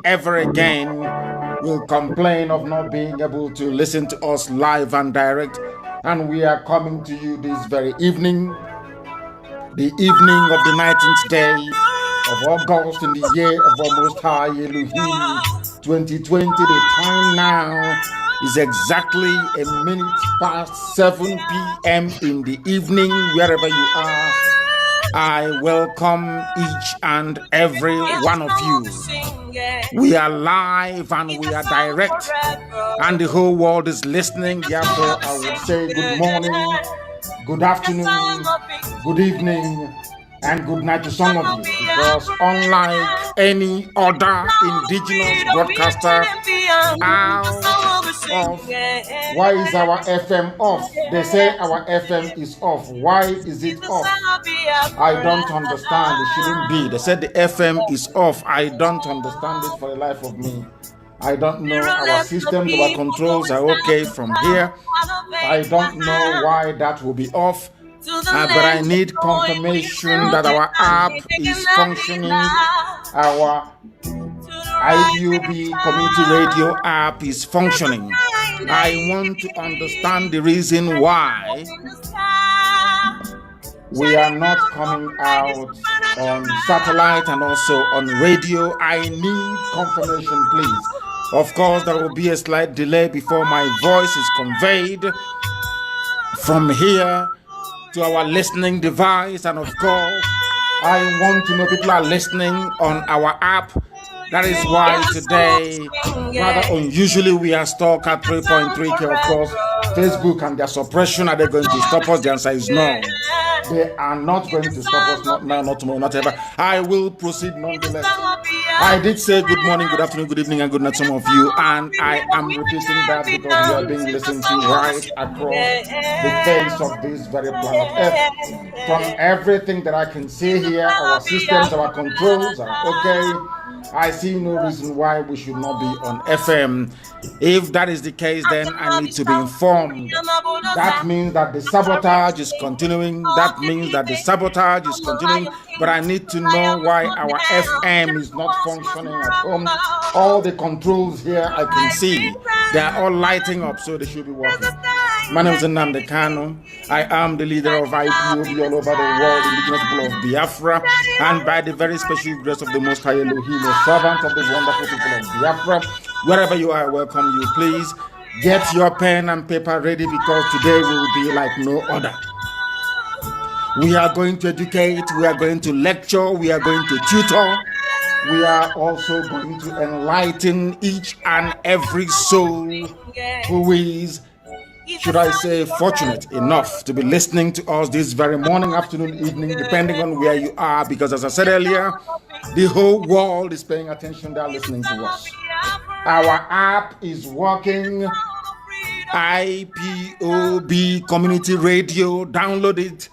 ever again will complain of not being able to listen to us live and direct. And we are coming to you this very evening, the evening of the 19th day of August in the year of our Most High Elohim 2020. The time now is exactly a minute past 7 p.m. in the evening, wherever you are. I welcome each and every one of you. We are live and we are direct, and the whole world is listening. Therefore, I would say good morning, good afternoon, good evening, and good night to some of you, because unlike any other indigenous broadcaster out of, why is our FM off? They say our FM is off. Why is it off? I don't understand. It shouldn't be. They said the FM is off. I don't understand it for the life of me. I don't know. Our systems, our controls are okay from here. I don't know why that will be off. But I need confirmation that our app is functioning. Our IUB Community Radio app is functioning. I want to understand the reason why we are not coming out on satellite and also on radio. I need confirmation, please. Of course, there will be a slight delay before my voice is conveyed from here to our listening device. And of course, I want to know people are listening on our app. That is why today, rather unusually, we are stuck at 3.3K. Of course, Facebook and their suppression, are they going to stop us? The answer is no. They are not going to stop us, not now, not tomorrow, not ever. I will proceed nonetheless. I did say good morning, good afternoon, good evening, and good night to some of you. And I am repeating that because we are being listened to right across the face of this very planet Earth. From everything that I can see here, our systems, our controls are okay. I see no reason why we should not be on FM. If that is the case, then I need to be informed. That means that the sabotage is continuing. That means that the sabotage is continuing. But I need to know why our FM is not functioning at home. All the controls here I can see, they are all lighting up, so they should be working. My name is Nnamdi Kanu. I am the leader of IPOB all over the world, indigenous people of Biafra, and by the very special grace of the Most High Elohim, a servant of the wonderful people of Biafra. Wherever you are, I welcome you. Please get your pen and paper ready, because today will be like no other. We are going to educate, we are going to lecture, we are going to tutor. We are also going to enlighten each and every soul who is, should I say, fortunate enough to be listening to us this very morning, afternoon, evening, depending on where you are, because as I said earlier, the whole world is paying attention. They are listening to us. Our app is working. IPOB Community Radio, download it.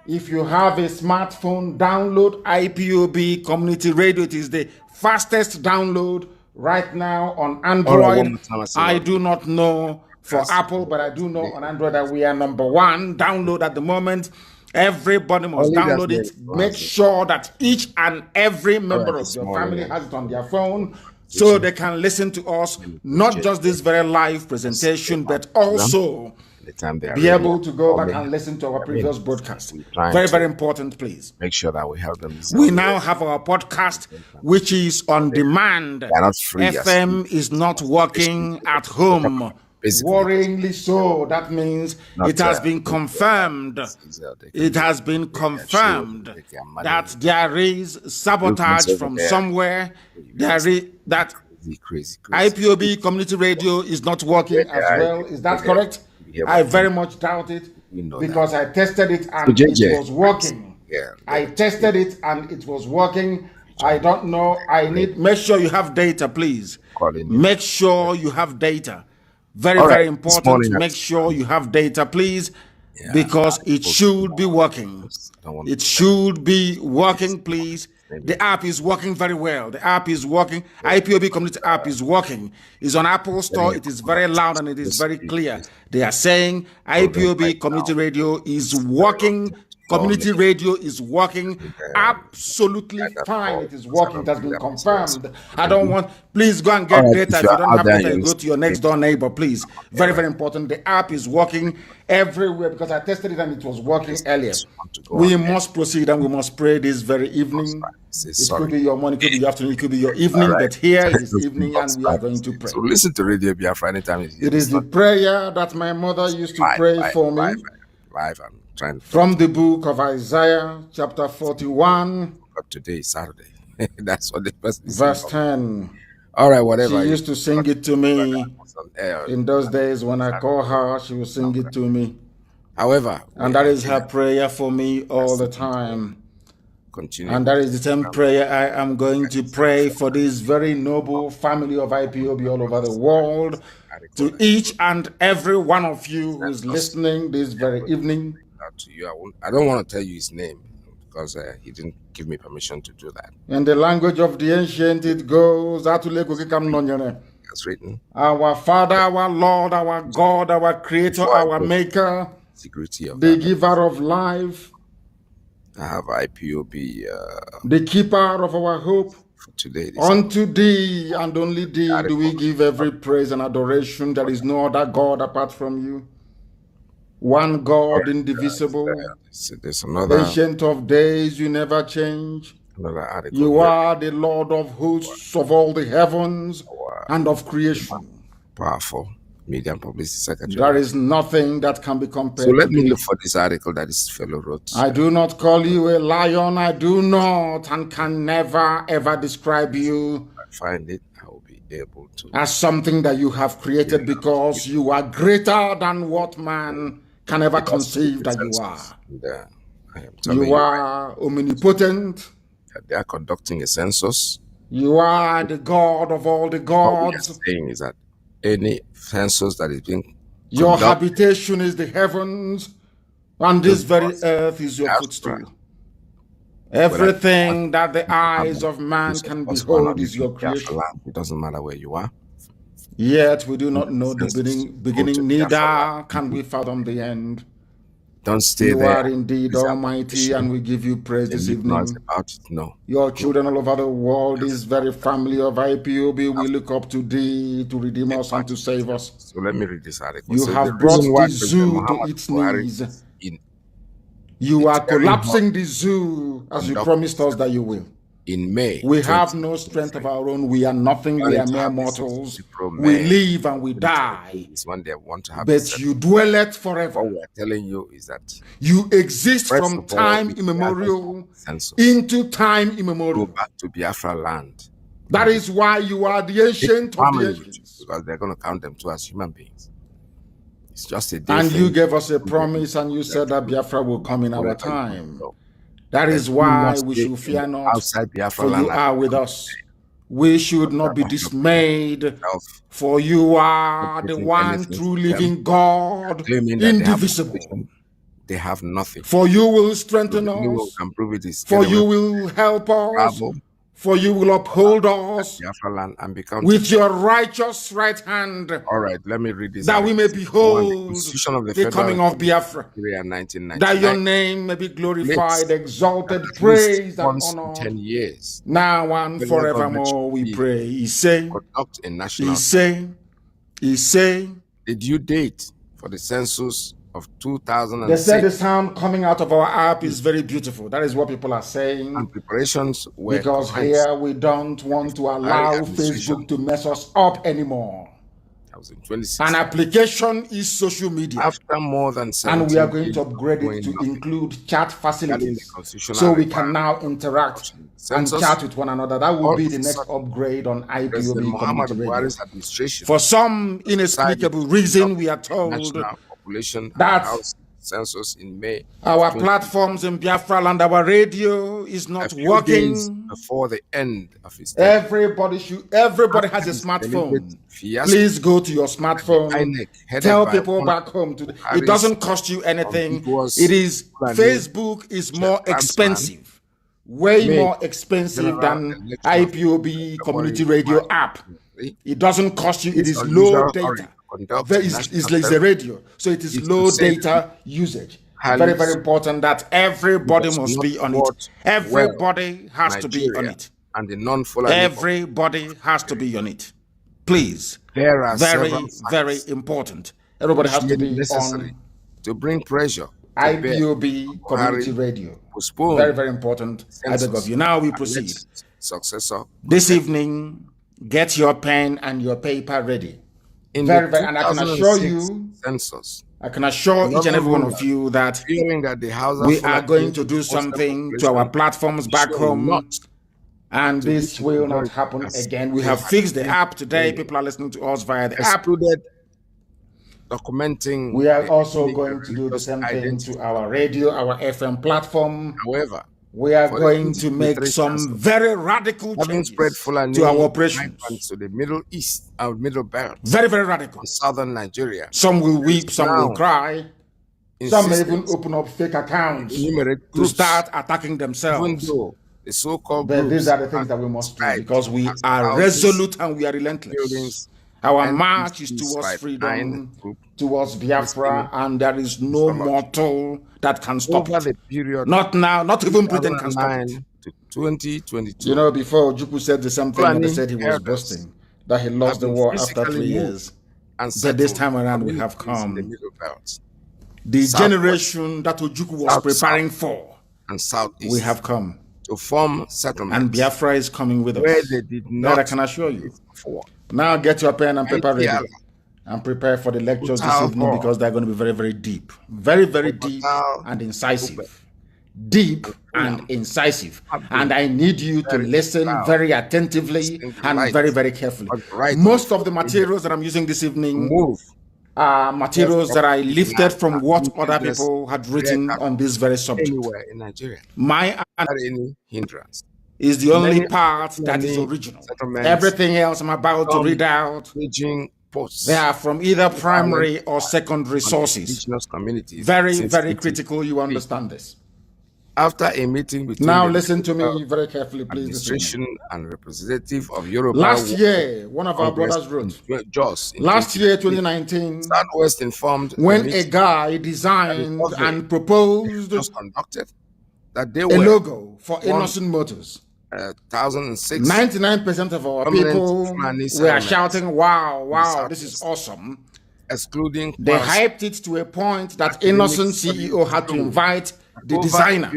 If you have a smartphone, download IPOB Community Radio. It is the fastest download right now on Android. I do not know for Apple, but I do know on Android that we are number one download at the moment. Everybody must download it. Make sure that each and every member of your family has it on their phone, so they can listen to us, not just this very live presentation, but also be able to go back and listen to our previous broadcast. Very, very important, please. Make sure that we help them. We now have our podcast, which is on demand. FM is not working at home. Worryingly so. That means it has been confirmed. It has been confirmed that there is sabotage from somewhere. There is that IPOB Community Radio is not working as well. Is that correct? I very much doubt it, because I tested it and it was working. I tested it and it was working. I don't know. I need, make sure you have data, please. Make sure you have data. Very, very important. Make sure you have data, please, because it should be working. It should be working, please. The app is working very well. The app is working. IPOB Community app is working. It's on Apple Store. It is very loud and it is very clear. They are saying IPOB Community Radio is working Community radio is working absolutely fine. It is working. It has been confirmed. I don't want, please go and get data. If you don't have data, go to your next door neighbor, please. Very, very important. The app is working everywhere because I tested it and it was working earlier. We must proceed and we must pray this very evening. It could be your morning, it could be your afternoon, it could be your evening, but here it is evening and we are going to pray. So listen to Radio Biafra anytime. It is the prayer that my mother used to pray for me. Live, I'm trying from the book of Isaiah, chapter 41. But today is Saturday. That's what the person is verse 10. All right, whatever. She used to sing it to me. In those days when I call her, she would sing it to me. However, and that is her prayer for me all the time. Continue. And that is the same prayer I am going to pray for this very noble family of IPOB all over the world. To each and every one of you who is listening this very evening. To you, I don't want to tell you his name because he didn't give me permission to do that. In the language of the ancient, it goes, that's written. Our Father, our Lord, our God, our Creator, our Maker, the giver of life. I have IPOB. The keeper of our hope. Today, unto thee and only thee do we give every praise and adoration. There is no other God apart from you. One God, indivisible. There's another. Ancient of days, you never change. You are the Lord of hosts of all the heavens and of creation. Powerful media and publicity secretary. There is nothing that can be compared. So let me look for this article that this fellow wrote. I do not call you a lion. I do not and can never ever describe you. If I find it, I will be able to. As something that you have created because you are greater than what man can ever conceive that you are. You are omnipotent. They are conducting a census. You are the God of all the gods. What we are saying is that any census that is being your habitation is the heavens, and this very earth is your footstool. Everything that the eyes of man can behold is your creation. It doesn't matter where you are. Yet we do not know the beginning, neither can we fathom the end. Don't stay there. You are indeed almighty, and we give you praise this evening. No. Your children all over the world, this very family of IPOB, we look up to thee to redeem us and to save us. So let me read this article. You have brought the zoo to its knees. You are collapsing the zoo as you promised us that you will. In May, we have no strength of our own. We are nothing. We are mere mortals. We live and we die. One day want to have but you dwelleth forever. What we are telling you is that you exist from time immemorial into time immemorial. Go back to Biafra land. That is why you are the ancient of the ancients. Because they're going to count them too as human beings. It's just a and you gave us a promise and you said that Biafra will come in our time. That is why we should fear not, for you are with us. We should not be dismayed, for you are the one true living God, indivisible. They have nothing. For you will strengthen us, for you will help us, for you will uphold us with your righteous right hand. All right, let me read this. That we may behold the coming of Biafra. That your name may be glorified, exalted, praised, and honored. 10 years. Now and forevermore we pray. He say, the due date for the census of 2006. They said the sound coming out of our app is very beautiful. That is what people are saying. And preparations were because here we don't want to allow Facebook to mess us up anymore. That was in 2016. An application is social media. After more than 17 and we are going to upgrade it to include chat facilities, so we can now interact and chat with one another. That will be the next upgrade on IPOB community radio. For some inexplicable reason, we are told that census in May. Our platforms in Biafra land, our radio is not working. Before the end of its everybody has a smartphone. Please go to your smartphone. Tell people back home. It doesn't cost you anything. It is Facebook is more expensive, way more expensive than IPOB community radio app. It doesn't cost you. It is low data. It's a radio, so it is low data usage. Very, very important that everybody must be on it. Support Everybody has to be on Nigeria it. and the non-Fulani. Everybody has to be on it. Please. There are very, several very important. Everybody has to be necessary on to bring pressure to IPOB Community Radio. Very, very important. I beg of you. Now we proceed. Successor. This evening, get your pen and your paper ready. In very, the very, and I can assure you, census, I can assure each and every one of you that we are going to do something to our platforms back home, and this will not happen again. We have fixed the app today. People are listening to us via the app. Documenting. We are also going to do the same thing to our radio, our FM platform. However, we are going to make some very radical changes to our operations. To the Middle East, our Middle Belt. Very, very radical. Southern Nigeria. Some will weep, some will cry. Some may even open up fake accounts to start attacking themselves. The so-called but these are the things that we must do because we are resolute and we are relentless. Our march is towards freedom, towards Biafra, and there is no mortal that can stop it. Not now, not even Britain can stop it. To 2022. You know, before Juku said the same thing, and they said he was boasting that he lost the war after 3 years. But this time around, we have come. The generation that Ojukwu was preparing for, and Southeast, we have come to form settlements, and Biafra is coming with us. Where they did not, that I can assure you. Now get your pen and paper ready and prepare for the lectures this evening because they're going to be very, very deep. Very, very deep and incisive. Deep and incisive. And I need you to listen very attentively and very, very carefully. Most of the materials that I'm using this evening are materials that I lifted from what other people had written on this very subject. Anywhere in Nigeria. My any hindrance is the only part that is original. Everything else I'm about to read out, they are from either primary or secondary sources. Very, very critical. You understand this. After a meeting between now listen to me very carefully, please. Administration and representative of Europe. Last year, one of our brothers wrote. Last year, 2019, Southwest informed when a guy designed and proposed that they a were logo for Innocent Motors. 2006. 99% of our people were shouting, "Wow, wow, this is awesome!" Excluding, they hyped it to a point that Innocent CEO had to invite the designer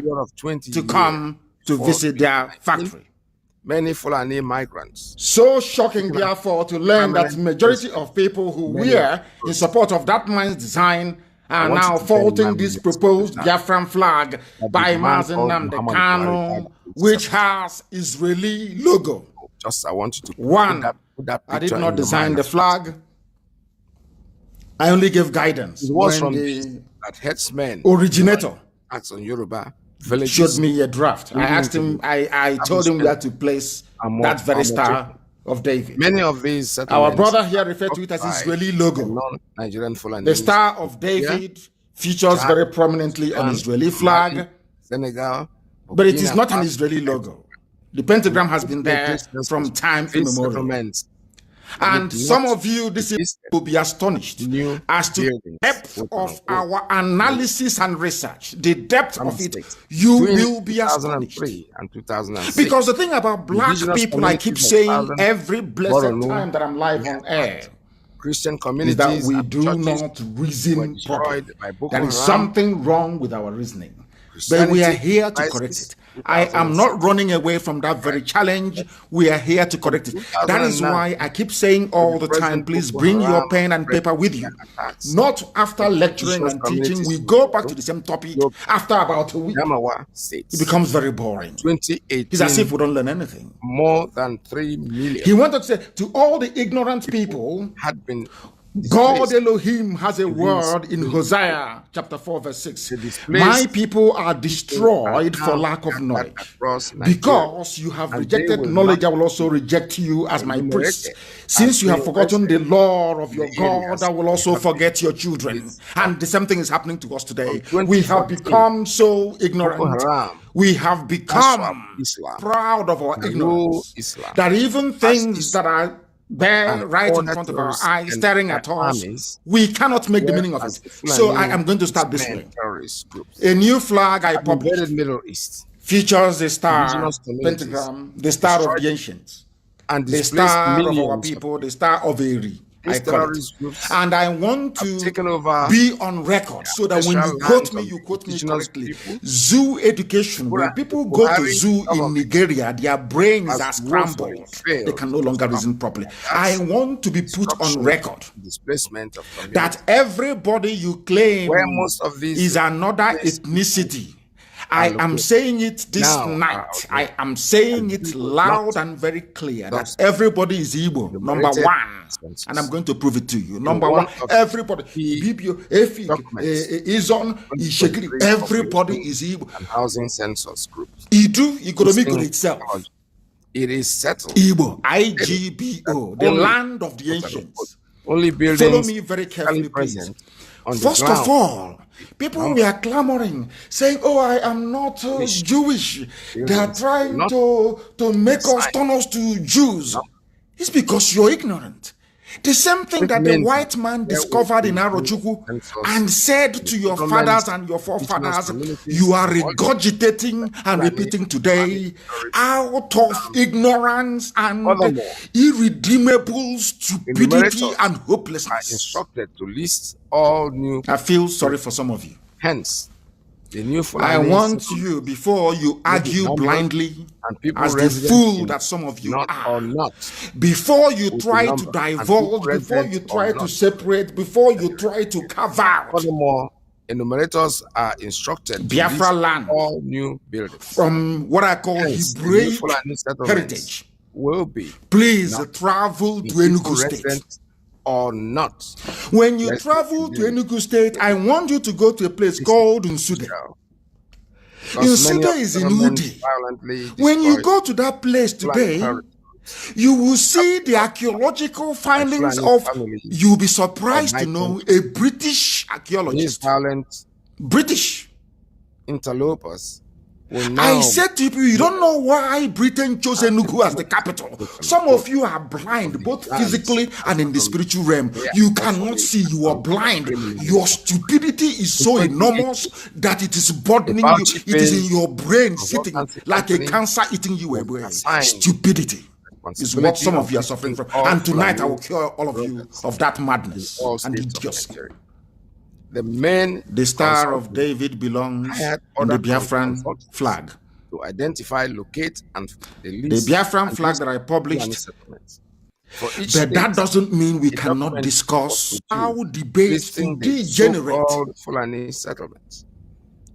to come to visit their factory. Many Fulani migrants. So shocking, therefore, to learn that majority of people who were in support of that man's design are now faulting this proposed Biafran flag by Mazi Nnamdi Kanu, which has Israeli logo. I want you to one. Put that I did not design the flag. I only gave guidance. It was when from the headsman originator on Yoruba showed me a draft. I asked him. I told him where to place that very star of David. Many of these our brother here referred to it as Israeli logo. Nigerian Fulani. The star of David features very prominently on Israeli flag, Senegal, but it is not an Israeli logo. The pentagram has been there from time immemorial. And some of you this will be astonished as to the depth of our analysis and research, the depth of it. You will be astonished. Because the thing about black people, I keep saying every blessed time that I'm live on air, Christian is that we do not reason properly. There is something wrong with our reasoning. But we are here to correct it. I am not running away from that very challenge. We are here to correct it. That is why I keep saying all the time, please bring your pen and paper with you. Not after lecturing and teaching. We go back to the same topic after about a week. It becomes very boring. It's as if we don't learn anything. More than 3 million. He wanted to say to all the ignorant people had been God Elohim has a word in Hosea chapter 4 verse 6. My people are destroyed for lack of knowledge. Because you have rejected knowledge, I will also reject you as my priest. Since you have forgotten the law of your God, I will also forget your children. And the same thing is happening to us today. We have become so ignorant. We have become proud of our ignorance. That even things that are there right in front of our eyes, staring at us, we cannot make the meaning of it. So I am going to start this way. A new flag I published Middle East features the star, pentagram, the star of the ancients, and the star of our people, the star of Eri. I call it. And I want to be on record so that when you quote me correctly. Zoo education, when people go to zoo in Nigeria, their brains are scrambled. They can no longer reason properly. I want to be put on record that everybody you claim is another ethnicity. I am saying it this night. I am saying it loud and very clear that everybody is Igbo, number one. And I'm going to prove it to you. Number one, everybody. Bibio, Efik, Izon, Ishekiri, everybody is Igbo. And housing census groups. Idu, economic itself. It is settled. Igbo, IGBO, the land of the ancients. Only buildings. Follow me very carefully, please. First of all, people were clamoring, saying, "Oh, I am not Jewish." They are trying to make us turn us to Jews. It's because you're ignorant. The same thing that the white man discovered in Arochukwu and said to your fathers and your forefathers, you are regurgitating and repeating today out of ignorance and irredeemable stupidity and hopelessness. Instructed to list all new. I feel sorry for some of you. Hence, the new I want you, before you argue blindly as the fool that some of you are, before you try to divulge, before you try to separate, before you try to carve out. Furthermore, enumerators are instructed Biafra to land all new buildings from what I call Hebraic heritage will be. Please travel to Enugu State. Or not. When you travel to Enugu State, I want you to go to a place called Nsude. Nsude is in Udi. When you go to that place today, you will see the archaeological findings of, you'll be surprised to know, a British archaeologist. British interlopers. I said to you, you don't know why Britain chose Enugu as the capital. Some of you are blind, both physically and in the spiritual realm. You cannot see, you are blind. Your stupidity is so enormous that it is burdening you. It is in your brain, sitting like a cancer eating you away. Stupidity is what some of you are suffering from. And tonight I will cure all of you of that madness and idiocy. The Star of David belongs on the Biafran flag. To identify, locate, and the Biafran flag that I published. But that doesn't mean we cannot discuss how debates degenerate Fulani settlements.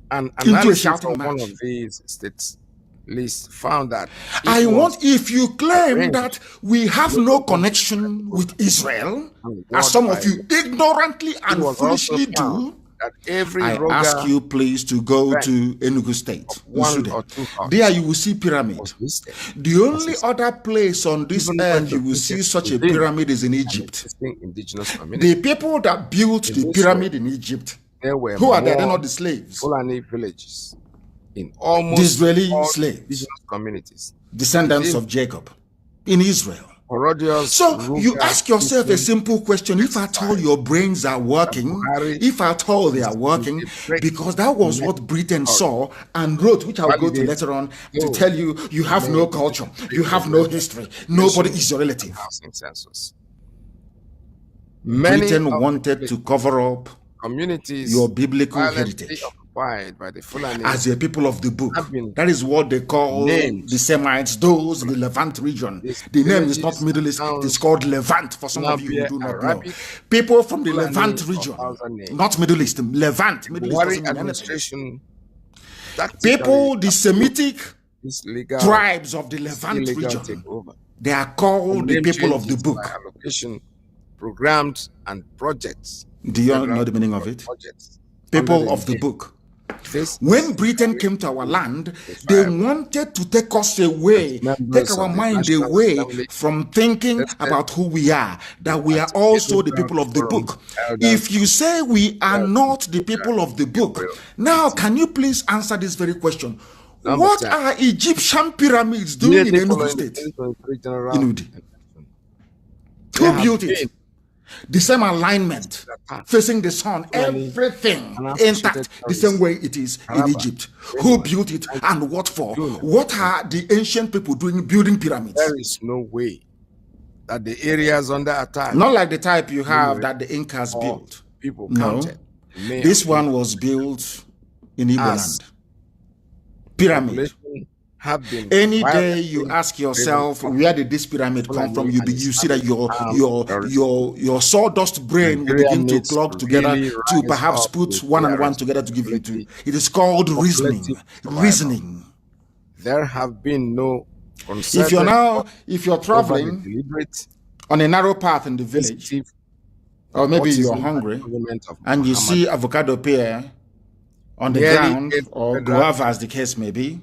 And into a shouting match. One of these states list found that if you claim that we have no connection with Israel, as some of you ignorantly and foolishly do, I ask you please to go to Enugu State. There you will see pyramids. The only other place on this earth you will see such a pyramid is in Egypt. The people that built the pyramid in Egypt, who are they? They're not the slaves. Fulani villages. In almost the Israeli slaves, communities, descendants of Jacob, in Israel. So you ask yourself a simple question: if at all your brains are working, if at all they are working, because that was what Britain saw and wrote, which I'll go to later on to tell you, you have no culture, you have no history, nobody is your relative. Britain wanted to cover up communities, your biblical heritage. By the Fulani as a people of the book. That is what they call the Semites, those in the Levant region. The name is not Middle East, it is called Levant for some of you who do not know. People from the Levant region, not Middle East, Levant. Middle East doesn't mean anything. People, the Semitic tribes of the Levant region, they are called the people of the book. Programmed and projects. Do you know the meaning of it? People of the book. When Britain came to our land, they wanted to take us away, take our mind away from thinking about who we are, that we are also the people of the book. If you say we are not the people of the book, now can you please answer this very question? What are Egyptian pyramids doing in Enugu State? Who built it? The same alignment, facing the sun, everything intact, the same way it is in Egypt. Who built it and what for? What are the ancient people doing building pyramids? There is no way that the areas under attack, not like the type you have that the Incas built. People no, this one was built in Igbo land. Pyramid. Any day you ask yourself, where did this pyramid come from? You see that your sawdust brain will begin to clog together to perhaps put one and one together to give you two. It is called reasoning. Reasoning. There have been no. If you're traveling on a narrow path in the village, or maybe you're hungry and you see avocado pear on the ground, or guava as the case may be,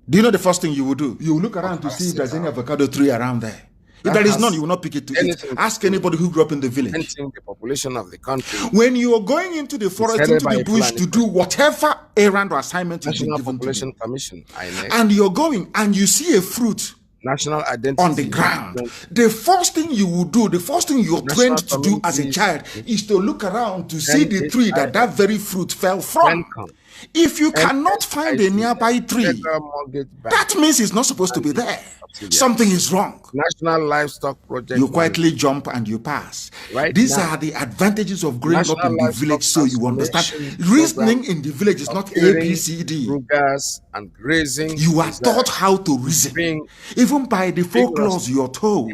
do you know the first thing you will do? You will look around to see if there's any avocado tree around there. If there is none, you will not pick it to eat. Ask anybody who grew up in the village. The population of the country. When you are going into the forest, into the bush to do whatever errand or assignment you've been given to you, and you're going and you see a fruit national identity on the ground, the first thing you will do, the first thing you're trained to do as a child is to look around to see the tree that very fruit fell from. If you cannot find a nearby tree, that means it's not supposed to be there. Something is wrong. National Livestock Project. You quietly jump and you pass. These are the advantages of growing up in the village, so you understand. Reasoning in the village is not A, B, C, D. And grazing. You are taught how to reason. Even by the folklores you're told.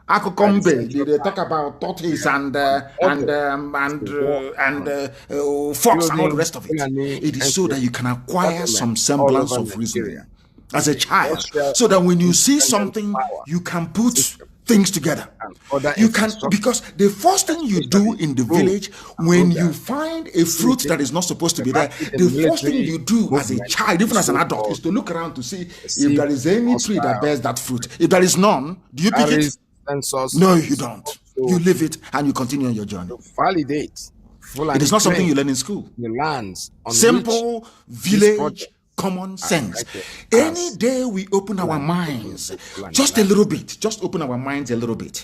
Akokombe, they talk about tortoise and fox and all the rest of it. It is so that you can acquire some semblance of reasoning as a child, so that when you see something, you can put things together. You can, because the first thing you do in the village when you find a fruit that is not supposed to be there, the first thing you do as a child, even as an adult, is to look around to see if there is any tree that bears that fruit. If there is none, do you pick it? No, you don't. You leave it and you continue on your journey. Validate. It is not something you learn in school. The lands on simple village common sense. Any day we open our minds just a little bit, just open our minds a little bit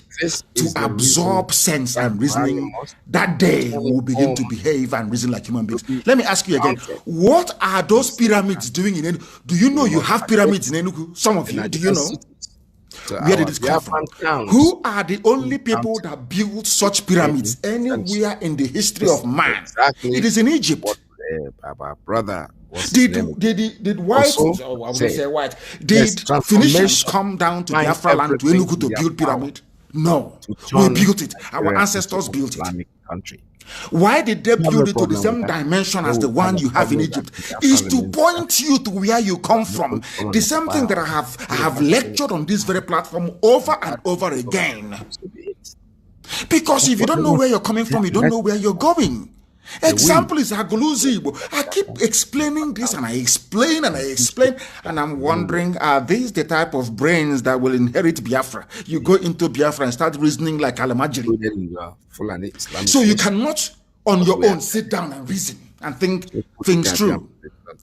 to absorb sense and reasoning, that day we will begin to behave and reason like human beings. Let me ask you again, what are those pyramids doing in Enugu? Do you know you have pyramids in Enugu? Some of you, do you know? Where did it come from? Who are the only people that built such pyramids anywhere in the history of man? It is in Egypt. Our brother did white, I would say white, did Phoenicians come down to Biafra land to Enugu to build pyramid? No, we built it. Our ancestors built it. Why did they build it to the same dimension as the one you have in Egypt? Is to point you to where you come from. The same thing that I have lectured on this very platform over and over again. Because if you don't know where you're coming from, you don't know where you're going. Example is Aguluzi. I keep explaining this and I explain and I'm wondering, are these the type of brains that will inherit Biafra? You go into Biafra and start reasoning like Alamajiri. So you cannot on your own sit down and reason and think things through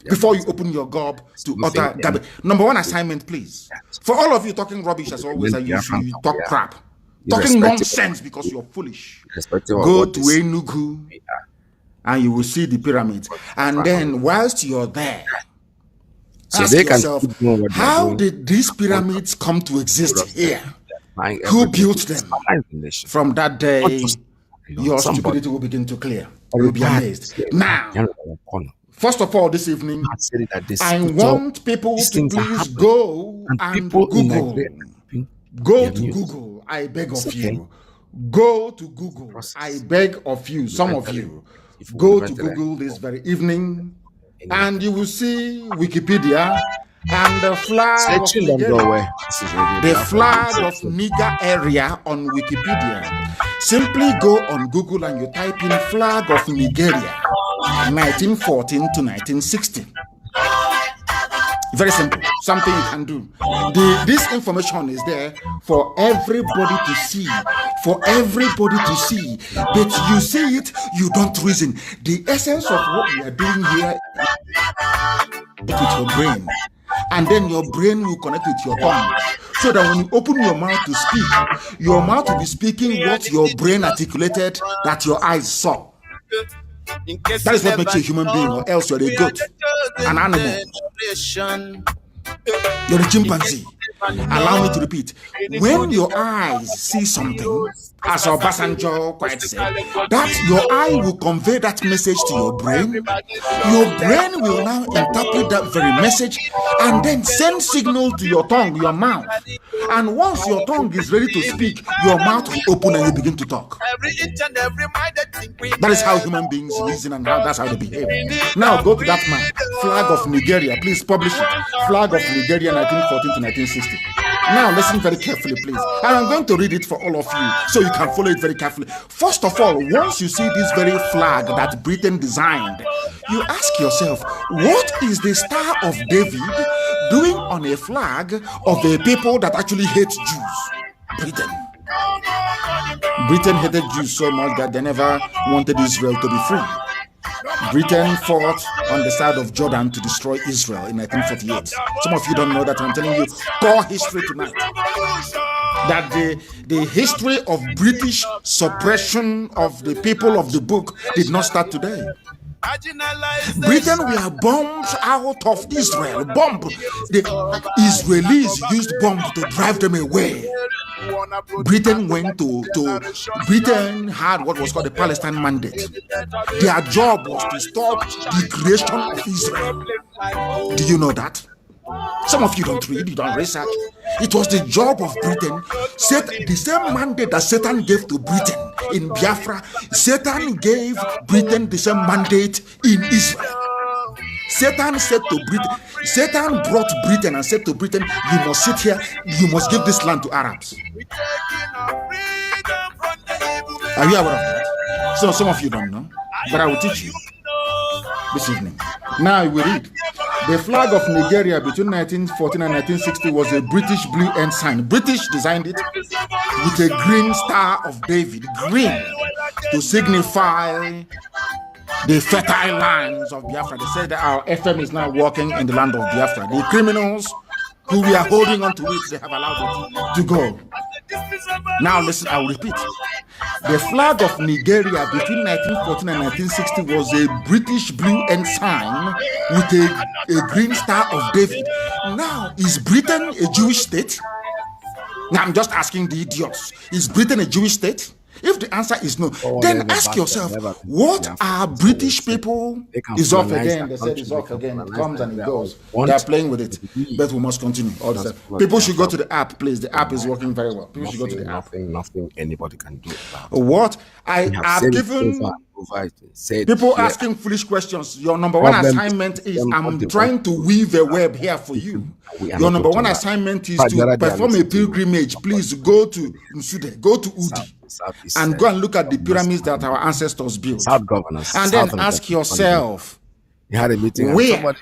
before you open your gob to utter garbage. Number one assignment, please. For all of you talking rubbish as always, and you talk crap, talking nonsense because you're foolish. Go to Enugu and you will see the pyramids. And then whilst you're there, ask yourself, how did these pyramids come to exist here? Who built them? From that day, your stupidity will begin to clear. You'll be amazed. Now, first of all, this evening, I want people to please go and Google. Go to Google, I beg of you. Go to Google, I beg of you, some of you. Go to Google this very evening and you will see Wikipedia and the flag of Nigeria, the flag of Niger area on Wikipedia. Simply go on Google and you type in flag of Nigeria 1914 to 1960. Very simple, something you can do. This information is there for everybody to see, but you see it, you don't reason. The essence of what we are doing here is with your brain, and then your brain will connect with your tongue So that when you open your mouth to speak, your mouth will be speaking what your brain articulated that your eyes saw. That is what makes you a human being, or else you're a goat, an animal. You're a chimpanzee. Allow me to repeat. When your eyes see something, as Obasanjo quite said, that your eye will convey that message to your brain. Your brain will now interpret that very message and then send signal to your tongue, your mouth. And once your tongue is ready to speak, your mouth will open and you begin to talk. That is how human beings reason and that's how they behave. Now go to that man. Flag of Nigeria. Please publish it. Flag of Nigeria 1914 to 1960. Now listen very carefully, please. And I'm going to read it for all of you so you can follow it very carefully. First of all, once you see this very flag that Britain designed, you ask yourself, what is the Star of David doing on a flag of a people that actually hate Jews? Britain hated Jews so much that they never wanted Israel to be free. Britain fought on the side of Jordan to destroy Israel in 1948. Some of you don't know that. I'm telling you core history tonight. That the history of British suppression of the people of the book did not start today. Britain were bombed out of Israel. The Israelis used bombs to drive them away. Britain Britain had what was called the Palestine Mandate. Their job was to stop the creation of Israel. Do you know that? Some of you don't read, you don't research. It was the job of Britain. The same mandate that Satan gave to Britain in Biafra, Satan gave Britain the same mandate in Israel. Satan brought Britain and said to Britain, you must sit here, you must give this land to Arabs. Are you aware of that? So some of you don't know, but I will teach you this evening. Now we read. The flag of Nigeria between 1914 and 1960 was a British blue ensign. British designed it with a green Star of David, green, to signify the fertile lands of Biafra. They said that our FM is now working in the land of Biafra. The criminals who we are holding on to it, they have allowed it to go. Now listen, I'll repeat. The flag of Nigeria between 1914 and 1960 was a British blue ensign with a green Star of David. Now, is Britain a Jewish state? Now, I'm just asking the idiots. Is Britain a Jewish state? If the answer is no, then ask yourself, what are British people? It's off again. They said it's off again. It comes and it goes. They are playing with it. But we must continue. All the time. People should go to the app, please. The app is working very well. People should go to the app. Nothing anybody can do about it. What? I have given people asking foolish questions. Your number one assignment is I'm trying to weave a web here for you. Your number one assignment is to perform a pilgrimage. Please go to Nsude, go to Udi, and go and look at the pyramids that our ancestors built. And then ask yourself, you had a meeting where?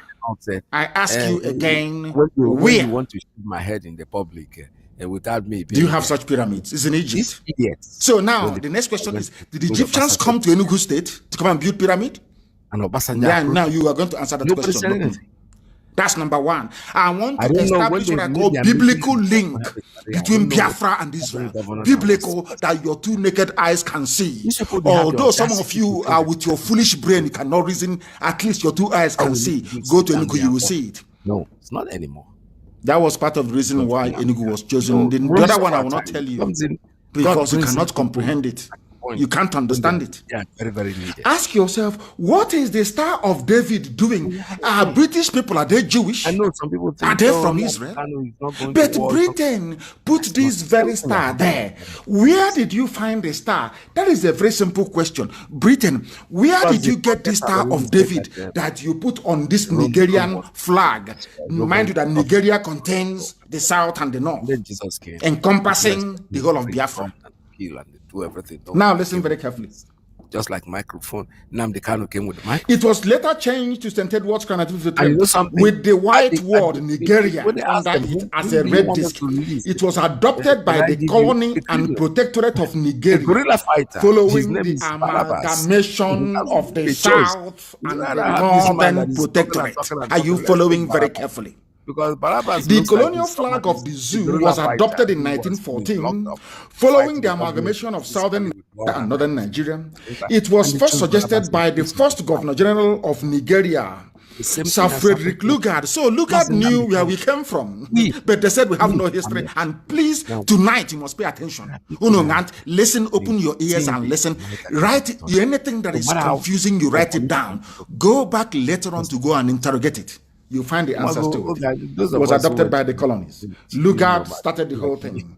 I ask you again, where you want to shoot my head in the public without me? Do you have such pyramids? It's in Egypt. So now the next question is: did the Egyptians come to Enugu State to come and build pyramid? Yeah, now you are going to answer that question. That's number one. I want to establish what I call biblical link between Biafra and Israel. Biblical, that your two naked eyes can see. Although some of you are with your foolish brain, you cannot reason, at least your two eyes can see. Go to Enugu, you will see it. No, it's not anymore. That was part of the reason why Enugu was chosen. The other one I will not tell you, because you cannot comprehend it. You can't understand it. Yeah, very, very needed. Ask yourself, what is the Star of David doing? Are British people, are they Jewish? I know some people think, are they from Israel? But Britain put this very star there. Where did you find the star? That is a very simple question. Britain, where did you get the Star of David that you put on this Nigerian flag? Mind you that Nigeria contains the south and the north, encompassing the whole of Biafra. Do everything. Now listen very carefully. Just like microphone, Nnamdi Kanu came with the microphone. It was later changed to St. Edward's with the white word Nigeria under it as a red disc. It was adopted by the colony and protectorate of Nigeria following the amalgamation of the south and the northern protectorate. Are you following very carefully? Because Barabbas The looks like colonial he's flag somebody- of the a zoo guerrilla was fighter adopted in who was 1914 locked up, following fighting the the amalgamation of government, southern physically with law and northern Nigeria. things like- It was and they first chose suggested Barabbas by in the place of first the Governor General of Nigeria, The same thing Sir has Frederick happened to- Lugard. So Lugard Mazi knew Nnamdi where Kanu. we came from, We- but they said we have we- no history. Amen. And please, Now- tonight you must pay attention. people that- Listen, open your ears Saying and the listen. American Write constitution. anything that No is matter how- confusing. You write it down. Go back later on to go and interrogate it. You find the answers to it. Those It of was us who adopted went by to the colonies. you Lugard know, started the whole thing.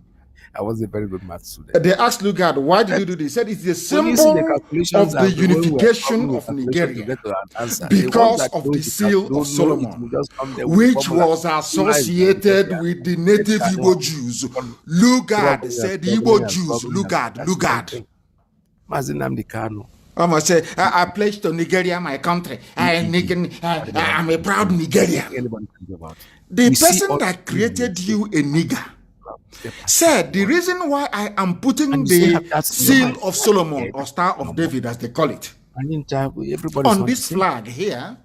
I was a very good math student. They asked Lugard, why did you do this? He said it's the When you see symbol the calculations of the and when we were unification coming of with calculation to Nigeria get to an answer, the ones because that of know the it seal don't know of it, Solomon, will just come there with which formula. was associated with the native Igbo Jews. Lugard said, Igbo Jews, Lugard. Mazi Nnamdi Kanu. I must say, I pledge to Nigeria, my country. I'm a proud Nigerian. Anybody can do about it. The We see person all that the created things you a nigger said the reason why I am putting And you still the have that seal symbol. of Solomon or Star of David, as they call it, And in time, everybody on this flag here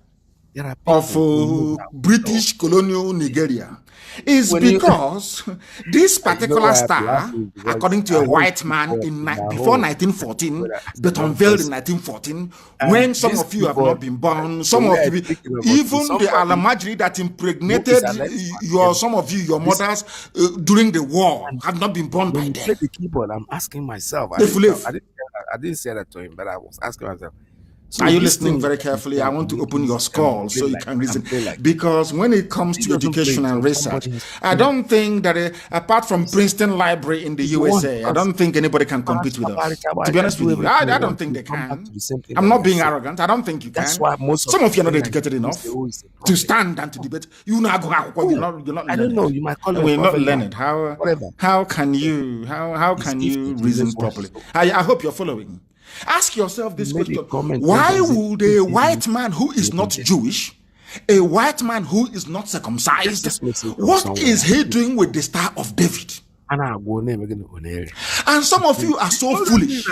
there are people of who know British colonial Nigeria is When you- because this particular why I star, laugh is because according to I a heard white people man before 1914, whether- but unveiled in 1914, And when some these of you have people- not been born, some the of way I you, think about even it, the somebody Alamajiri that impregnated who is an expert, some of you, your mothers during the war, have not been born by when you play them. the keyboard, I'm asking myself. The Fulif. I didn't say that to him, but I was asking myself. So Are you this listening thing- very carefully? I want to open your skull so you can reason. play like- Because when it comes to doesn't education play, and so research, somebody has to I don't think that apart from Princeton Library in the If you want USA, I us- don't think anybody can compete with us. To be honest with you, I don't think they can. I'm not being arrogant. I don't think you That's can. why most of Some of you are not the educated people enough say, "Oh, it's a to prophet." stand and to debate. You're not learned. I don't know. You might call it We're not prophet, learned. How whatever. can you gifted. reason Jesus was properly? so- I hope you're following. Ask yourself this He made a question: comment why that was would it- a white man who is not Jewish, a white man who is not circumcised, Just listen from what somewhere. is he doing with the Star of David? And I go name again on air. And some of you are so foolish.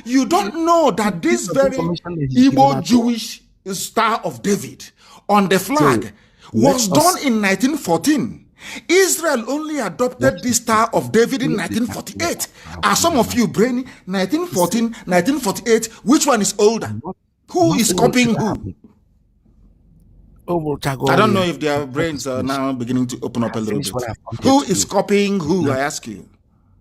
You don't know that this Piece of very information that he's given Igbo out. Jewish Star of David on the flag was let us- done in 1914. Israel only adopted this Star of David in 1948. Are some of you brainy? 1914, 1948, which one is older? Who is copying who? I don't know if their brains are now beginning to open up a little Finish what bit. I've wanted Who to is do. copying who, I ask you?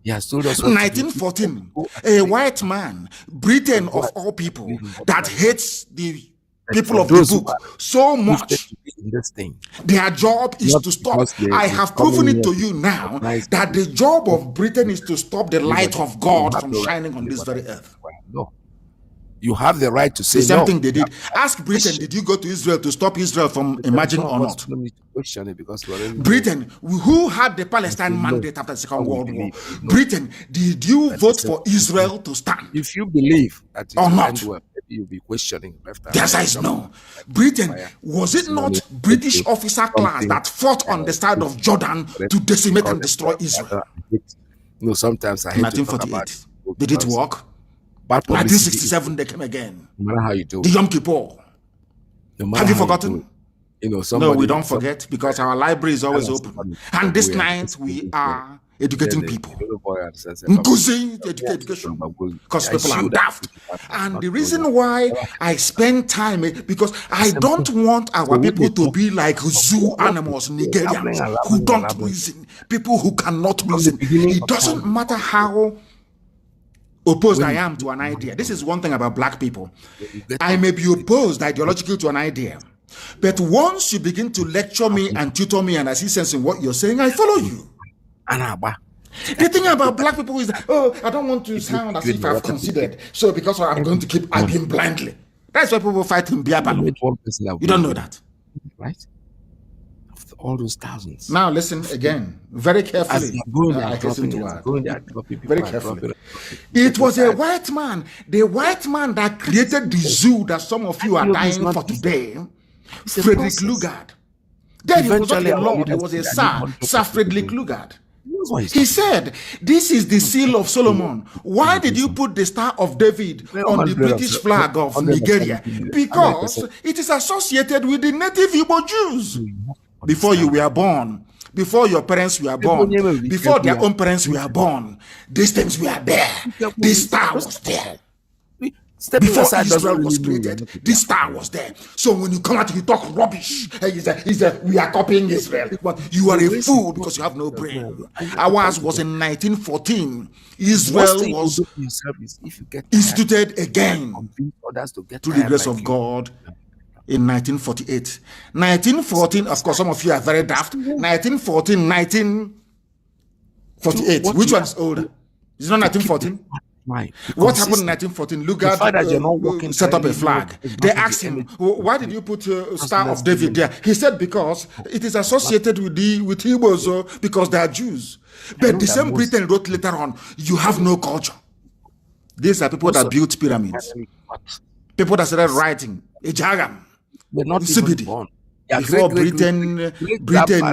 He has told us what to do. 1914, a white man, Britain of all people, that hates the people of the those who book are so gifted much. to be in this thing. Their job is Not to stop. because they- I they have come proven in it to here you now recognize that the job of Britain is to stop the light of God You have from the right shining to on do this whatever very earth. you want. No. You have the right to say The same no. thing they did. Ask Britain, did you go to Israel to stop Israel from emerging or not? Don't need to question it because we already know. Britain, who had the Palestine mandate after the Second World War? Britain, did you vote for Israel to stand? If you believe that it Or will not. end well, maybe you'll be questioning left and The right. answer is no. Britain, was it not British officer class that fought on the side of Jordan to decimate and destroy Israel? No, sometimes I hate to talk about 1948. it. Did it work? Bad publicity, 1967, they came again. no matter how you do The it, Yom Kippur. no matter Have you how forgotten? do it, you know, No, somebody, we don't forget because our library is always Tell us open. somebody. And this We are night just we people. are educating the people. little boy and says, Nkuzi, education. Because people are daft. And the reason why I spend time because I don't want our people to be like zoo animals, Nigerians, who don't reason, people who cannot reason. It doesn't matter how opposed I am to an idea. This is one thing about black people. I may be opposed ideologically to an idea. But once you begin to lecture me and tutor me and I see sense in what you're saying, I follow you. The thing about black people is that, oh, I don't want to sound as if I've considered. So because I'm going to keep arguing blindly. That's why people fight in Biafra. You don't know that. Right? Of all those thousands. Now listen again, very carefully. As they are going, they I are hasten dropping, to as they are add. going, they are dropping, people Very are carefully. dropping. It was a white man, the white man that created the zoo that some of you are dying for today, It's a Frederick process. Lugard. Then he was not Eventually, a our lord, he leaders was a said, sir, "I need Sir 100% Frederick people." Lugard. That's why he's He said, this is the seal of Solomon. Why did you put the Star of David on the 100%, British flag of 100%, Nigeria? 100%. Because it is associated with the native Igbo Jews. before you were born, before your parents were born, before their own parents were born. These things were there. This star was there. Before Israel was created, this star was there. So when you come out, you talk rubbish. He said, we are copying Israel. But you are a fool because you have no brain. Ours was in 1914. Israel was instituted again through the grace of God in 1948. 1914, of course, some of you are very daft. 1914, 1948. Which one is older? It's not 1914. What happened in 1914? Lugard set up a flag. They asked him, why did you put Star of David there? He said, because it is associated with Igbos, because they are Jews. But the same Britain wrote later on, you have no culture. These are people that built pyramids. People that started writing. Ejagam. Sibidi. Before Britain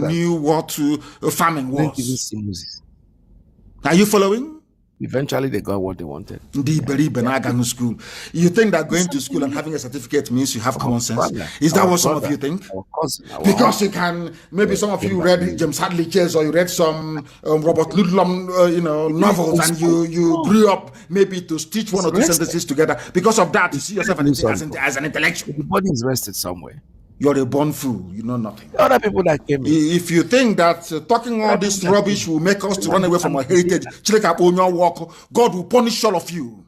knew what farming was. Are you following? Eventually, they got what they wanted. School. You think that going to school and having a certificate means you have common sense? Is that what some of you think? Because you can, maybe some of you read James Hadley Chase or you read some Robert Ludlum, novels, and you grew up maybe to stitch one or two sentences together. Because of that, you see yourself as an intellectual. The body is rested somewhere. You're a born fool. You know nothing. The other people that came in. If you think that talking all this rubbish will make us to run away from our heritage, God will punish all of you.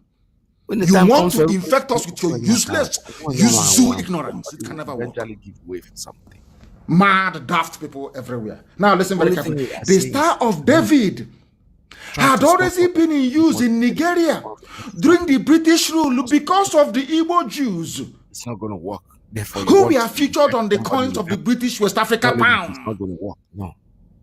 You want to infect us with your useless, usual ignorance. It can never work. Give way for something. Mad, daft people everywhere. Now listen very carefully. The Star of David had already been in use in Nigeria during the British rule because of the Igbo Jews. It's not going to work. Who were featured on the coins of the British West Africa pound. It's not going to work. No,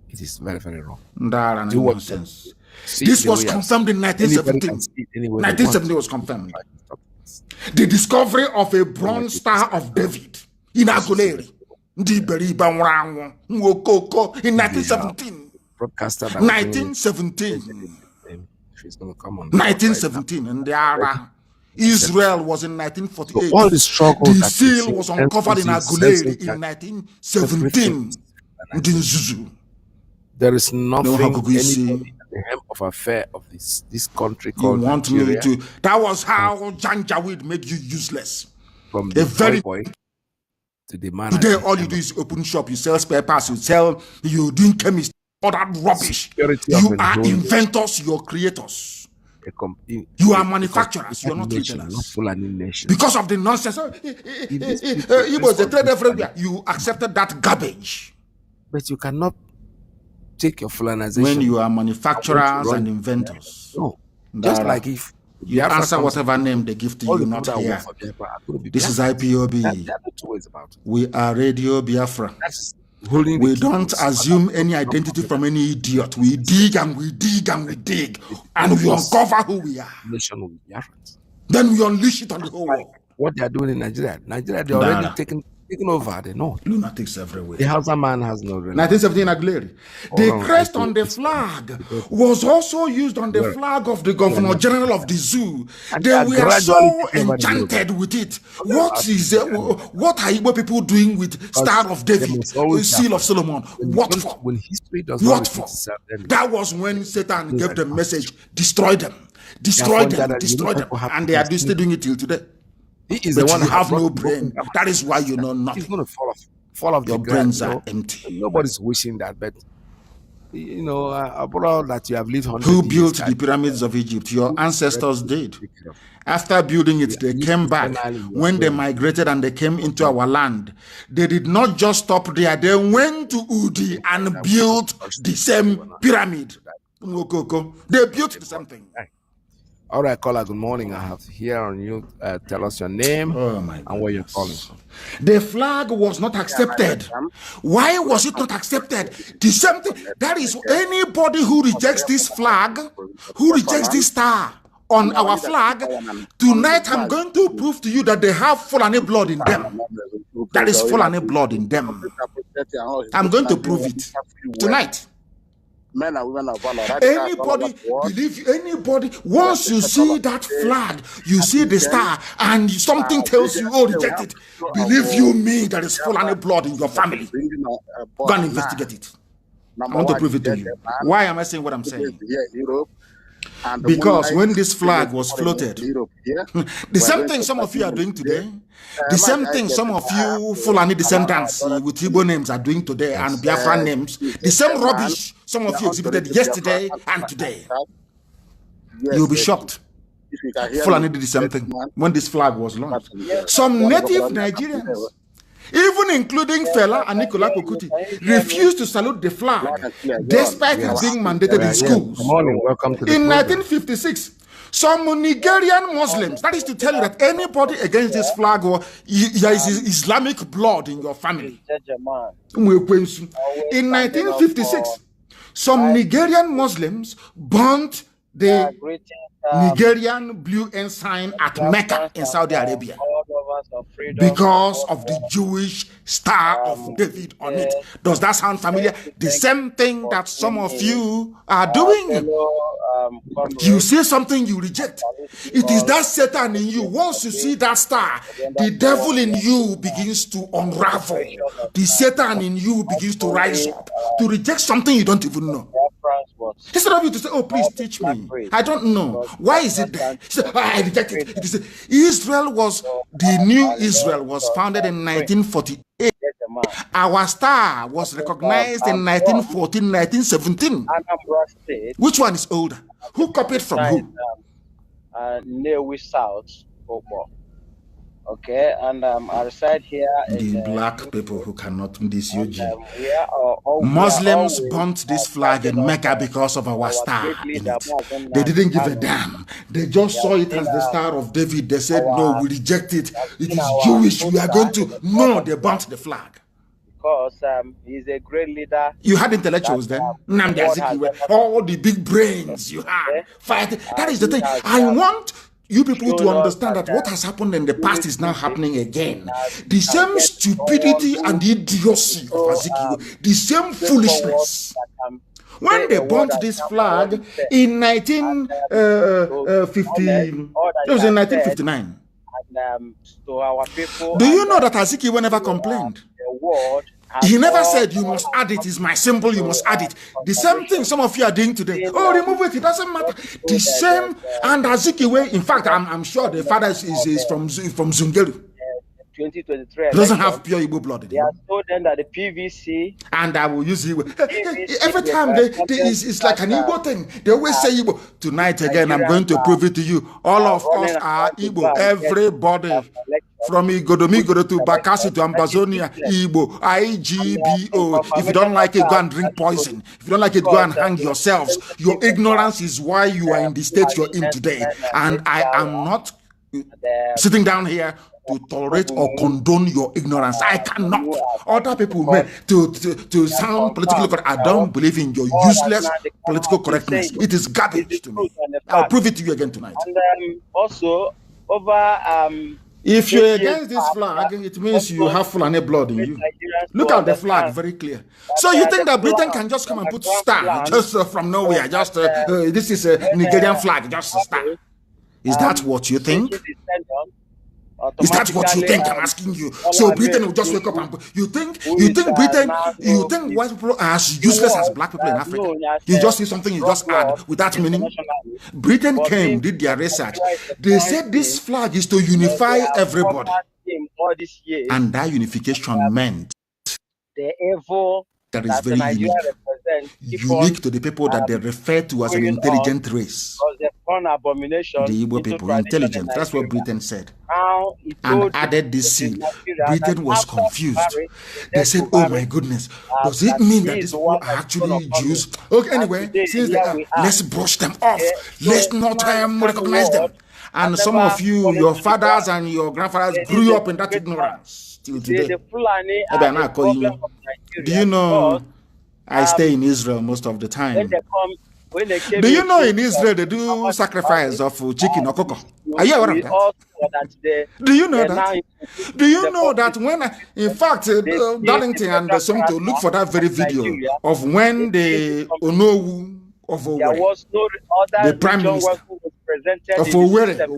it is very, very wrong. Nonsense. This was confirmed in 1917. 1970 was confirmed. The discovery of a bronze Star of David in Aguleri in 1917. 1917. She's going to come on. 1917, and Israel was in 1948. So all the struggle, the seal was uncovered in Aguleri in 1917. There is nothing anybody at the hem of affair of this country called Nigeria. That was how Janjaweed made you useless. From the very boy to the man. Today, all you do is open shop, you sell spare parts, you're doing chemistry, all that rubbish. You are inventors, you're creators. You are manufacturers, you are not retailers. Because of the nonsense. Igbos, they trade everywhere. You accepted that garbage. But you cannot take your fulanization. When you are manufacturers and inventors. No. Just like if you answer whatever name they give to you, not here. This is IPOB. We are Radio Biafra. We don't assume any identity from any idiot. We dig and we dig and we dig, and we uncover who we are. Then we unleash it on the whole world. What they are doing in Nigeria, they already taken over. They know lunatics everywhere. The Hausa man has no. 1917 Aguleri. The crest on the flag was also used on the flag of the Governor General of the Zoo. They were so enchanted with it. What are Igbo people doing with Star of David, Seal of Solomon? What for? When history does what for? That was when Satan gave them message: destroy them, destroy them, destroy them, and they are still doing it till today. He is the one who have no brain. That is why you know nothing. He's going to fall off. Your brains are empty. Nobody's wishing that, but abroad that you have lived 100 Who built the pyramids of Egypt? Your ancestors did. After building it, they came back. When they migrated and they came into our land, they did not just stop there. They went to Udi and built the same pyramid. They built the same thing. All right, caller, good morning. I have here on you. Tell us your name and where you're calling from. The flag was not accepted. Why was it not accepted? The same thing. That is, anybody who rejects this flag, who rejects this star on our flag, tonight I'm going to prove to you that they have Fulani blood in them. There is Fulani blood in them. I'm going to prove it tonight. men and women of valor. Anybody, believe anybody, once you see that flag, you see the star, and something tells you, oh, reject it. Believe you me, there is Fulani blood in your family. Go and investigate it. I want to prove it to you. Why am I saying what I'm saying? Because when this flag was floated, the same thing some of you are doing today, the same thing some of you Fulani descendants with Igbo names are doing today and Biafra names, the same rubbish some of you exhibited yesterday and today. You'll be shocked. Fulani did the same thing when this flag was launched. Some native Nigerians, even including Fela and Nicola Kokuti, refused to salute the flag despite it being mandated in schools. Good morning, welcome to the in 1956, some Nigerian Muslims, that is to tell you that anybody against this flag or there is Islamic blood in your family. In 1956, some Nigerian Muslims burnt the Nigerian blue ensign at Mecca in Saudi Arabia because of the Jewish Star of David on it. Does that sound familiar? The same thing that some of you are doing. You see something you reject. It is that Satan in you. Once you see that star, the devil in you begins to unravel. The Satan in you begins to rise up to reject something you don't even know. Instead of you to say, oh, please teach me. I don't know. Why is it there? He said, oh, I reject it. It is, Israel was, the new Israel was founded in 1948. Our star was recognized in 1914, 1917. Which one is older? Who copied from who? Newe South, Obo. Okay, and I reside here. The black people who cannot this UG. Muslims burnt this flag in Mecca because of our star in it. They didn't give a damn. They just saw it as the Star of David. They said, no, we reject it. It is Jewish. We are going to. No, they burnt the flag. Because he's a great leader. You had intellectuals then. Nnamdi, all the big brains you had. Fight. That is the thing. I want you people to understand that what has happened in the past is now happening again. The same stupidity and idiocy of Azikiwe, the same foolishness. When they burnt this flag in 1950, it was in 1959. Do you know that Azikiwe never complained? He never said, you must add it, it's my symbol, you must add it. The same thing some of you are doing today. Oh, remove it, it doesn't matter. The same, and Azikiwe, in fact, I'm sure the father is from Zungeru. 2023 doesn't have pure Igbo blood. They have told them that the PVC, and I will use Igbo. Every time it's like an Igbo thing. They always say Igbo. Tonight again, I'm going to prove it to you. All of us are Igbo. Everybody. From Igodomigodo to Bakassi to Ambazonia, Igbo, IGBO. If you don't like it, go and drink poison. If you don't like it, go and hang yourselves. Your ignorance is why you are in the state you're in today. And I am not sitting down here to tolerate or condone your ignorance. I cannot. Other people may to sound politically correct. I don't believe in your useless political correctness. It is garbage to me. I'll prove it to you again tonight. And also over if you're against this flag, it means you have Fulani blood in you. Look at the flag, very clear. So you think that Britain can just come and put star just from nowhere? Just this is a Nigerian flag, just a star. Is that what you think? Is that what you think? I'm asking you. So Britain will just wake up and you think Britain, you think white people are as useless as black people in Africa? You just see something you just add without meaning. Britain came, did their research. They said this flag is to unify everybody. And that unification meant the evil that is very unique to the people that they refer to as an intelligent race. The Igbo people, intelligent. That's what Britain said. And added this seed. Britain was confused. They said, oh my goodness, does it mean that these people are actually Jews? Okay, anyway, since they are, let's brush them off. Let's not recognize them. And some of you, your fathers and your grandfathers grew up in that ignorance till today. Do you know I stay in Israel most of the time? when they came Do you know in into Israel they do sacrifice of chicken or cocoa? Are you aware of we that? all saw that Do you know they now that? Do you the know that public when, in fact, they see the Darlington and federal Somto, look for that character of very video Nigeria. of They when changed it the from Onowu of there Owerri, was no the other prime region minister who was presented of in the Owerri, system.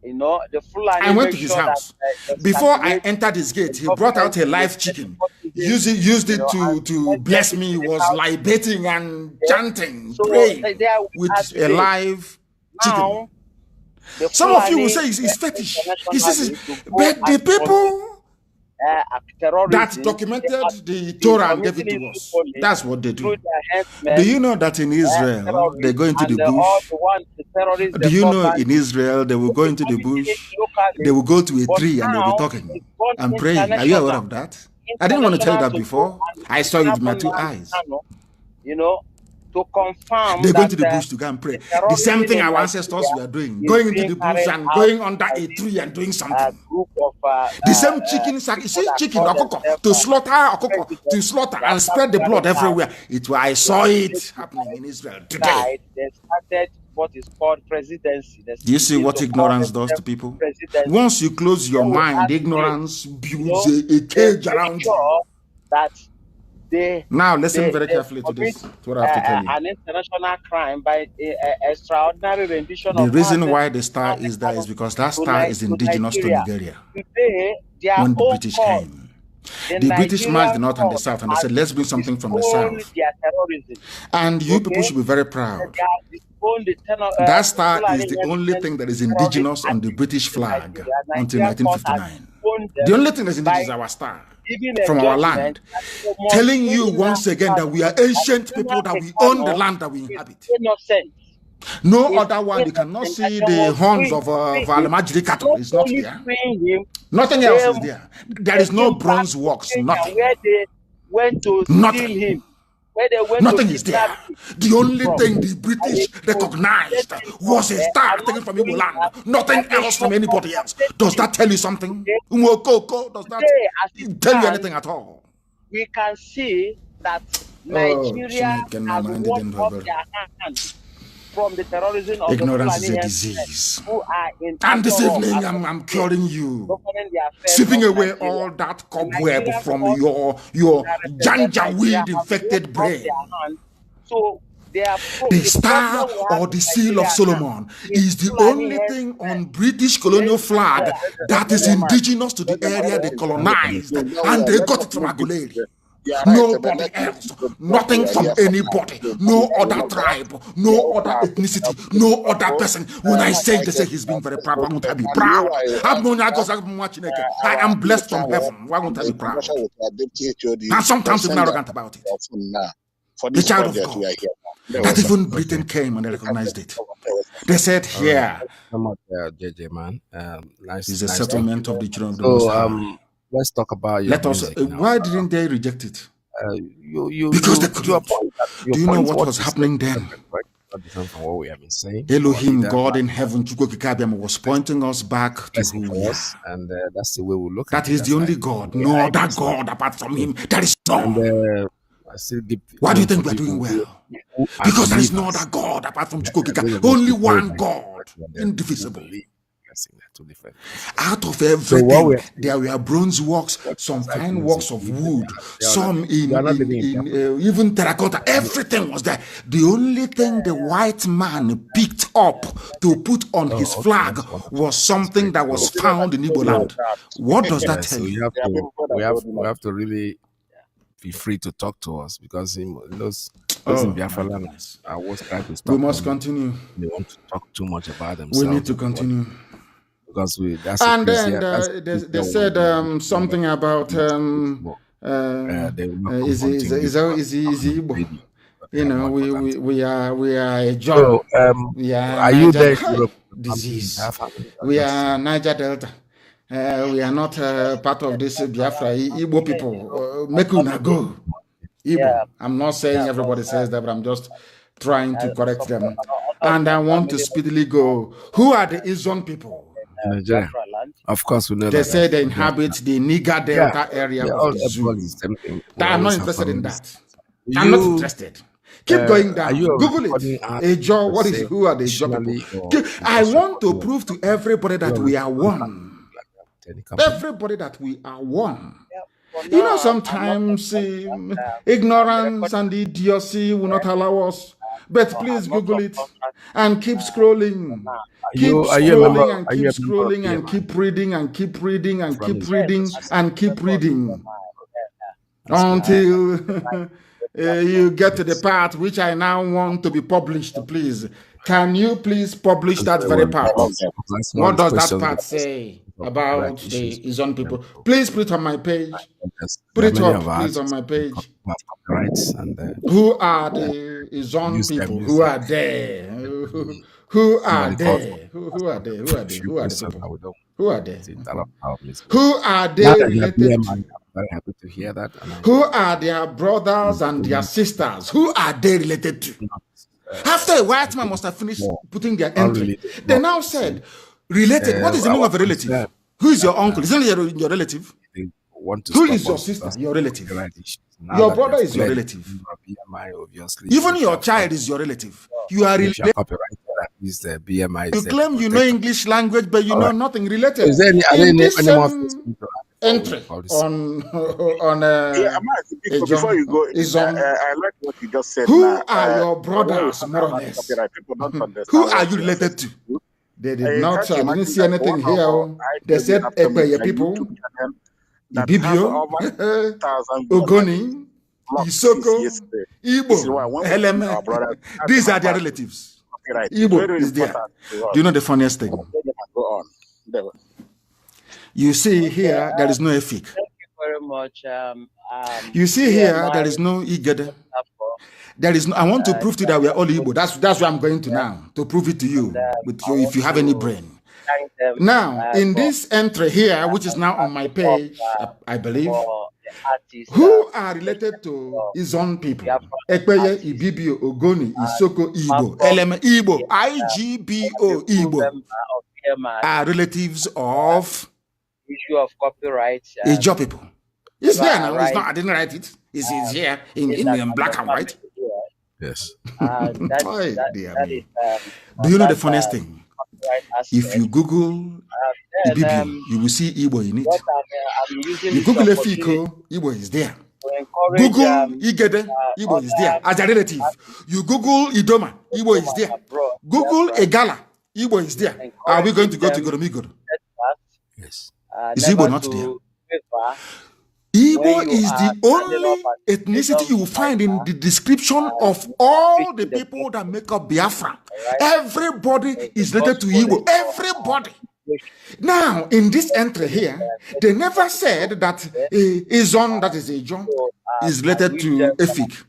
You know, the I Fulani went make to his sure that house. they Before I circulate entered his gate, the he brought out government a in a live chicken. nepotism, Used you it know, and to sent bless them me. He into the was house. libating and Yeah. chanting, So praying there we are with a today. live chicken. Now, the Some of you will Fulani say it's fetish. He says, internationally to go but the and commit people that terrorism, documented the they Torah and gave committing it it to us. locally That's what they through do. their Do henchmen, you know that in Israel, they terrorists, go into the and all bush? the ones, the terrorists, Do they you call know in bandits, Israel, they will go they into the committing it bush, they locally. will go to a But tree and they'll be now, talking it's gone and praying. Are you aware international. of that? I didn't want to tell you that To go before. and I saw it with my examine two Nnamdi eyes. Kanu, you know, to confirm They go that into the bush to go and the pray. The same terrorism thing in our ancestors Nigeria were doing, is going into being the bush carried and out going under by a this tree and doing something. group of The same chicken, you people see, that chicken call or cocoa, themselves to slaughter or cocoa, to president. slaughter So and after spread the blood swearing out, everywhere. I they saw have it taken happening in Israel today. side. They started what is called presidency. They Do you see begin what to call ignorance does to themselves people? presidency. Once you close your Then we mind, ask you, ignorance you builds know, a they cage make around you. sure that they Now, listen very they carefully to commit this, to what I have to tell you. an international crime by extraordinary rendition The of reason assets why the star is there is because that star is to indigenous to Nigeria. Nigeria Today, their when the own British court, came. the The British marched the Nigerian north and the court, south and they has said, let's bring something from the disowned south. their terrorism. And you people Okay? should be very They proud. have disowned That the star is Fulani the only herdsmen thing that is terrorist indigenous on the British in flag Nigeria. until Nigerian court has 1959. disowned The them only thing that's indigenous by is our star giving a from our judgment land. that they must Telling free you once Nnamdi again that Kanu, we are that ancient people, that Nnamdi we own the Kanu land that we is inhabit. innocent. No Is other one, you cannot innocent, that see they the must horns free, of free him. Valemajiri cattle. Not It's not only there. freeing him, Nothing else they is there. There is take no him back bronze to works, Kenya nothing. where they went to steal Nothing. him, where they went to Nothing is kidnap there. him The only from. thing the And British they recognized presented him from was a there. star And taken not from Igbo only land. that, they Nothing have been else from anybody else. Does compensating him. that tell you something? Okay? Mwokoko, does that Today, as it tell you stands, anything at all? we can see that Oh, Nigeria has washed off their hands from the terrorism of the ignorance Fulani is a herdsmen disease. who are in And this after all, evening, as of I'm today, curing you. governing the affairs Sweeping of away Nigeria. all that The cobweb Nigerian from court your that represent Nigeria janjaweed have washed infected off their brain. hands. So The the star problem we have or in the seal of Nigeria now Solomon is is the Fulani only thing herdsmen. on British colonial flag that is indigenous to the area they colonized, and they got it from Aguleri. Nobody else, nothing from anybody, no other tribe, no other ethnicity, no other person. When I say they say he's being very proud, why won't I be proud? I am blessed from heaven. Why won't I be proud? And sometimes even arrogant about it. The child of God. That even Britain came and they recognized it. They said, here JJ man. Nice. is a nice settlement of the children of the Most High. So let's talk about your Let us. music now. Why didn't they reject it? You Because they your couldn't. point, Do you know what was happening then? Not different from what we have been saying. Elohim, God in heaven, Chukwukikabiam, was pointing us back to who we are. And that's the way we look That at it. is the only God. No other God apart from Him. There is none. And I still give Why do you think we are doing well? Because there is no other God apart from Chukwukika. Only one God, indivisible. Out of everything, there were bronze works, some fine works of wood, some in even terracotta. Everything was there. The only thing the white man picked up to put on his flag was something that was found in Igbo land. What does that tell you? We have to really be free to talk to us, because those in Biafra land are always trying to stop. We must continue. They want to talk too much about themselves. We need to continue. Because and then they said something about is he Igbo? You know, we are a job. So, are you there? Disease. We are Niger Delta. We are not part of this Biafra. Igbo people, make una go. Igbo. Yeah. I'm not saying everybody says that, but I'm just trying to correct them. And I want to speedily go. Who are the Izon people? Nigeria. Of course, we know they say they inhabit the Niger Delta area of the zoo. I'm not interested in that. I'm not interested. Keep going down. Google it. Ejo, what is who are the Ejo people? I want to prove to everybody that we are one. Everybody that we are one. You know, sometimes ignorance and idiocy will not allow us. But please Google it and keep scrolling. Keep scrolling and keep scrolling and keep reading and keep reading and keep reading and keep reading until you get to the part which I now want to be published. Please, can you please publish that very part? What does that part say about the Izon people? Please put it on my page. Put it up, please, on my page. Who are the Izon people? Who are there? Who are there? Who are there? Who are they? Who are the people? Who are they? Who are they related to? Very happy to hear that. Who are their brothers and their sisters? Who are they related to? After a white man must have finished putting their entry, they now said, related. What is the meaning of a relative? Who is your uncle? Isn't it your relative? Who is your sister? Your relative. Your brother is your relative. Even your child is your relative. You are related. You claim you know English language, but you know nothing related. Is there any entry on before you go, I like what you just said. Who are your brothers, more or less? Who are you related to? They did not. I didn't see anything here. They said Ekpeye people, Ibibio, Ogoni, Isoko, Igbo, Eleme. These are their relatives. Igbo is there. Do you know the funniest thing? You see here, there is no Efik. Thank you very much. You see here, there is no Igede. There is no. I want to prove to you that we are all Igbo. That's where I'm going to now, to prove it to you, with you, if you have any brain. Now, in this entry here, which is now on my page, I believe, who are related to Izon people? Ekpeye, Ibibio, Ogoni, Isoko, Igbo, Eleme, Igbo, IGBO, Igbo, are relatives of issue of copyright. Ijo people. It's there now. It's not. I didn't write it. It's here in black and white. Yes. Do you know the funniest thing? If you Google Ibibio, you will see Igbo in it. You Google Efiko, Igbo is there. Google Igede, Igbo is there as a relative. You Google Idoma, Igbo is there. Google Egala, Igbo is there. Are we going to go to Goromigoro? Yes. Is Igbo not there? Igbo is the only ethnicity you will find in the description of all the people that make up Biafra. Everybody is related to Igbo. Everybody. Now, in this entry here, they never said that Izon, that is Ijon, is related to Efik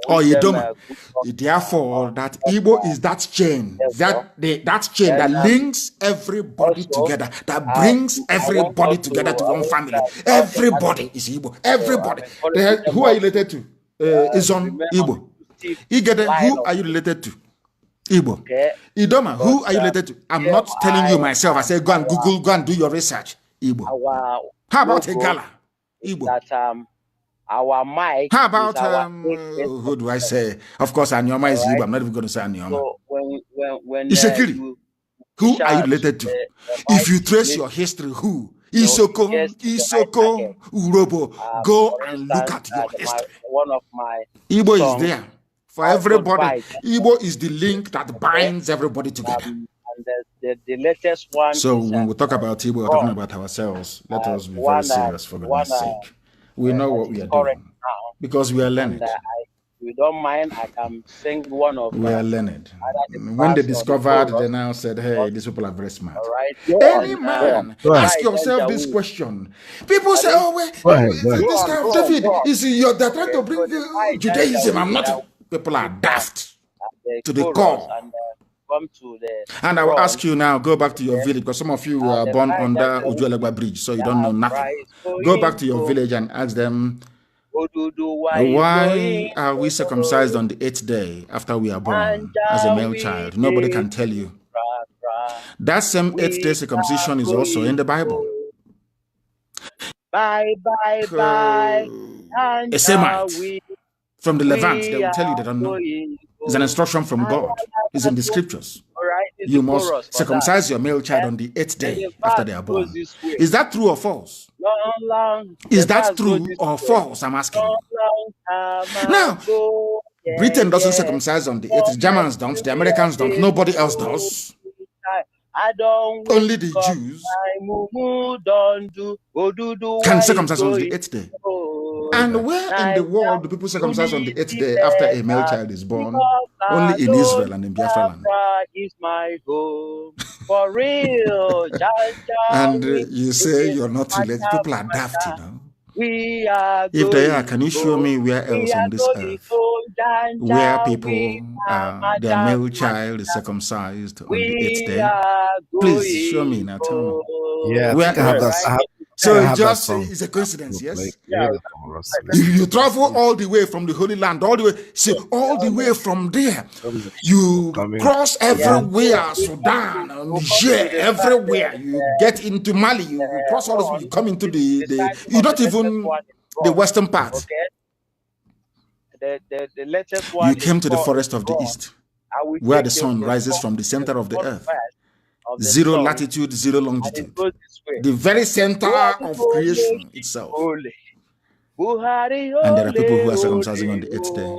or Idoma. Therefore, that Igbo is that chain, that chain that links everybody together, that brings everybody together to one family. Everybody is Igbo. Everybody. Who are you related to? Izon, Igbo. Igede, who are you related to? Igbo. Idoma, who are you related to? I'm not telling you myself. I say go and Google, go and do your research. Igbo. How about Egala? Igbo. Our mic. How about who do I say? Of course, Anyoma is Igbo. I'm not even going to say Anyoma. So when Isekiri, who are you related to? If you trace your history, who? Isoko, Urobo. Go and look at your history. One of my Igbo is there for everybody. Igbo is the link that binds everybody together. And the latest one. So when we talk about Igbo, we're talking about ourselves. Let us be very serious, for goodness sake. We know what we are doing because we are learned. You don't mind, I can sing one of. We are learned. When they discovered, they now said, "Hey, these people are very smart." All right. Any man, ask yourself this question. People say, "Oh, wait, this guy David is they're trying to bring Judaism." I'm not. People are daft to the core. And I will ask you now, go back to your village, because some of you were born under Ojuelegba Bridge, so you don't know nothing. Go back to your village and ask them, why are we circumcised on the 8th day after we are born as a male child? Nobody can tell you. That same 8th day circumcision is also in the Bible. Bye, bye, bye. A Semite from the Levant, they will tell you they don't know. It's an instruction from God. It's in the scriptures. You must circumcise your male child on the 8th day after they are born. Is that true or false? Is that true or false? I'm asking. Now, Britain doesn't circumcise on the 8th. Germans don't. The Americans don't. Nobody else does. Only the Jews can circumcise on the 8th day. And where in the world do people circumcise on the 8th day after a male child is born? Only in Israel and in Biafra land. Is my home for real. And you say you're not related. People are daft, you know. If they are, can you show me where else on this earth where people, their male child is circumcised on the 8th day? Please show me now. Tell me. Yeah, where I have that. So it just is a coincidence, yes? You travel all the way from the Holy Land, all the way from there. You cross everywhere, Sudan, Niger, everywhere. You get into Mali, you cross all this, you come into you're not even the western part. You came to the forest of the east, where the sun rises from the center of the earth. 0 latitude, 0 longitude. The very center of creation itself. And there are people who are circumcising on the 8th day.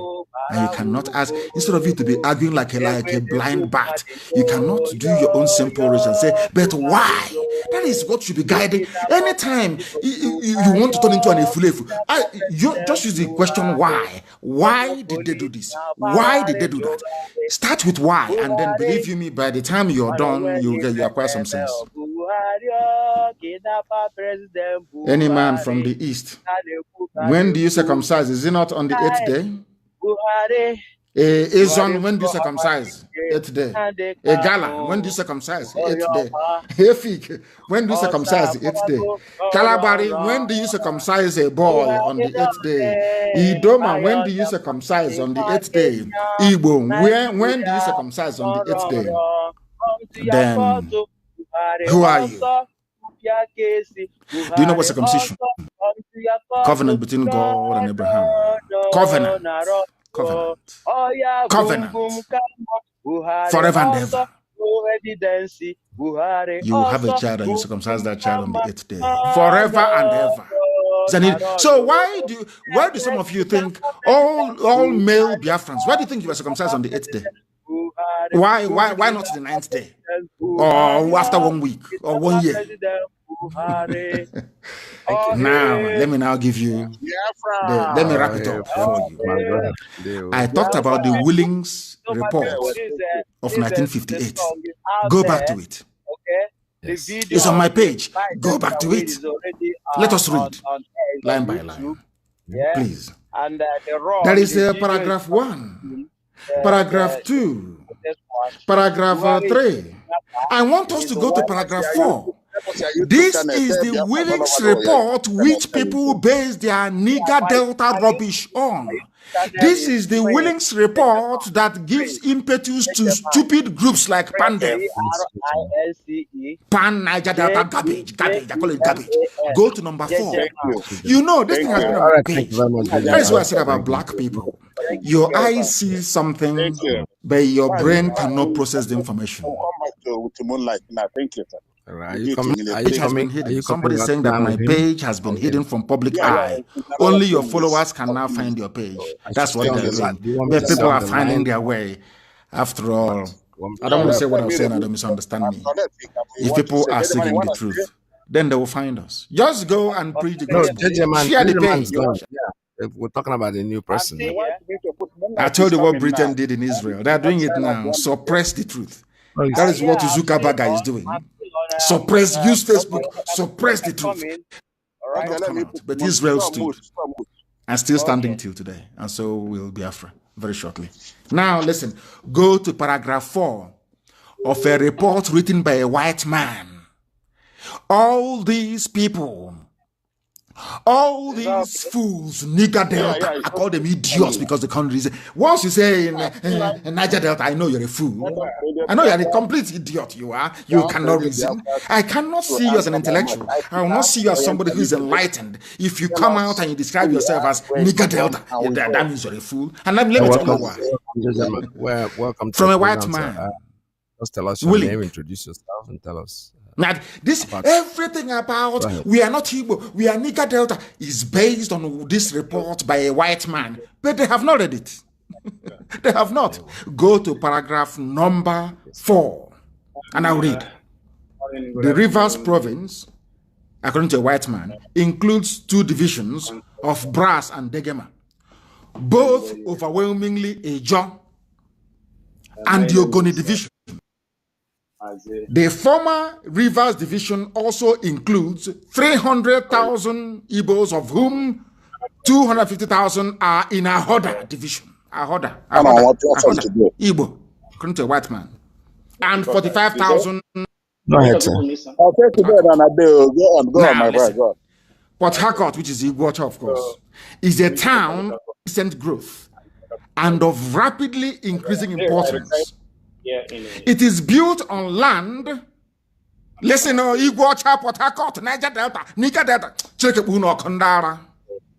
And you cannot ask, instead of you to be arguing like a blind bat, you cannot do your own simple research and say, but why? That is what should be guiding. Anytime you want to turn into an efulefu, you just use the question why. Why did they do this? Why did they do that? Start with why, and then believe you me, by the time you're done, you acquire some sense. Any man from the east, when do you circumcise? Is it not on the 8th day? Izon, when do you circumcise? 8th day. Gala, when do you circumcise? 8th day. Hefik, when do you circumcise? 8th day. Kalabari, when do you circumcise a boy on the 8th day? Idoma, when do you circumcise on the 8th day? Igbo, when do you circumcise on the 8th day? Then, who are you? Do you know what circumcision? Covenant between God and Abraham. Covenant. Forever and ever. You will have a child and you circumcise that child on the 8th day. Forever and ever. So why do some of you think all male Biafrans, why do you think you were circumcised on the 8th day? Why not the 9th day? Or after 1 week or 1 year? Now, let me give you, let me wrap it up for you. I talked about the Willings report of 1958. Go back to it. Yes. It's on my page. Go back to it. Let us read line by line, please. There is paragraph 1, paragraph 2, paragraph 3. I want us to go to paragraph 4. This is the Willings report which people base their Niger Delta rubbish on. This is the Willings report that gives impetus to stupid groups like PANDEF. Pan Niger Delta garbage. I call it garbage. Go to number 4. You know, this thing has been on my page. That is what I said about black people. Your eyes see something, but your brain cannot process the information. It has been hidden. Somebody is saying that my page has been hidden from public eye. Only your followers can now find your page. That's what they're doing. But people are finding their way. After all, I don't want to say what I'm saying. I don't misunderstand me. If people are seeking the truth, then they will find us. Just go and preach the gospel. Share the page. We're talking about a new person. I told you what Britain did in Israel. They're doing it now. Suppress the truth. That is what Zuckerberg is doing. Suppress, use Facebook, suppress the truth. Not come out. But Israel stood and still standing till today. And so will Biafra very shortly. Now listen, go to paragraph 4 of a report written by a white man. All these people All these fools, Niger Delta, I call them idiots because they can't reason. Once you say in Niger Delta, I know you're a fool. I know you're a complete idiot. You are. You cannot reason. I cannot see you as an intellectual. I will not see you as somebody who is enlightened. If you come out and you describe yourself as Niger Delta, that means you're a fool. And let me tell you why. Welcome from a white man. Just tell us your name, introduce yourself, and tell us. Now, everything about we are not Igbo, we are Niger Delta is based on this report by a white man, but they have not read it. They have not. Go to paragraph number 4, and I'll read. The Rivers province, according to a white man, includes 2 divisions of Brass and Degema, both overwhelmingly Ejo and the Ogoni division. The former Rivers division also includes 300,000 Igbos, of whom 250,000 are in Ahoda division. Ahoda Igbo, according to a white man, and 45,000. Go ahead, sir. Port Harcourt, which is Igbo, of course, is a town of recent growth and of rapidly increasing importance. It is built on land. Listen, Igbo, Port Harcourt, Niger Delta, Niger Delta, Kondara.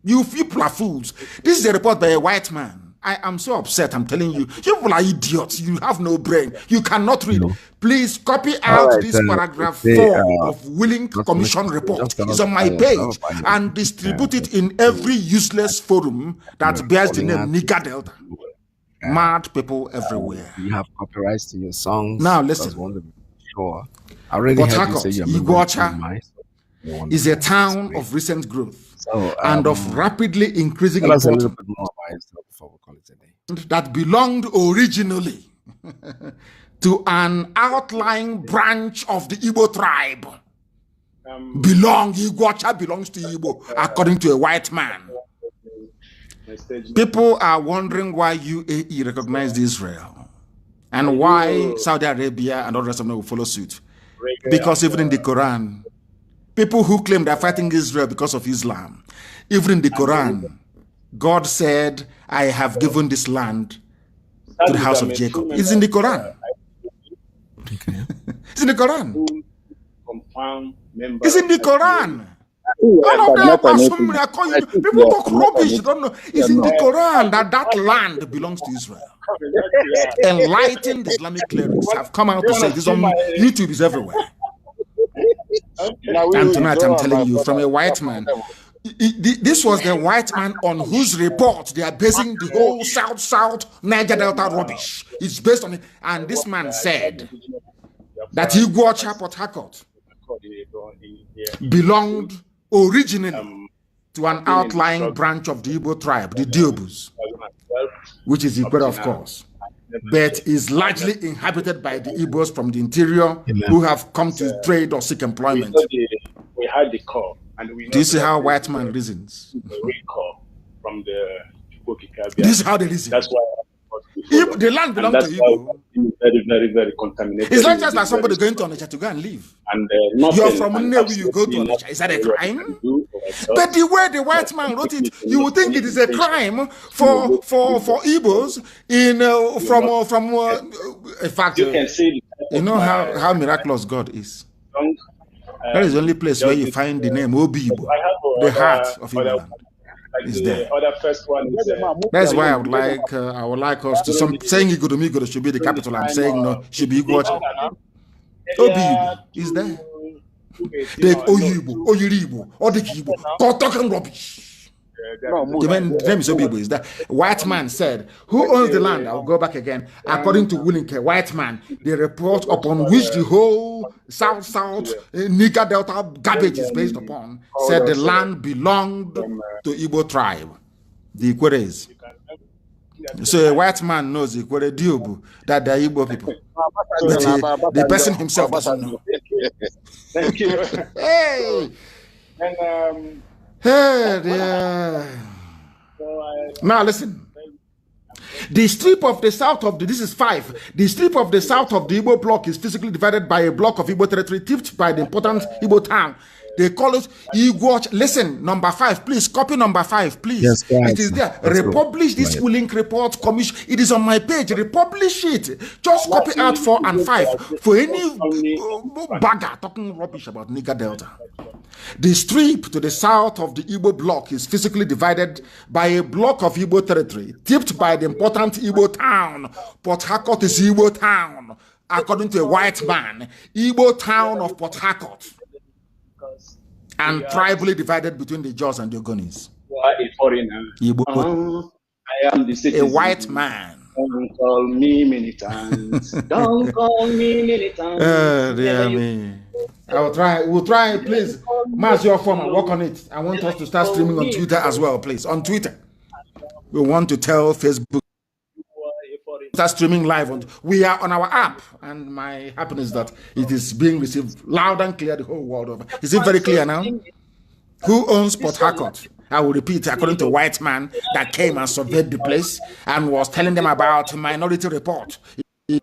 You people are fools. This is a report by a white man. I am so upset. I'm telling you, you people are idiots. You have no brain. You cannot read. Please copy out this paragraph 4 of Willing Commission report. It's on my page and distribute it in every useless forum that bears the name Niger Delta. Mad people everywhere. You have copyrights to your songs. Now listen. Sure. I already heard you say you're Igbocha is a town of recent growth and of rapidly increasing importance. Tell us a little bit more about yourself before we call it a day. That belonged originally to an outlying branch of the Igbo tribe. Igbocha belongs to Igbo, according to a white man. People are wondering why UAE recognized Israel and why Saudi Arabia and all the rest of them will follow suit. Because even in the Quran, people who claim they're fighting Israel because of Islam, even in the Quran, God said, I have given this land to the house of Jacob. It's in the Quran. It's in the Quran. It's in the Quran. People talk rubbish. Don't know. It's in the Quran that land belongs to Israel. Enlightened Islamic clerics have come out to say this on YouTube is everywhere. And tonight I'm telling you from a white man. This was the white man on whose report they are basing the whole South Niger Delta rubbish. It's based on it. And this man said that Igbocha Port Harcourt belonged originally to an outlying branch of the Igbo tribe, the Diobus, which is Igbo, of course, but is largely inhabited by the Igbos from the interior who have come to trade or seek employment. We had the call, and we do you see how white man reasons? From the this is how they reason. That's why the land belongs to Igbo. Very, very contaminated. It's not just like somebody going to Onitsha to go and live. And you're from Nnewi, you go to Onitsha. Is that a crime? But the way the white man wrote it, you would think it is a crime for Igbos in fact, you can see. You know how miraculous God is. That is the only place where you find the name Obi-Igbo, the heart of Igbo. Is there. First one is, that's why I would like us to saying Igodomigodo should be the capital. I'm saying no, should be Igbocha. Obi-Igbo is there. The Oyibo, Oyiribo, Odikibo, talking rubbish. The name is Obi-Igbo is that. White man said, who owns the land? I'll go back again. According to Willinke, white man, the report upon which the whole South Niger Delta garbage is based upon, said the land belonged to Igbo tribe, the Ikweres. So a white man knows the Ikwere Diobu, that they are Igbo people. But the person himself doesn't know. Thank you. Hey! And hey, dear. Now listen. The strip of the south of this is 5. The strip of the south of the Igbo block is physically divided by a block of Igbo territory tipped by the important Igbo town. They call it Igbo. Listen, number 5, please copy number 5, please. Yes, it is there. Republish this link report commission. It is on my page. Republish it. Just copy out 4 and 5 for any bagger talking rubbish about Niger Delta. The strip to the south of the Igbo block is physically divided by a block of Igbo territory, tipped by the important Igbo town. Port Harcourt is Igbo town. According to a white man, Igbo town of Port Harcourt, and tribally divided between the Jaws and the Ogonis. A foreigner. Igbo. I am the citizen. A white man. Don't call me militants. Don't call me militants. Dear me. We'll try, please. Mazi your form and work on it. I want us to start streaming on Twitter as well, please. On Twitter. We want to tell Facebook. Start streaming live. We are on our app, and my happiness that it is being received loud and clear the whole world over. Is it very clear now? Who owns Port Harcourt? I will repeat, according to a white man that came and surveyed the place and was telling them about Minority Report. You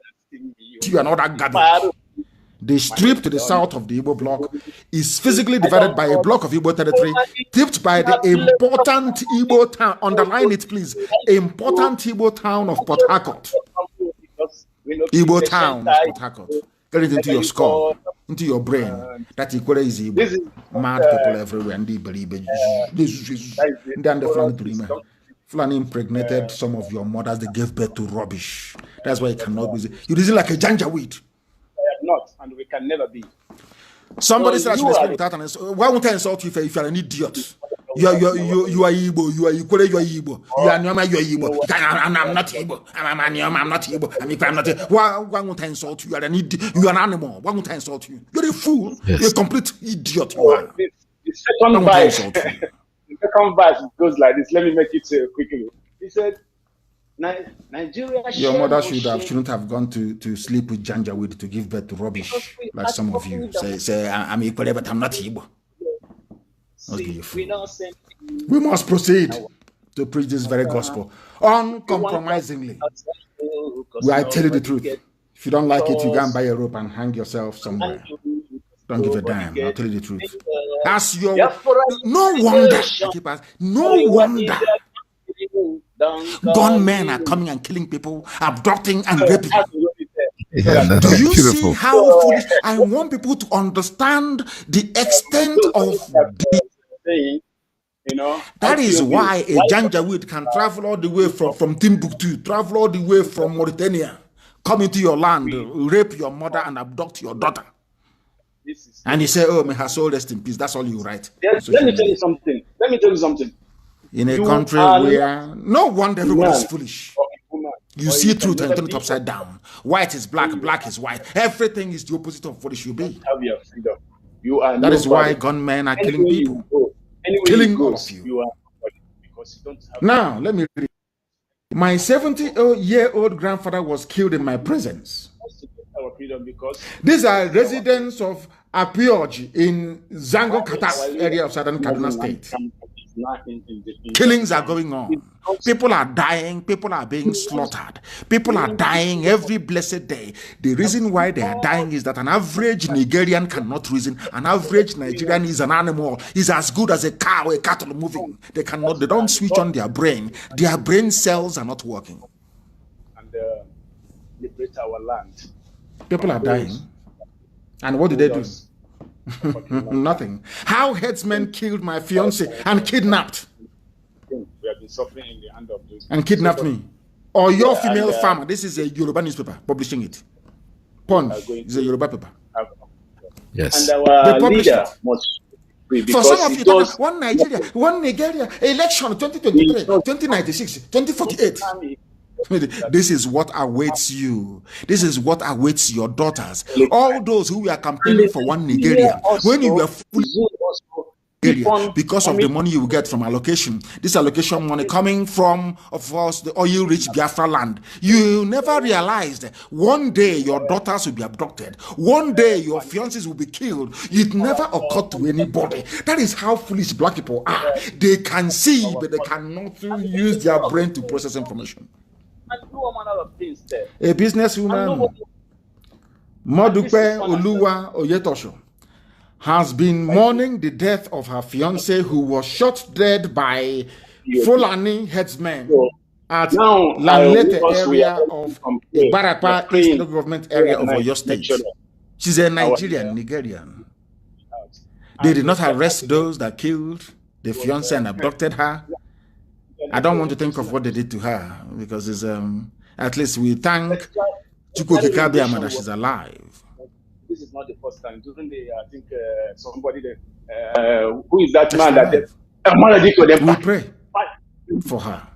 and all that garbage. The strip to the south of the Igbo block is physically divided by a block of Igbo territory, tipped by the important Igbo town. Underline it, please. Important Igbo town of Port Harcourt. Igbo town of Port Harcourt. Get it into your skull, into your brain. That Ikwere is Igbo. Mad people everywhere. And then the Fulani impregnated some of your mothers. They gave birth to rubbish. That's why you cannot be. You reason like a janjaweed. Not, and we can never be. Somebody said I should speak without an insult. Why won't I insult you if you're an idiot? You are Igbo. You are Ikwere. You are Igbo. You are Nyoma. You are Igbo. I'm not Igbo. I'm not Igbo. I'm not. Why won't I insult you? You are an idiot. You are an animal. Why won't I insult you? You're a fool. Yes. You're a complete idiot. You are. The second verse goes like this. Let me make it quickly. He said, Nigeria. Your mother shouldn't have gone to sleep with Janjaweed to give birth to rubbish, like some of you say. I'm Ikwere, but I'm not Igbo. We must proceed to preach this very gospel uncompromisingly. I tell you the truth. If you don't like it, you go and buy a rope and hang yourself somewhere. Don't give a damn. I'll tell you the truth. As your no wonder. Gunmen are coming and killing people, abducting and raping. Yeah, do you see how foolish? I want people to understand the extent of the. That is why a Janjaweed can travel all the way from Timbuktu, travel all the way from Mauritania, come into your land, rape your mother and abduct your daughter. And he say, "Oh, may her soul rest in peace." That's all you write. Let me tell you something. In a country where no wonder everyone is foolish. You see truth and turn it upside down. White is black, black is white. Everything is the opposite of what it should be. That is why gunmen are killing people. Killing all of you. Now, let me read. My 70-year-old grandfather was killed in my presence. These are residents of Apioj in Zango Katas area of southern Kaduna State. Killings are going on. People are dying. People are being slaughtered. People are dying every blessed day. The reason why they are dying is that an average Nigerian cannot reason. An average Nigerian is an animal. Is as good as a cow, a cattle moving. They cannot. They don't switch on their brain. Their brain cells are not working. And liberate our land. People are dying. And what did they do? Nothing. How headsmen killed my fiance and kidnapped. We have been suffering in the hand of those. And kidnapped me. Or your female farmer. This is a Yoruba newspaper publishing it. Punch is a Yoruba paper. Yes. And our leader must. For some of you, one Nigeria, election 2023, 2096, 2048. This is what awaits you. This is what awaits your daughters. All those who were campaigning for one Nigeria, when you were fully Nigeria, because of the money you get from allocation, this allocation money coming from, of course, the oil-rich Biafra land, you never realized one day your daughters will be abducted. One day your fiancés will be killed. It never occurred to anybody. That is how foolish black people are. They can see, but they cannot use their brain to process information. A businesswoman, Modupe Oluwa Oyetosho, has been mourning the death of her fiancé who was shot dead by Fulani headsmen at Lanlete area of Ibarapa East Local Government area of Oyo State. She's a Nigerian. They did not arrest those that killed the fiancé and abducted her. I don't want to think of what they did to her because it's at least we thank Chukwuka Kabiyama that she's alive. This is not the first time. During the, I think somebody who is that man that we pray for her.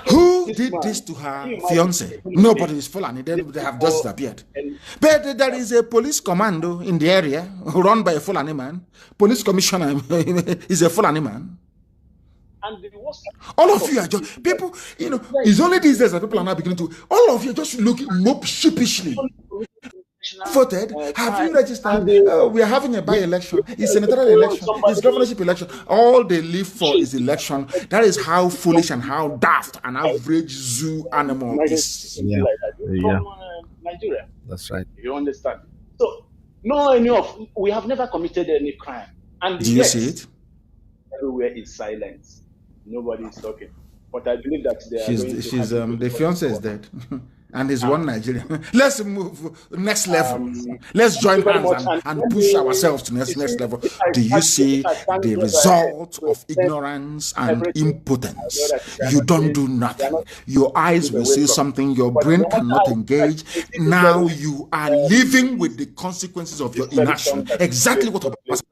Who did this to her fiance? Nobody is Fulani. They have just disappeared. But there is a police commando in the area run by a Fulani man. Police commissioner is a Fulani man. All of you are just people, it's only these days that people are now beginning to, all of you are just looking mope sheepishly. Voted, have you registered? We are having a by-election, it's senatorial election, it's governorship election. All they live for is election. That is how foolish and how daft an average zoo animal is. Yeah. Nigeria. That's right. You understand? So, we have never committed any crime. And do you see it? Everywhere is silence. Nobody is talking. But I believe that the fiance is dead. And he's one Nigerian. Let's move next level. Let's join hands and push ourselves to next level. Do you see the result of ignorance and impotence? You don't do nothing. Your eyes will see something. Your brain cannot engage. Now you are living with the consequences of your inaction. Exactly what was.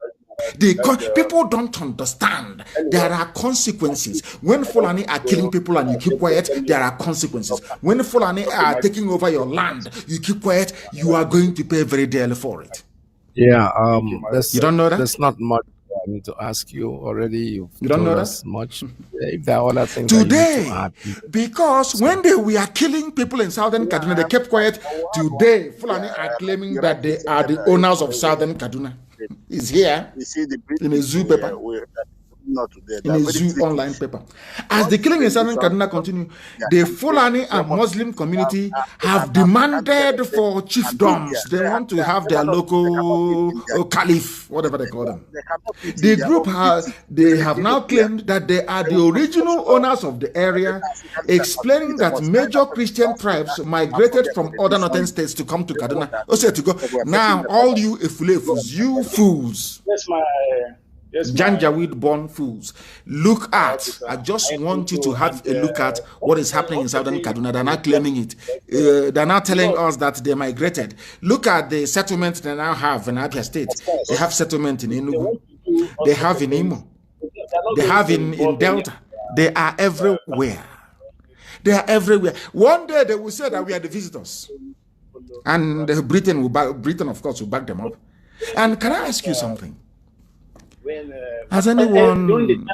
People don't understand. There are consequences. When Fulani are killing people and you keep quiet, there are consequences. When Fulani are taking over your land, you keep quiet, you are going to pay very dearly for it. Yeah, you don't know that? There's not much I need to ask you already. You don't know that much. If there are other things today, because when we are killing people in Southern Kaduna, they kept quiet. Today, Fulani are claiming that they are the owners of Southern Kaduna. Is here in a zoo paper, in a zoo online paper. As the killing in Southern Kaduna continue, the Fulani and Muslim community have demanded for chiefdoms. They want to have their local caliph, whatever they call them. The group they have now claimed that they are the original owners of the area, explaining that major Christian tribes migrated from other northern states to come to Kaduna. Now, all you Efulefus, you fools. Janjaweed born fools. Look at, I just want you to have a look at what is happening in Southern Kaduna. They're not claiming it. They're not telling us that they migrated. Look at the settlement they now have in Abia State. They have settlement in Enugu. They have in Imo. They have in Delta. They are everywhere. They are everywhere. One day they will say that we are the visitors. And Britain, of course, will back them up. And can I ask you something? Has anyone,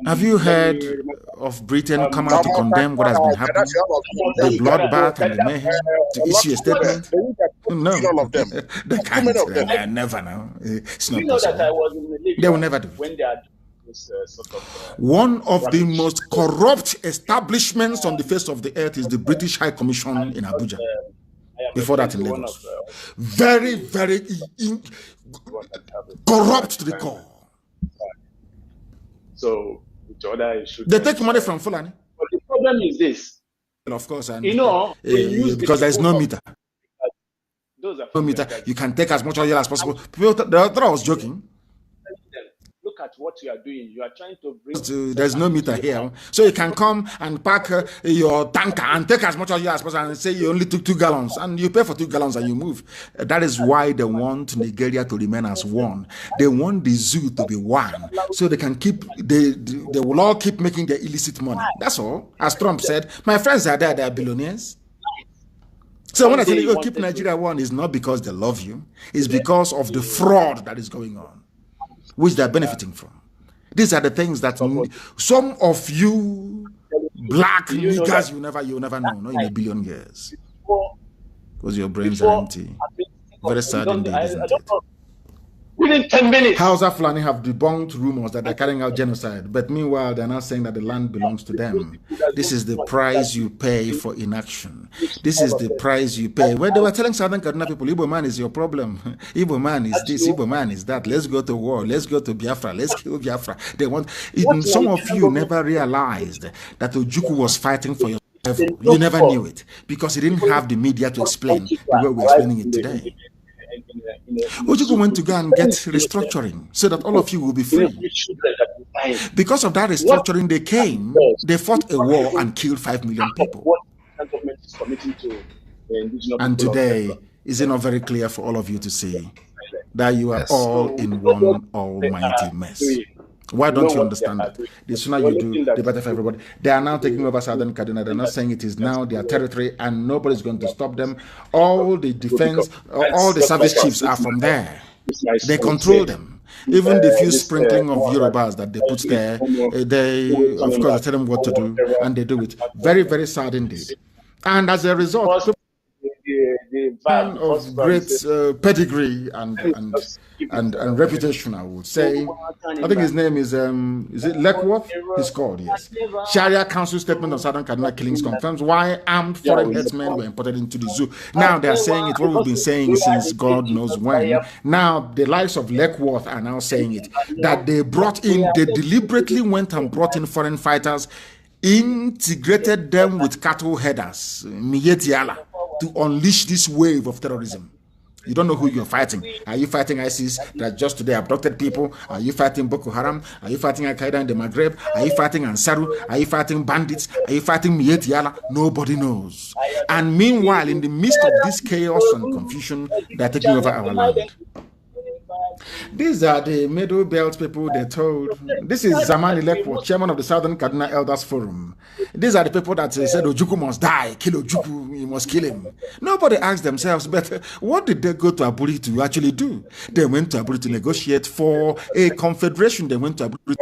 have you heard of Britain come out to condemn what has been happening? The bloodbath and the mayhem, to issue a statement? No, they can't. They never know. It's not possible. They will never do it. One of the most corrupt establishments on the face of the earth is the British High Commission in Abuja. Before that in Lagos. Very, very corrupt to the core. So, they take money from Fulani. But the problem is this. Of course, and because there is no meter. No meter. You can take as much oil as possible. People thought I was joking. Look at what you are doing. You are trying to bring. There's no meter here, so you can come and pack your tanker and take as much oil as possible and say you only took 2 gallons and you pay for 2 gallons and you move. That is why they want Nigeria to remain as one. They want the zoo to be one, so they can keep. They will all keep making their illicit money. That's all. As Trump said, my friends are there. They are billionaires. So when I tell you keep Nigeria one, it's not because they love you. It's because of the fraud that is going on, which they're benefiting from. These are the things that some of you black niggas you never know, not in a billion years. Because your brains are empty. Very sad indeed, isn't it? Within 10 minutes. Hausa Fulani have debunked rumors that they're carrying out genocide, but meanwhile, they're not saying that the land belongs to them. This is the price you pay for inaction. This is the price you pay. When they were telling Southern Kaduna people, Igbo man is your problem. Igbo man is this, Igbo man is that. Let's go to war. Let's go to Biafra. Let's kill Biafra. They want. Some of you never realized that Ojukwu was fighting for your survival. You never knew it because he didn't have the media to explain the way we're explaining it today. Ojukwu went to go and get restructuring so that all of you will be free. Because of that restructuring, they fought a war and killed 5 million people. And today, is it not very clear for all of you to see that you are all in one almighty mess? Why don't you understand that? The sooner you do, the better for everybody. They are now taking over Southern Kaduna. They're not saying it is now their territory and nobody's going to stop them. All the defense, all the service chiefs are from there. They control them. Even the few sprinkling of Yorubas that they put there, they, of course, tell them what to do, and they do it. Very, very sad indeed. And as a result, man of great pedigree and reputation, I would say. I think his name is it Leckworth? He's called, yes. Sharia Council statement of Southern Kaduna killings confirms why armed foreign herdsmen were imported into the zoo. Now they're saying it, what we've been saying since God knows when. Now the likes of Leckworth are now saying it, that they deliberately went and brought in foreign fighters, integrated them with cattle headers, Miyetiala, to unleash this wave of terrorism. You don't know who you're fighting. Are you fighting ISIS that just today abducted people? Are you fighting Boko Haram? Are you fighting Al-Qaeda in the Maghreb? Are you fighting Ansaru? Are you fighting bandits? Are you fighting Miyetiala? Nobody knows. And meanwhile, in the midst of this chaos and confusion, they're taking over our land. These are the Middle Belt people they told. This is Zamani Lekwo, chairman of the Southern Kaduna Elders Forum. These are the people that said Ojukwu must die, kill Ojukwu, you must kill him. Nobody asked themselves, but what did they go to Aburi to actually do? They went to Aburi to negotiate for a confederation. They went to Aburi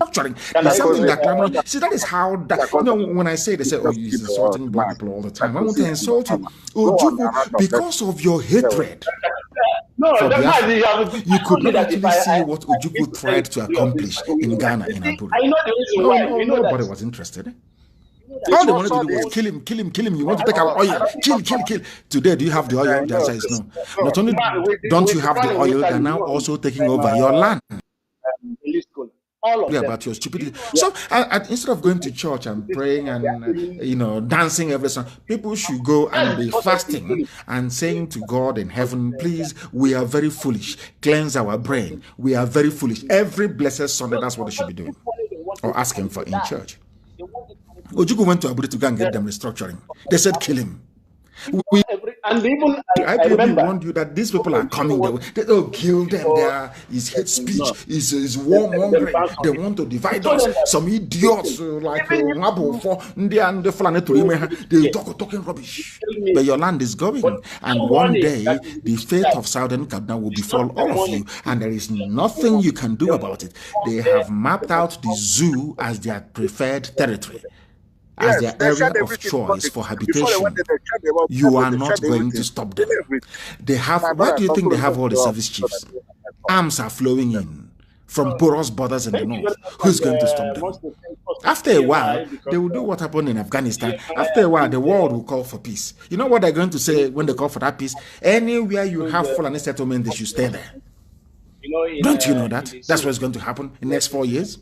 structuring. There's something that, see, that is how that, you know, when I say, they say, oh, he's insulting black people all the time. I want to insult you. Ojukwu, because of your hatred. No, you could not actually see what Ojukwu tried to accomplish in Ghana, in Aburi. I know the reason why. Nobody was interested. All they wanted to do was kill him, kill him, kill him. You want to take our oil, kill. Today, do you have the oil? The answer is no. Not only don't you have the oil, they're now also taking over your land. All of about your stupidity. So instead of going to church and praying and dancing every Sunday, people should go and be fasting and saying to God in heaven, please, we are very foolish. Cleanse our brain. We are very foolish. Every blessed Sunday, that's what they should be doing or asking for in church. Ojukwu went to Aburi to go and get them restructuring. They said, kill him. And even I warned you that these people are coming. They don't kill them. Is hate speech, is warmongering. They want to divide us. Some idiots like Wabo for they talking rubbish. But your land is going, and one day the fate of Southern Kaduna will befall all of you, and there is nothing you can do about it. They have mapped out the zoo as their preferred territory, as their area of choice for habitation. You are not going to stop them. They have. Why do you think they have all the service chiefs? Arms are flowing in from porous borders in the north. Who's going to stop them? After a while, they will do what happened in Afghanistan. After a while, the world will call for peace. You know what they're going to say when they call for that peace? Anywhere you have Fulani settlement, they should stay there. Don't you know that? That's what's going to happen in the next 4 years.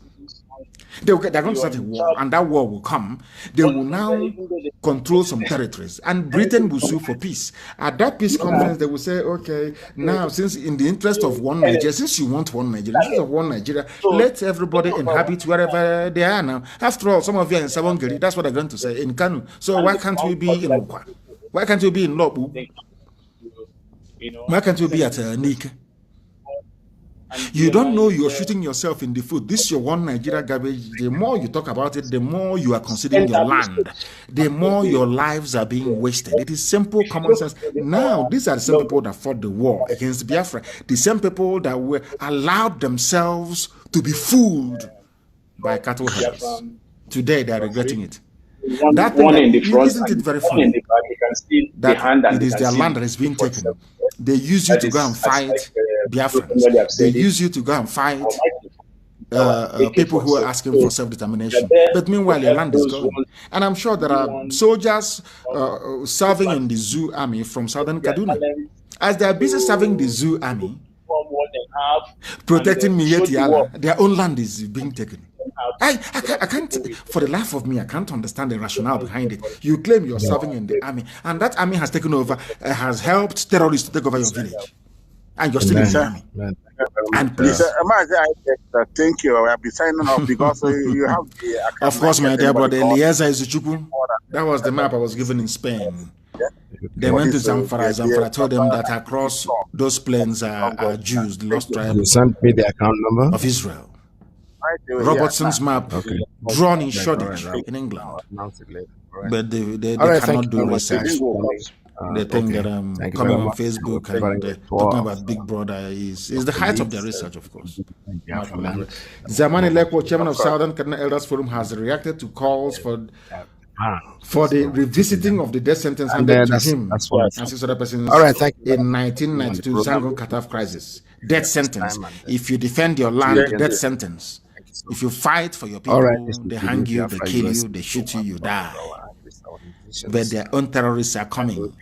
They're going to start a war, and that war will come. They will now control some territories, and Britain will sue for peace. At that peace conference, they will say, okay, now, since in the interest of one Nigeria, since you want one Nigeria, in the interest of one Nigeria, let everybody inhabit wherever they are now. After all, some of you are in Savongeri, that's what they're going to say, in Kanu. So why can't we be in Okwa? Why can't we be in Lobu? Why can't we be at Nike? You don't know you're shooting yourself in the foot. This is your one Nigeria garbage. The more you talk about it, the more you are considering your land, the more your lives are being wasted. It is simple common sense. Now, these are the same people that fought the war against Biafra, the same people that were allowed themselves to be fooled by cattle headers. Today, they are regretting it. That thing, isn't it very funny that it is their land that is being taken? They use you to go and fight Biafrans. They use you to go and fight people who are asking for self-determination. But meanwhile, your land is gone. And I'm sure there are soldiers serving in the zoo army from southern Kaduna. As they are busy serving the zoo army, protecting Mietiala, their own land is being taken. I can't, for the life of me, I can't understand the rationale behind it. You claim you're serving in the army, and that army has taken over, has helped terrorists to take over your village. And you're still in the army. And please. Thank you. I'll be signing off because you have the. Of course, my dear brother, Eliezer Izuchukwu. That was the map I was given in Spain. They went to Zamfara. Zamfara told them that across those plains are Jews, the lost tribe. You sent me the account number of Israel. Robertson's map, drawn in Shoreditch in England. But they cannot do research. They think that coming on Facebook and talking about Big Brother is the height of their research, of course. Zamani Lekwo, chairman of Southern Kaduna Elders Forum, has reacted to calls for the revisiting of the death sentence handed to him and 6 other persons in 1992 Zangon Kataf crisis. Death sentence. If you defend your land, death sentence. If you fight for your people, they hang you, they kill you, they shoot you, you die. But their own terrorists are coming.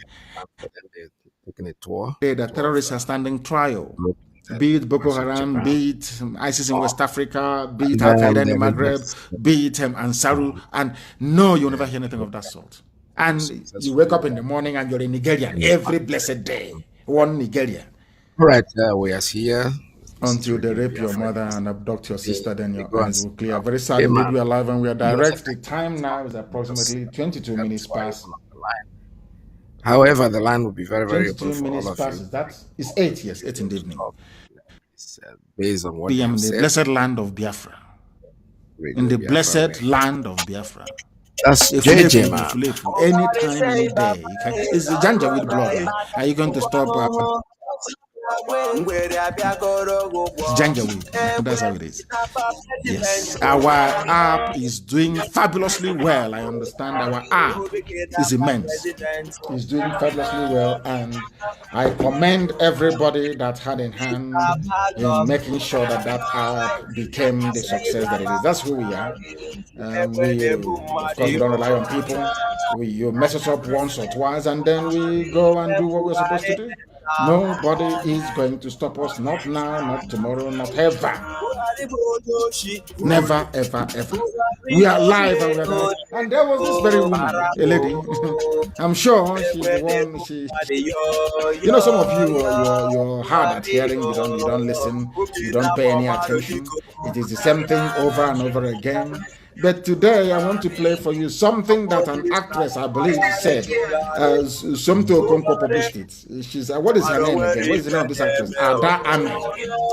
The terrorists are standing trial. Be it Boko Haram, be it ISIS in West Africa, be it Al Qaeda in the Maghreb, be it Ansaru, and no, you'll never hear anything of that sort. And you wake up in the morning and you're in Nigeria every blessed day. One Nigeria. All right, we are here. Until they rape your mother and abduct your sister, then your eyes will clear. Very sad indeed, we are live and we are direct. The time now is approximately 22 minutes past. However, the line will be very, very important for all of you. That is 8, yes, 8 in the evening. Based on what in the blessed land of Biafra. In the blessed land of Biafra. That's JJ, man. Anytime, any day. It's the Janja with blood. Are you going to stop? Janjaweed. That's how it is. Yes. Our app is doing fabulously well. I understand our app is immense. It's doing fabulously well, and I commend everybody that had a hand in making sure that app became the success that it is. That's who we are. We, of course, we don't rely on people. You mess us up once or twice, and then we go and do what we're supposed to do. Nobody is going to stop us, not now, not tomorrow, not ever. Never, ever, ever. We are live and we are live. And there was this very woman, a lady. I'm sure she's the one. You know, some of you, you're hard at hearing. You don't listen. You don't pay any attention. It is the same thing over and over again. But today I want to play for you something that an actress, I believe, said. Somto Okonkwo published it. She's what is her name again? What is the name of this actress? Ada Ame.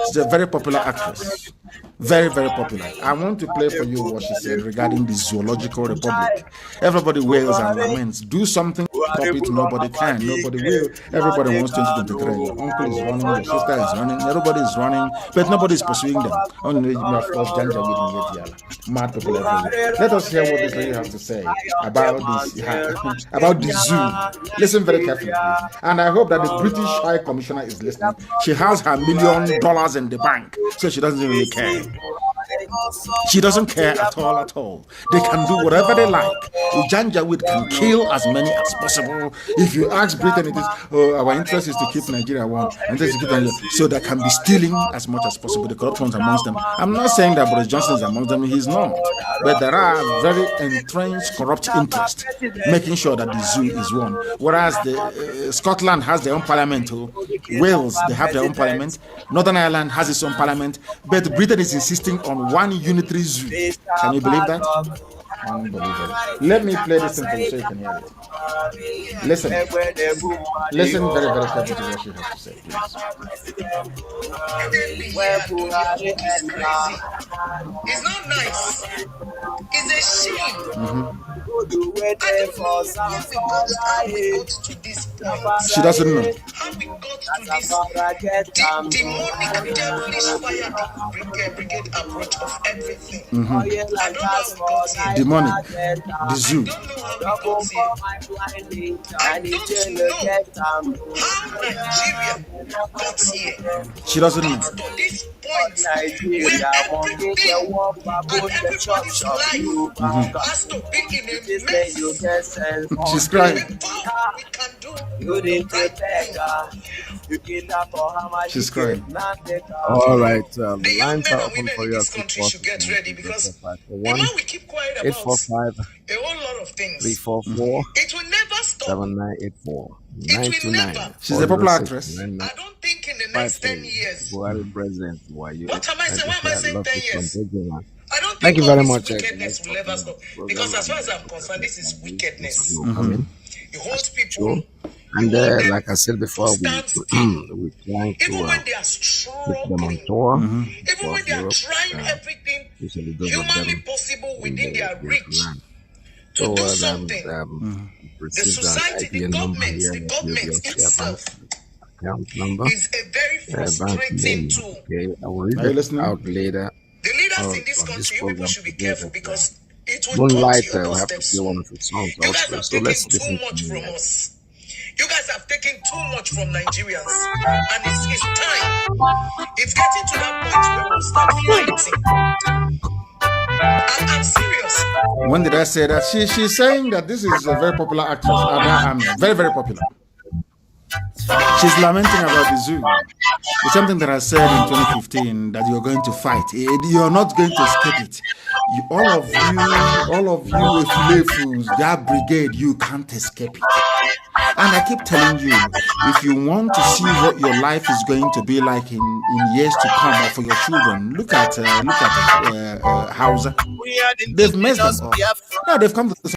She's a very popular actress. Very, very popular. I want to play for you what she said regarding the Zoological Republic. Everybody wails and laments. Do something, stop it. Nobody can. Nobody will. Everybody wants 2023. Your uncle is running. Your sister is running. Everybody is running. But nobody is pursuing them. Only, of course, Janja with Yetiala. Mad people everywhere. Let us hear what this lady has to say about this, about the zoo. Listen very carefully, please. And I hope that the British High Commissioner is listening. She has her $1 million in the bank, so she doesn't really care. She doesn't care at all. They can do whatever they like. Janjaweed can kill as many as possible. If you ask Britain, it is our interest is to keep Nigeria warm, so they can be stealing as much as possible. The corrupt ones amongst them. I'm not saying that Boris Johnson is amongst them. He's not. But there are very entrenched corrupt interests making sure that the zoo is won. Whereas the Scotland has their own parliament. Wales, they have their own parliament. Northern Ireland has its own parliament. But Britain is insisting on one unitary zoo. Can you believe that? Unbelievable. Let me play this thing for you so you can hear it. Listen. Listen very, very carefully to what she has to say, please. It's not nice. It's a shame. She doesn't know. How we got to this demonic, devilish fire brigade approach of everything. I don't know how we got here. Demonic. The zoo. I don't know how we got here. I don't know how Nigeria got here. She doesn't know. To this point where everything and everybody's life has to be in a mess. She's crying. Before we can do the right thing. She's crying. All right, the The young lines men are and open women for in you. this country should get ready because the more we keep quiet about 845 a whole lot of things, 344 it will never stop. 7984 It will 929. never. She's a popular actress. I don't think in the next 10 years. Buhari president. Why you? What am I saying? Why am I saying 10 years? I don't Thank think you all very this much. wickedness will ever stop. Because as far as I'm concerned, this is wickedness. You hold Sure. people, And you hold them like I said before, to stand still. we trying Even to when they are put them on struggling, tour. even when they are trying everything Usually those of humanly them possible in within their reach land. to do something. The Received society, an the IBN number government, here. the government itself Account number. is a very Bank frustrating name. tool. Okay, I will read Are you it listening? out later. The leaders on in this this country, you people program should be today, careful but, because it will come to Moonlight, your we have to doorstep play one soon. of the songs You guys also. have So taken let's too listen to much from Moonlight. us. You guys have taken too much from Nigerians. And it's time. It's getting to that point where we'll start fighting. I'm serious. When did I say that? She's saying that this is a very popular actress. Very, very popular. She's lamenting about the zoo. It's something that I said in 2015 that you're going to fight. You're not going to escape it. All of you, fools, that brigade, you can't escape it. And I keep telling you, if you want to see what your life is going to be like in years to come or for your children, look at Hausa. They've messed them up. Now they've come to the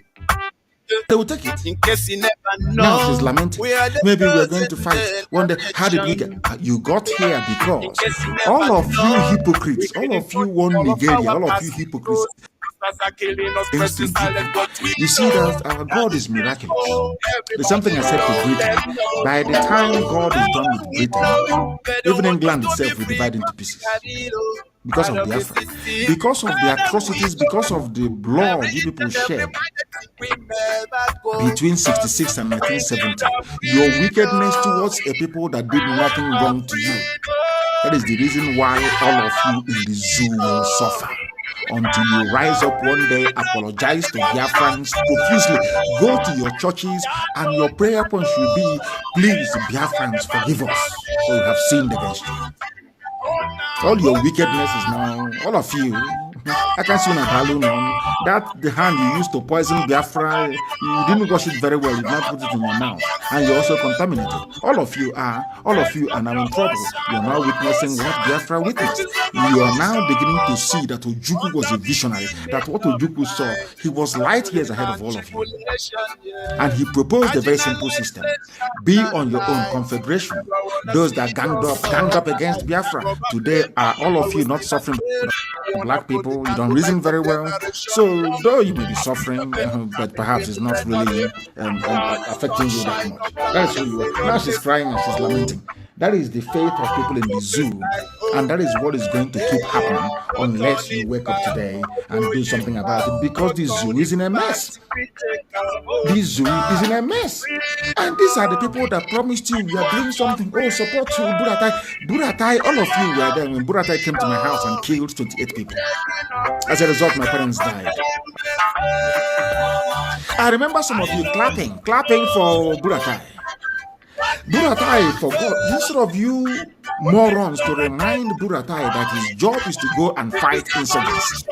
they will take it. In case you never know. Now she's lamenting. Maybe we're going to fight. One day, how did we get? You got here because all of you hypocrites, all of you want Nigeria, all of you hypocrites. You see that our God is miraculous. There's something I said to Britain. By the time God is done with Britain, even England itself will divide into pieces. Because of Biafra, because of the atrocities, because of the blood you people shed between 66 and 1970, your wickedness towards a people that did nothing wrong to you. That is the reason why all of you in the zoo will suffer. Until you rise up one day, apologize to Biafrans profusely, go to your churches, and your prayer point should be, please, Biafrans, forgive us, for we have sinned against you. All your wickedness is now, all of you. I can see that the hand you used to poison Biafra, you didn't wash it very well, you did not put it in your mouth, and you're also contaminated. All of you are now in trouble. You're now witnessing what Biafra witnessed. You are now beginning to see that Ojukwu was a visionary, that what Ojukwu saw, he was light years ahead of all of you. And he proposed a very simple system. Be on your own confederation. Those that ganged up against Biafra, today are all of you not suffering. Black people, you don't reason very well. So though you may be suffering, but perhaps it's not really affecting you that much. That's who you are. Now she's crying and she's lamenting. That is the fate of people in the zoo, and that is what is going to keep happening unless you wake up today and do something about it, because the zoo is in a mess. The zoo is in a mess. And these are the people that promised you we are doing something. Oh, support to Buratai. Buratai, all of you were there when Buratai came to my house and killed 28 people. As a result, my parents died. I remember some of you clapping for Buratai. Buratai forgot, instead of you morons to remind Buratai that his job is to go and fight insurgency.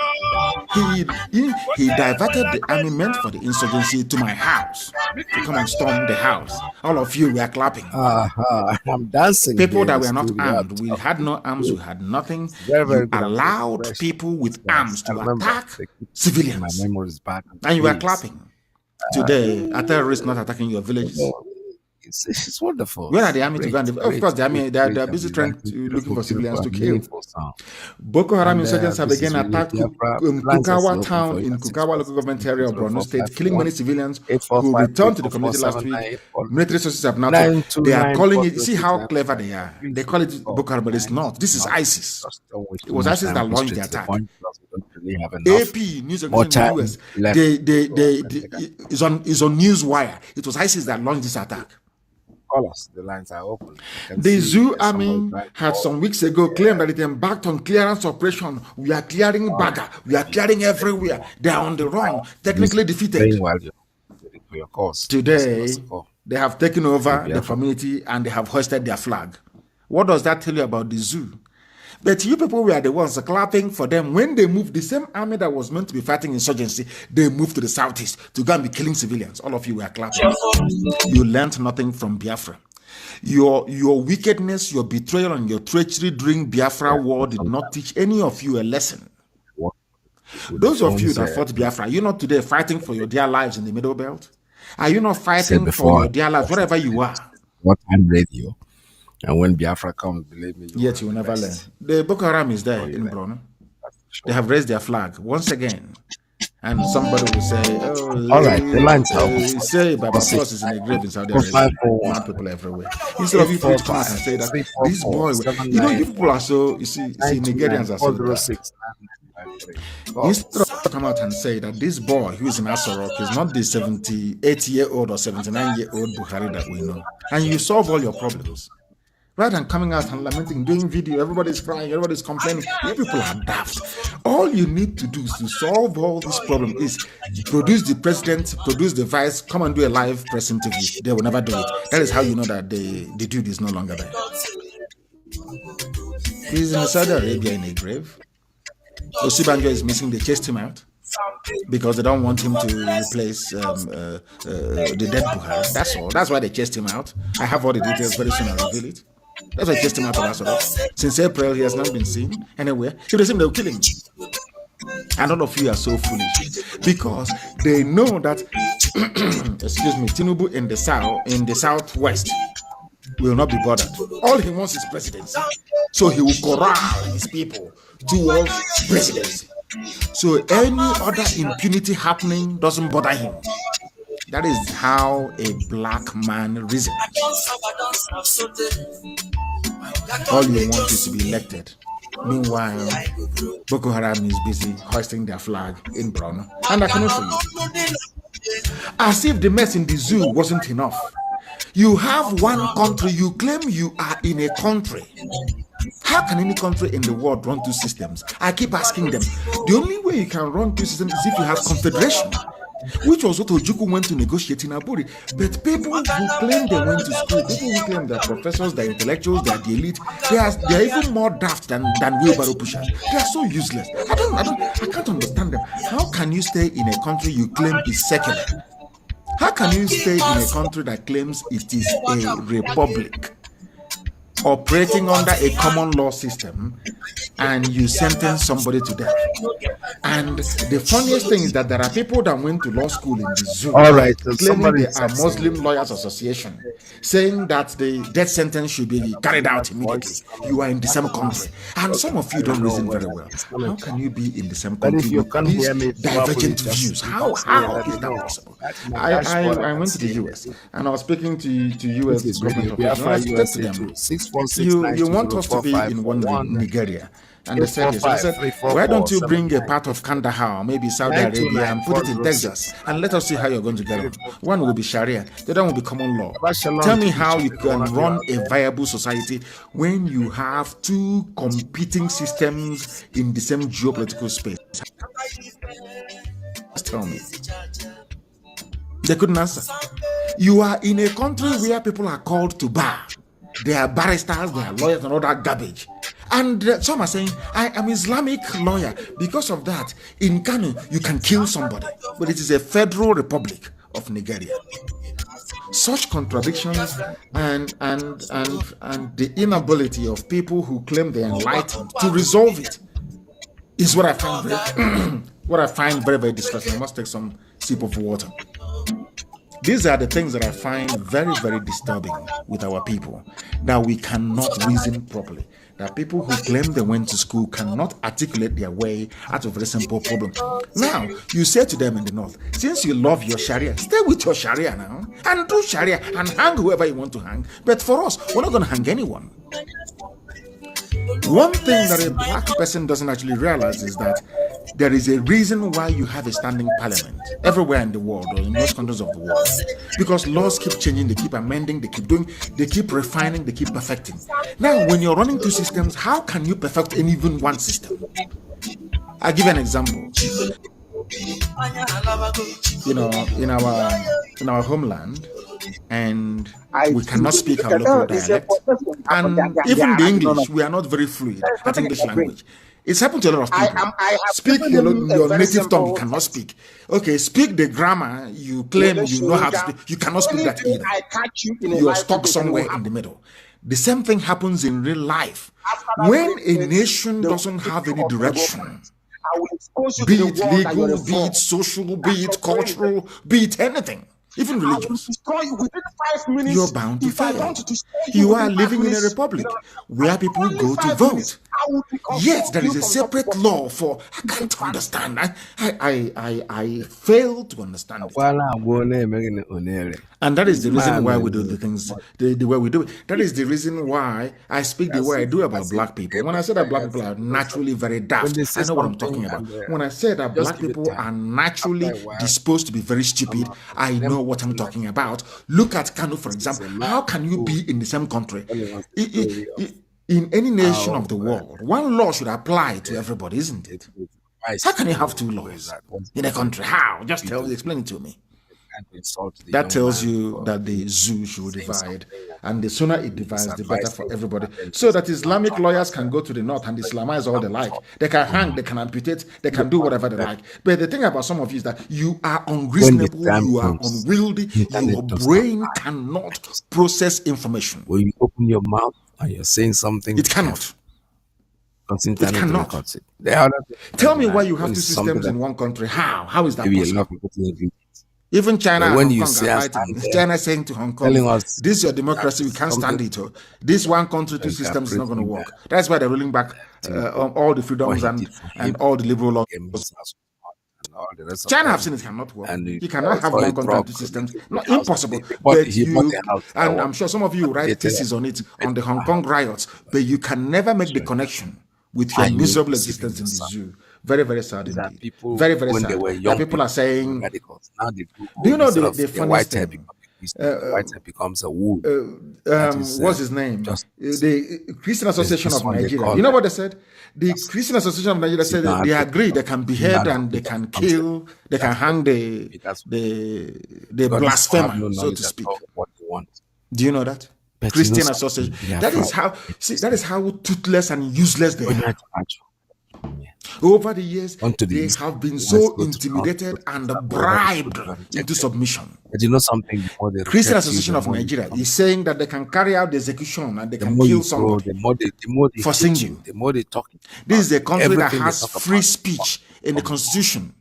He diverted the army meant for the insurgency to my house to come and storm the house. All of you were clapping. I'm dancing. People that were not armed. We had no arms. We had nothing. You allowed people with arms to attack civilians. My memory is back. And you were clapping. Today, a terrorist not attacking your villages. It's wonderful. Where are the army to go? Of course, the army they are busy looking for civilians to kill. Boko Haram insurgents have again attacked Kukawa town in Kukawa local government area of Borno State, killing many civilians who returned to the community last week. Military sources have now they are calling it. See how clever they are. They call it Boko Haram, but it's not. This is ISIS. It was ISIS that launched the attack. AP news organization in the US is on Newswire. It was ISIS that launched this attack. Call us. The lines are open. The Zoo Army had some weeks ago claimed that it embarked on clearance operation. We are clearing Baga. We are clearing everywhere. They are on the run. Technically defeated. Today, they have taken over the community and they have hoisted their flag. What does that tell you about the zoo? But you people were the ones clapping for them when they moved. The same army that was meant to be fighting insurgency, they moved to the southeast to go and be killing civilians. All of you were clapping. You learned nothing from Biafra. Your wickedness, your betrayal, and your treachery during Biafra war did not teach any of you a lesson. Those of you that fought Biafra, are you not today fighting for your dear lives in the Middle Belt? Are you not fighting for your dear lives, wherever you are? What time radio? And when Biafra comes, believe me, yet you will never learn. The Boko Haram is there in Borno. They have raised their flag once again. And somebody will say, oh, all right, the lines are say Baba Cross is in a grave in Saudi Arabia. Mad people everywhere. Instead of you to come out and say that this boy, you know, you people are so, you see Nigerians are so bad. Instead of come out and say that this boy who is in Asorok is not the 78-year-old or 79-year-old Buhari that we know, and you solve all your problems. Rather than coming out and lamenting, doing video, everybody's crying, everybody's complaining. You people are daft. All you need to do is to solve all this problem is produce the president, produce the vice, come and do a live press interview. They will never do it. That is how you know that the dude is no longer there. He's in Saudi Arabia in a grave. Osibanjo is missing. They chased him out because they don't want him to replace the dead Buhari. That's all. That's why they chased him out. I have all the details. Very soon I'll reveal it. That's why I chased him out of Asoro. Since April, he has not been seen anywhere. If they see him, they'll kill him. And all of you are so foolish because they know that, excuse me, Tinubu in the southwest will not be bothered. All he wants is presidency. So he will corral his people towards presidency. So any other impunity happening doesn't bother him. That is how a black man reasons. All you want is to be elected. Meanwhile, Boko Haram is busy hoisting their flag in Borno. And they're coming for you. As if the mess in the zoo wasn't enough. You have one country, you claim you are in a country. How can any country in the world run two systems? I keep asking them. The only way you can run two systems is if you have confederation, which was what Ojukwu went to negotiate in Aburi. But people who claim they went to school, people who claim they're professors, they're intellectuals, they're the elite, they're even more daft than wheelbarrow pushers. They are so useless. I can't understand them. How can you stay in a country you claim is secular? How can you stay in a country that claims it is a republic, operating under a common law system, and you sentence somebody to death? And the funniest thing is that there are people that went to law school in the zoo, all right, claiming they are Muslim Lawyers Association, saying that the death sentence should be carried out immediately. You are in the same country, and some of you don't reason very well. How can you be in the same country with these divergent views? How is that possible? I went to the US and I was speaking to US government officials. And I said to them, you want us to be in one Nigeria? And they said this. I said, why don't you bring a part of Kandahar, maybe Saudi Arabia, and put it in Texas, and let us see how you're going to get on. One will be Sharia, the other will be common law. Tell me how you can run a viable society when you have two competing systems in the same geopolitical space. Just tell me. They couldn't answer. You are in a country where people are called to bar. They are barristers, they are lawyers, and all that garbage. And some are saying, I am Islamic lawyer. Because of that, in Kanu, you can kill somebody. But it is a federal republic of Nigeria. Such contradictions and the inability of people who claim they're enlightened to resolve it is what I find very, very distressing. I must take some sip of water. These are the things that I find very, very disturbing with our people, that we cannot reason properly. That people who claim they went to school cannot articulate their way out of a very simple problem. Now, you say to them in the north, since you love your Sharia, stay with your Sharia now and do Sharia and hang whoever you want to hang. But for us, we're not going to hang anyone. One thing that a black person doesn't actually realize is that there is a reason why you have a standing parliament everywhere in the world, or in most countries of the world, because laws keep changing, they keep amending, they keep refining, they keep perfecting. Now, when you're running two systems, how can you perfect even one system? I'll give you an example. You know, in our homeland, and we cannot speak our local dialect, and even the English, we are not very fluid at English language. It's happened to a lot of people. Speak your native tongue, you cannot speak. Okay, speak the grammar you claim you know how to speak. You cannot speak that either. You are stuck somewhere in the middle. The same thing happens in real life. When a nation doesn't have any direction, be it legal, be it social, be it cultural, be it anything, even religious, you're bound to fail. You are living in a republic where people go to vote. Yet there is a separate law for. I can't understand. I fail to understand it. And that is the reason why we do the things the way we do it. That is the reason why I speak the way I do about black people. When I say that black people are naturally very daft, I know what I'm talking about. When I say that black people are naturally disposed to be very stupid, I know what I'm talking about. Look at Kanu, for example. How can you be in the same country? In any nation of the world, one law should apply to everybody, isn't it? How can you have two laws in a country? How? Just explain it to me. That tells you that the zoo should divide, and the sooner it divides, the better for everybody. So that Islamic lawyers can go to the north and Islamize all they like. They can hang, they can amputate, they can do whatever they like. But the thing about some of you is that you are unreasonable, you are unwieldy, your brain cannot process information. When you open your mouth and you're saying something, it cannot. It cannot. Tell me why you have two systems in one country. How is that possible? Even China, when you say China saying to Hong Kong, this is your democracy, we can't stand it. This one country, two systems is not going to work. That's why they're rolling back on all the freedoms and all the liberal laws. China have seen it cannot work. You cannot have one country, two systems. Not impossible. But and I'm sure some of you write theses on it, on the Hong Kong riots, but you can never make the connection with your miserable existence in the zoo. Very, very sad indeed. Very, very sad. People are saying, do you know the funniest thing? White becomes a wool. What's his name? The Christian Association of Nigeria. You know what they said? The Christian Association of Nigeria said they agree they can behead and they can kill, they can hang the blasphemer, so to speak. Do you know that? Christian Association. That is how toothless and useless they are. Over the years, they have been so intimidated and bribed into submission. But you know something? Christian Association of Nigeria is saying that they can carry out the execution and they can kill somebody for singing. The more they talk. This is a country that has free speech in the constitution.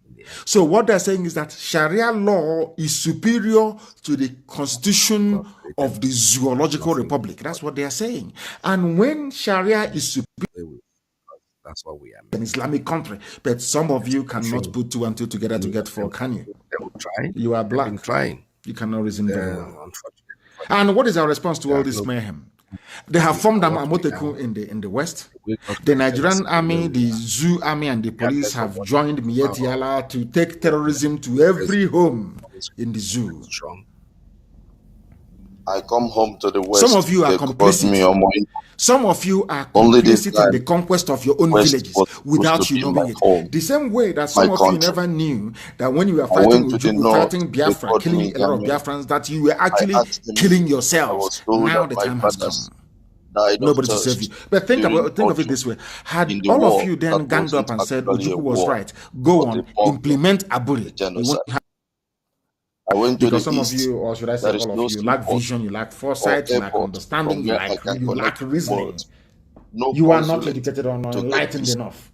So what they're saying is that Sharia law is superior to the constitution of the Zoological Republic. That's what they are saying. And when Sharia is superior, that's what we are. An Islamic country, but some of you cannot put two and two together to get four, can you? They will try. You are black. Trying. You cannot reason very well. And what is our response to all this mayhem? They have formed an Amoteku in the west. The Nigerian army, the zoo army, and the police have joined Miyetti Allah to take terrorism to every home in the zoo. I come home to the west. Some of you are complicit. Some of you are complicit in the conquest of your own villages without you knowing it. The same way that some of you never knew that when you were fighting Biafra, killing a lot of Biafrans, that you were actually killing yourselves. Now the time has come. Nobody to save you. But think of it this way. Had all of you then ganged up and said Ojukwu was right, go on, implement Aburi. I went to because the some east. of you, or should I say all of you, lack vision, you lack foresight, you lack understanding, you lack reasoning. You are not educated or not enlightened enough.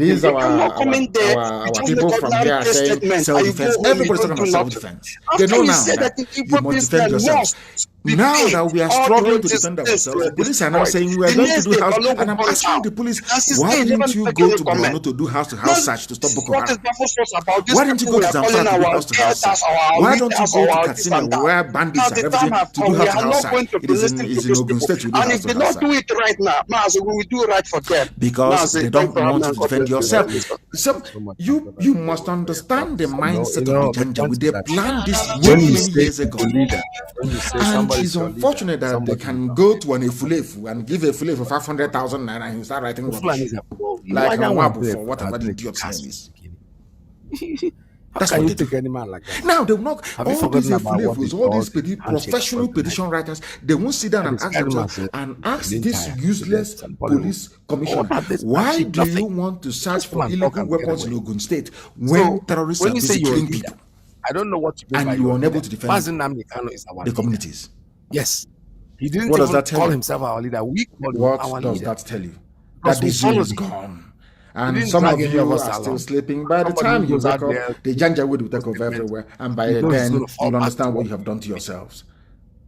These You cannot come in there, our you just people make from ordinary here are saying statements, and you go self-defense. home, you Everybody's don't talking do about nothing. self-defense. They After know you now say that that the you Igbo must defend business yourselves. must be Now paid, that we are all the struggling to roads defend things ourselves, the were police are now destroyed. saying we are The going to next do day, house. Kanu And I'm burnt asking out. the police, And since why then, he never didn't you make go any to comment. Borno to do Now, house search to stop Boko what is Haram? baffles us about these Why didn't you people go we to are calling Zamfara to do our house to house elders, search? our Why don't you leaders, go to our this Katsina and that? where Now bandits are the time everything has to come. do We house to are house not search? going to It be is listening to in these Ogun people. State to do And house if to they house not do search. it right now, Mazi, we will do right for them. Because Mazi, they thank don't you, want man. to God defend bless you. yourself. God bless you. So So much, my you brother. you Thank you must for your understand the thoughts. mindset of the The Janja. point They is that planned this when many you many say years it's ago. your leader, when you say And somebody it's is your leader, unfortunate that they somebody is can not. go to an efulefu and give a fulefu 500,000 naira and you start writing The rubbish. Fulani is a, well, you know, like why that one Anwabu play for whatever the a idiot's name cast is. That's Can what you they take do. any man like that? Now they will not. Have you All these forgotten about what flavors, they all call these handshake professional first petition night? writers, they won't sit down That and is ask carrying themselves myself and ask the this entire useless and Bollywood. police commissioner, What are this why achieve? do you Nothing. want to search Just come for and talk illegal and get weapons in away. Ogun State when So terrorists when are you say busy you're a killing leader, people I don't know what you mean and by you you're are a unable leader. to defend Mazi Nnamdi Kanu is our the leader. communities? Yes. He didn't What does even that tell call you? himself our leader. We call him What our does leader. that tell you? Because That the we zoo followed is him. gone. He And didn't some drag of any you of us are still along. sleeping. By the Somebody time who you goes wake out up, there the to Janjaweed will take over statement, everywhere. And by he knows he's then, going to fall you'll back to understand what what you have done to he yourselves.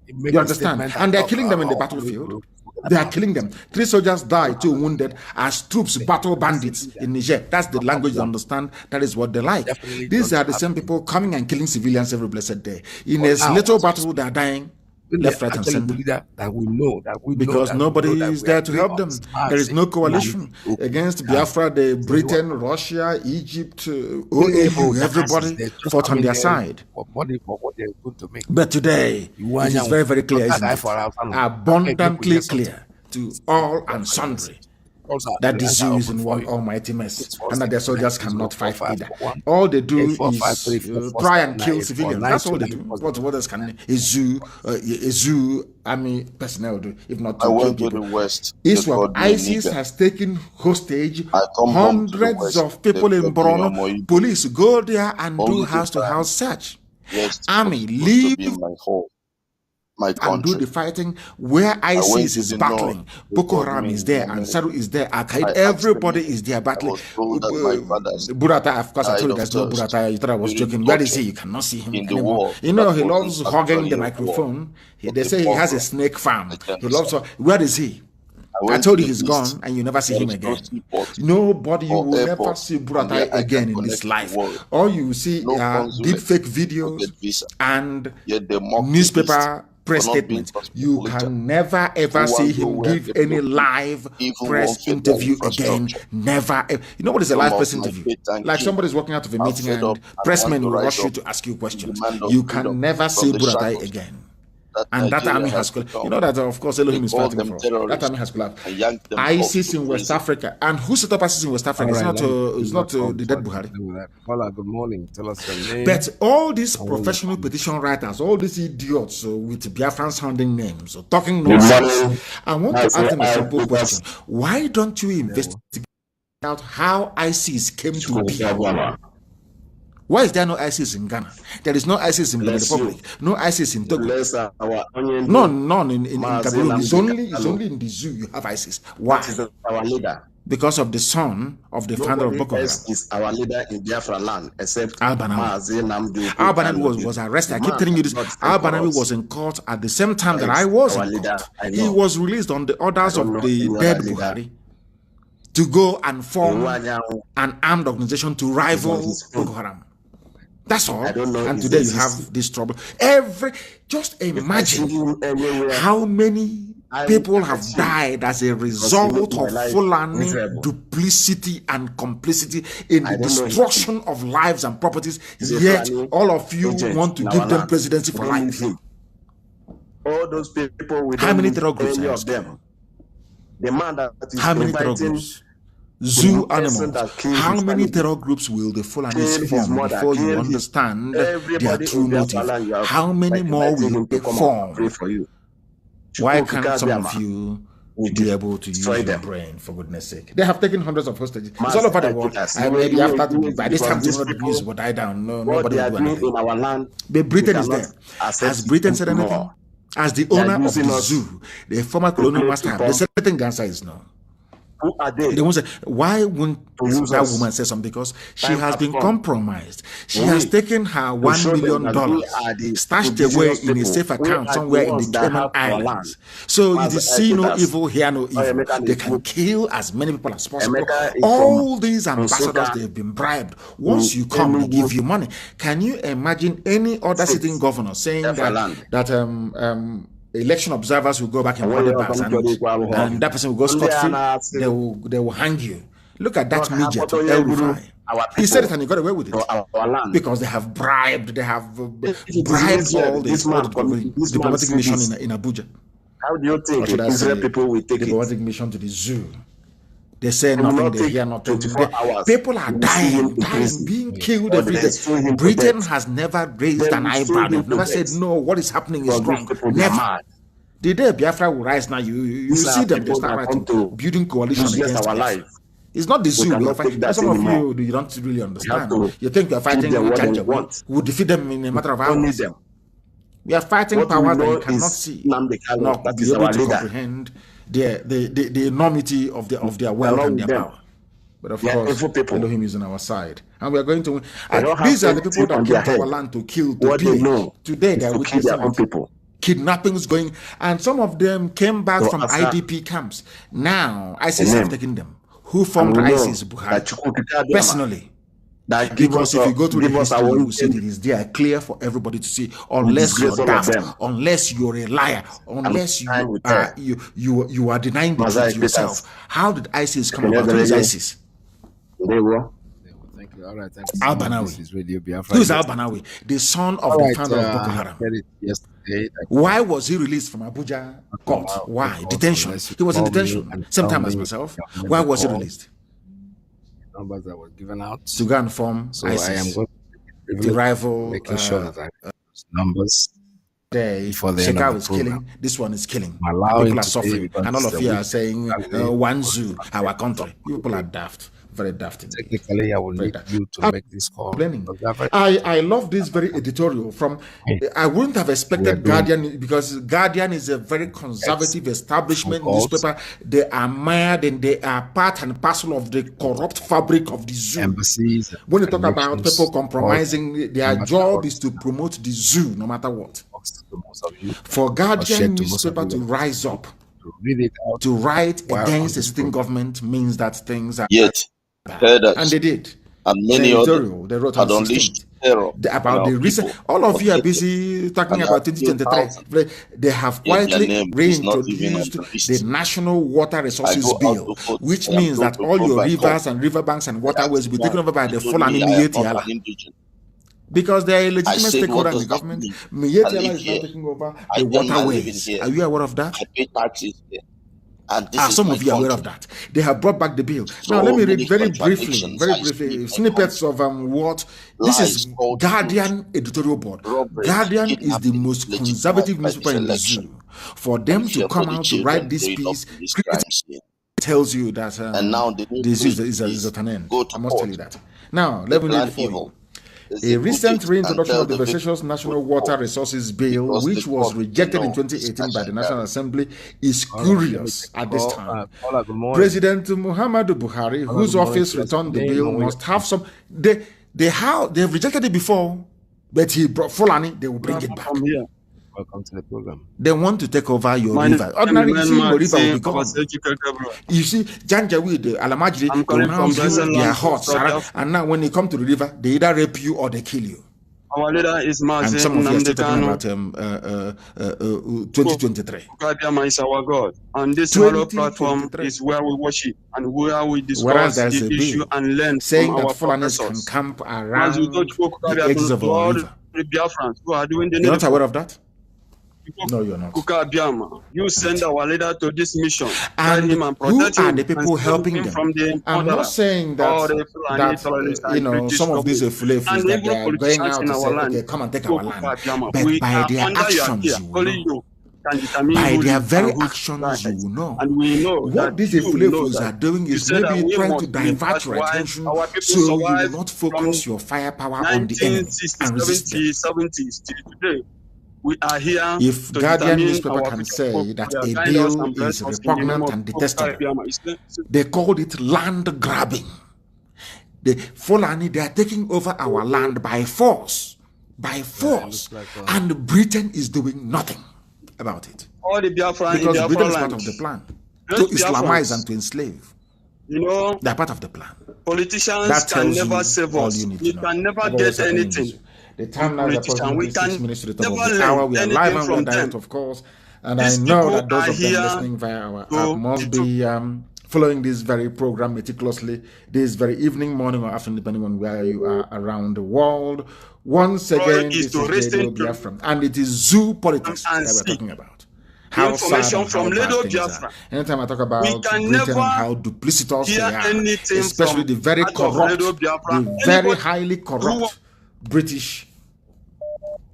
make You a understand? statement And they're talk, killing them in the follow battlefield. through. They are killing them. 3 soldiers died, 2 wounded as troops battle bandits in Niger. That's the language they understand. That is what they like. Definitely These don't are the have same to. people coming and killing civilians every blessed day. In But a now, little as we battle, they are dying speak, left, right, and actually the center. leader that we know, Because nobody is we are there to doing help all them. this. There is no coalition against Biafra. The Britain, Russia, Egypt, OAU, everybody fought on their side. For money for what they're going to make. But today, it is very, very clear, isn't it? Abundantly clear to all and sundry that the zoo is in one almighty mess and that their soldiers cannot fight either. All they do is try and kill civilians. That's all they do. What else can a zoo army personnel do if not to I kill went to people? the West. ISWAP, ISIS has taken hostage hundreds of people in Borno. Police go there and do house-to-house search. Army leave my country. And do the fighting where ISIS is battling. Boko Haram is there, and Saru is there, Al Qaeda, everybody is there battling. Burata, of course, I told you guys no Burata. You thought I was joking. Where is he? You cannot see him anymore. You know, he loves hogging the microphone. They say he has a snake farm. He loves. Where is he? I told you he's gone, and you never see him again. Nobody, you will never see Buratai again in this life. All you see are deep fake videos and newspaper press statements. You can never ever see him give any live press interview again. Never. You know what is a live press interview? Like somebody's walking out of a meeting and pressmen will rush you to ask you questions. You can never see Buratai again. And that army has collapsed. You know that, of course, Elohim is fighting for us. That army has collapsed. ISIS in West Africa. And who set up ISIS in West Africa? It's not the dead Buhari. Paula, good morning. Tell us your name. But all these professional petition writers, all these idiots with Biafrans sounding names, talking nonsense, I want to ask them a simple question. Why don't you investigate out how ISIS came to be? Why is there no ISIS in Ghana? There is no ISIS in the Republic, no ISIS in Togo, none in Cameroon. It's only in the zoo you have ISIS. Why? Our leader. Because of the son of the founder of Boko Haram. Is our leader in Biafra land, except Mazi Nnamdi. Nnamdi was arrested. I keep telling you this. Nnamdi was in court at the same time that I was in court. He was released on the orders of the dead Buhari to go and form an armed organization to rival Boko Haram. That's all. And today you have this trouble. Just imagine how many people have died as a result of Fulani duplicity and complicity in the destruction of lives and properties. Yet all of you want to give them presidency for life. All those people with how many terror groups? How many terror groups? Zoo animals. How many terror groups will the Fulanis form before you understand their true motive? How many more will they form? Why can't some of you be able to use your brain, for goodness sake? They have taken hundreds of hostages. It's all over the world. Maybe after by this time, the news will die down. No, nobody will do anything. But Britain is there. Has Britain said anything? As the owner of the zoo, the former colonial master, they said anything the answer is no. Who are they? They won't say, why won't that woman say something? Because she has been compromised. She has taken her $1 million, stashed away in a safe account somewhere in the Cayman Islands. So you see no evil, hear no evil. They can kill as many people as possible. All these ambassadors, they've been bribed. Once you come, they give you money. Can you imagine any other sitting governor saying that election observers will go back in body bags and that person will go scot-free? They will hang you. Look at that midget, El Rufai. He said it and he got away with it because they have bribed. They have bribed all the diplomatic mission in Abuja. How do you think Israel people will take diplomatic mission to the zoo? They say nothing, they hear nothing. People are dying, being killed every day. Britain has never raised an eyebrow. They've never said, no, what is happening is wrong. Never. The day Biafra will rise now, you see them, they start writing, building coalition against Biafra. It's not the zoo we are fighting. Some of you don't really understand. You think you are fighting Janjaweed. We will defeat them in a matter of hours. We are fighting power that you cannot see, not be able to comprehend the enormity of their wealth and their power. But of course, Elohim is on our side. And we are going to win. These are the people that came to our land to kill, to pillage. Today they are witnessing people. Kidnappings going. And some of them came back from IDP camps. Now, ISIS have taken them. Who formed ISIS? Buhari. Personally. Because if you go to the history, you will see it is there clear for everybody to see. Unless you're daft, unless you're a liar, unless you are denying the truth yourself. How did ISIS come about? Who is ISIS? Thank you. All right, thanks. Al-Banawi. Who is Al-Banawi? The son of the founder of Boko Haram. Why was he released from Abuja court? Why? Detention. He was in detention. Same time as myself. Why was he released? Numbers that were given out to go and form ISIS. I am going to rival, making sure that I have those numbers. For the Shekau is killing, this one is killing. People are suffering, and all of you are saying, one zoo, our country. People are daft. Very daft. Technically, I will need you to make this call. I love this very editorial from. I wouldn't have expected Guardian, because Guardian is a very conservative establishment newspaper. They are mad and they are part and parcel of the corrupt fabric of the zoo. Embassies. When you talk about people compromising, their job is to promote the zoo, no matter what. For Guardian newspaper to rise up, to write against the sitting government means that things are. And they did. And many others they wrote on unleashed terror about the recent. All of you are busy talking about 2023. They have quietly reintroduced the National Water Resources Bill, which means that all your rivers and riverbanks and waterways will be taken over by the Fulani Miyetti. Because they are a legitimate stakeholder in the government. Miyetti is now taking over the waterways. Are you aware of that? I pay taxes here. And some of you are aware of that. They have brought back the bill. Now, let me read very briefly, snippets of what this is. Guardian editorial board. Guardian is the most conservative newspaper in the zoo. For them to come out to write this piece, tells you that this is at an end. I must tell you that. Now, let me read for you. A recent reintroduction of the vexatious National Water Resources Bill, which was rejected in 2018 by the National Assembly, is curious at this time. President Muhammadu Buhari, whose office returned the bill, must have some. They've rejected it before, but he brought Fulani. They will bring it back. Welcome to the program. They want to take over your river. Ordinarily, your river will be gone. You see, Janjaweed, Alamajri, will now build their huts. And now when they come to the river, they either rape you or they kill you. Our leader is Mazi and some of you are still talking about 2023. Iyke is our God. And this hollow platform is where we worship and where we discuss the issue and learn saying from that our Fulanis can professors. camp around the edges of our river. The Biafrans who are doing the You're not aware of that? No, you're not. You send our leader to this mission. And him and who protect are him the people helping them? From the I'm not saying that some of these Fulefus that they are going out to say, okay, come and take our land. But by their actions, you will know. By their very actions, you will know. And we know what these Fulefus are doing is maybe trying to divert your attention so you will not focus your firepower on the enemy and resist them. 1970s till today. We are here. If Guardian newspaper can say that a bill is repugnant and detestable, they called it land grabbing. The Fulani, they are taking over our land by force, and Britain is doing nothing about it. All the Biafran because Britain is part of the plan to Islamize and to enslave. You know, they are part of the plan. Politicians can never save us. You can never get anything. The time now is approximately 6 minutes to the top of the hour. We are live and we are direct, of course. And I know that those of them listening via our app must be following this very program meticulously this very evening, morning, or afternoon, depending on where you are around the world. Once again, this is Radio Biafra. And it is zoo politics that we're talking about. information from Little Biafra. Anytime I talk about Britain and how duplicitous they are, especially the very corrupt, the very highly corrupt British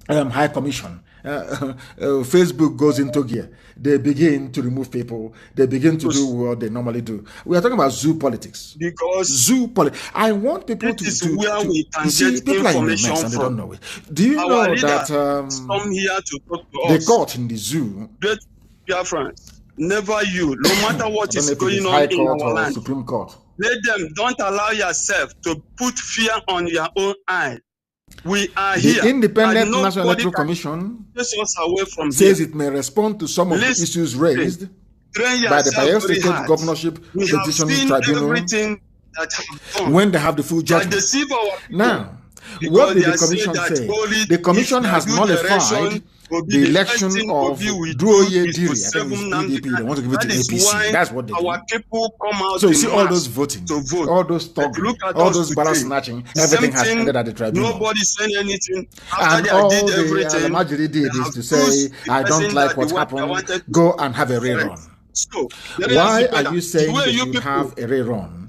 High Commission. Facebook goes into gear. They begin to remove people. They begin to do what they normally do. We are talking about zoo politics. Because zoo politics. I want people to see people are in the mess and they don't know it. Do you know that come here to talk to the us? court in the zoo, Great Biafrans, never you, no matter what is going on High in Court our or land, Supreme Court. let them, don't allow yourself to put fear on your own eye. We are here. The Independent National Electoral Commission says it may respond to some of the issues raised by the Biafra State Governorship Petition Tribunal when they have the full judgment. Now, what did the commission say? The commission has nullified the election of Duoye Diri. I think it's PDP. They want to give it to APC. That's what they do. So you see all those voting, all those talking, all those ballot snatching, everything has ended at the tribunal. Nobody said anything. And all the Almajiri did is to say, I don't like what happened, go and have a rerun. So, why are you saying that you have a rerun?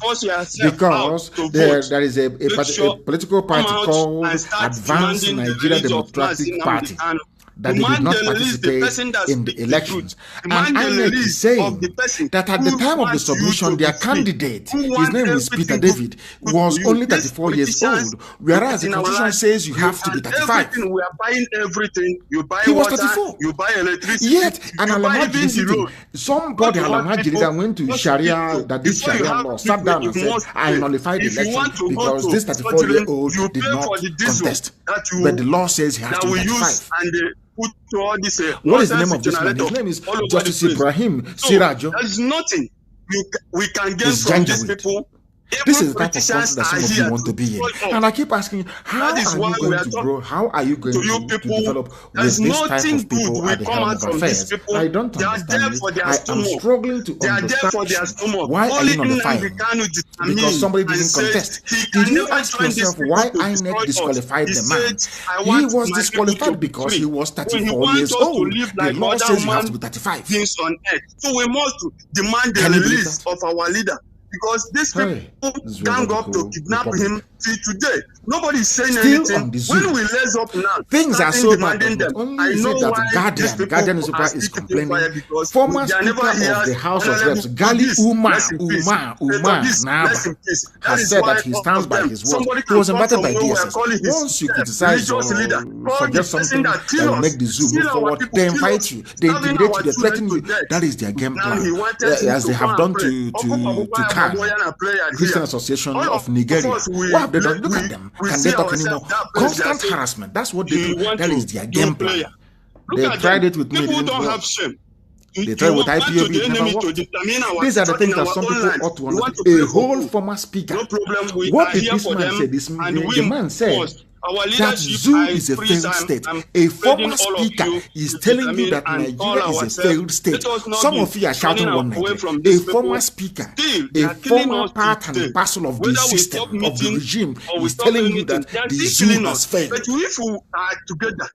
Because there is a political party called Advanced Nigeria Democratic Party that they did not participate in the elections. And INEC is saying that at the time of the submission, their candidate, his name is Peter David, was only 34 years old, whereas the constitution says you have to be 35. We are buying everything. You buy he was water, 34. you buy electricity. Yet, an Alamajiri, somebody Alamajiri that went to Sharia, that did Sharia law, sat down and said, I nullified the election because this 34-year-old did not contest. But the law says he has to be 35. What is the name of this man? His name is Justice Ibrahim Sirajo. There is nothing we can get from these people. This is the type of country that some of you want to be in. And I keep asking, how are you going to grow? How are you going to develop with this type of people at the helm of affairs? I don't understand it. I am struggling to understand why are you notifying? Because somebody didn't contest. Did you ask yourself why INEC disqualified the man? He was disqualified because he was 34 years old. The law says you have to be 35. So we must demand the release of our leader. Because these people gang up to kidnap him till today. Nobody is saying anything. When we raise up now, things are so bad. I know that the Guardian newspaper is complaining. Former Speaker of the House of Reps, Gali Umar now has said that he stands by his word. He was invited by DSS. Once you criticize or suggest something that will make the zoo move forward, they invite you, they intimidate you, they threaten you. That is their game plan, as they have done to Christian Association of Nigeria. What have they done? Look at them. Can they talk anymore? Constant harassment. That's what they do. That is their game plan. They tried it with me. They tried with IPOB. It never worked. These are the things that some people ought to understand. A whole former speaker. What did this man say? The man said that zoo is a failed state. A former speaker is telling you that Nigeria is a failed state. Some of you are shouting one Nigeria. A former speaker, a former part and parcel of the system, of the regime, is telling you that the zoo has failed. But if we are together,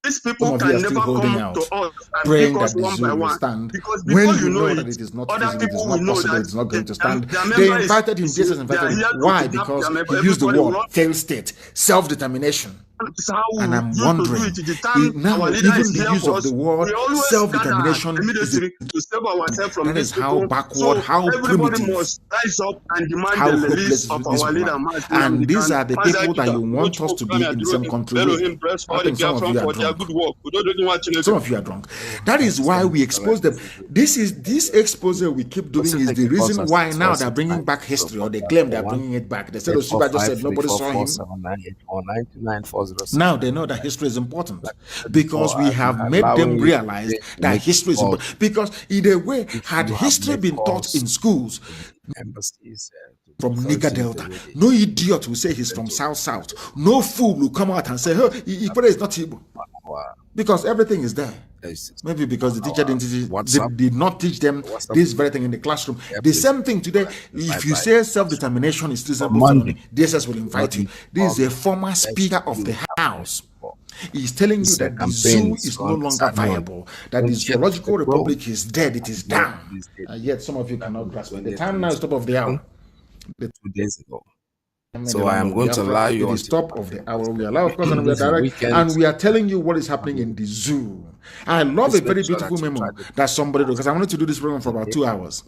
these people some of can you are still never holding come out, to us and praying take that us the one zoo by will one. stand. Because When before you know that it, it is not other feasible, it people is will not know possible, that it is not going to stand. their They member invited him, is- Jesus invited they are here him. to Why? kidnap Because their member. he used the Everybody word failed state, self-determination. That's how we And I'm used to do wondering, it. The time now our leader even is the here use for of us, the word we always self-determination gather is immediately to save ourselves from that these is how people. backward, So how everybody primitive, must rise up and demand how the hopeless release is of this our leader. woman. And these are the people that you want us to be in the same country with. I think some of you are drunk. Some of you are drunk. That is why we expose them. This expose we keep doing is the reason why now they're bringing back history, or they claim they're bringing it back. They said Oshiba just said nobody saw him. Now they know that history is important because we have made them realize that history is important. Because in a way, had history been taught in schools from Niger Delta, no idiot will say he's from South. No fool will come out and say, oh, Iyke is not Igbo. Because everything is there. Maybe because the teacher did not teach them this very thing in the classroom. The same thing today. If you say self-determination is still self-autonomy, DSS will invite you. This is a former speaker of the House He's telling you that the zoo is no longer viable, that the zoological republic is dead, it is down. Yet some of you cannot grasp it. The time now is top of the hour. 2 days ago. So I am going to allow you. It is top of the hour. We allow, of course, and we are direct, and we are telling you what is happening in the zoo. I love a very beautiful memo that somebody, because I wanted to do this program for about 2 hours.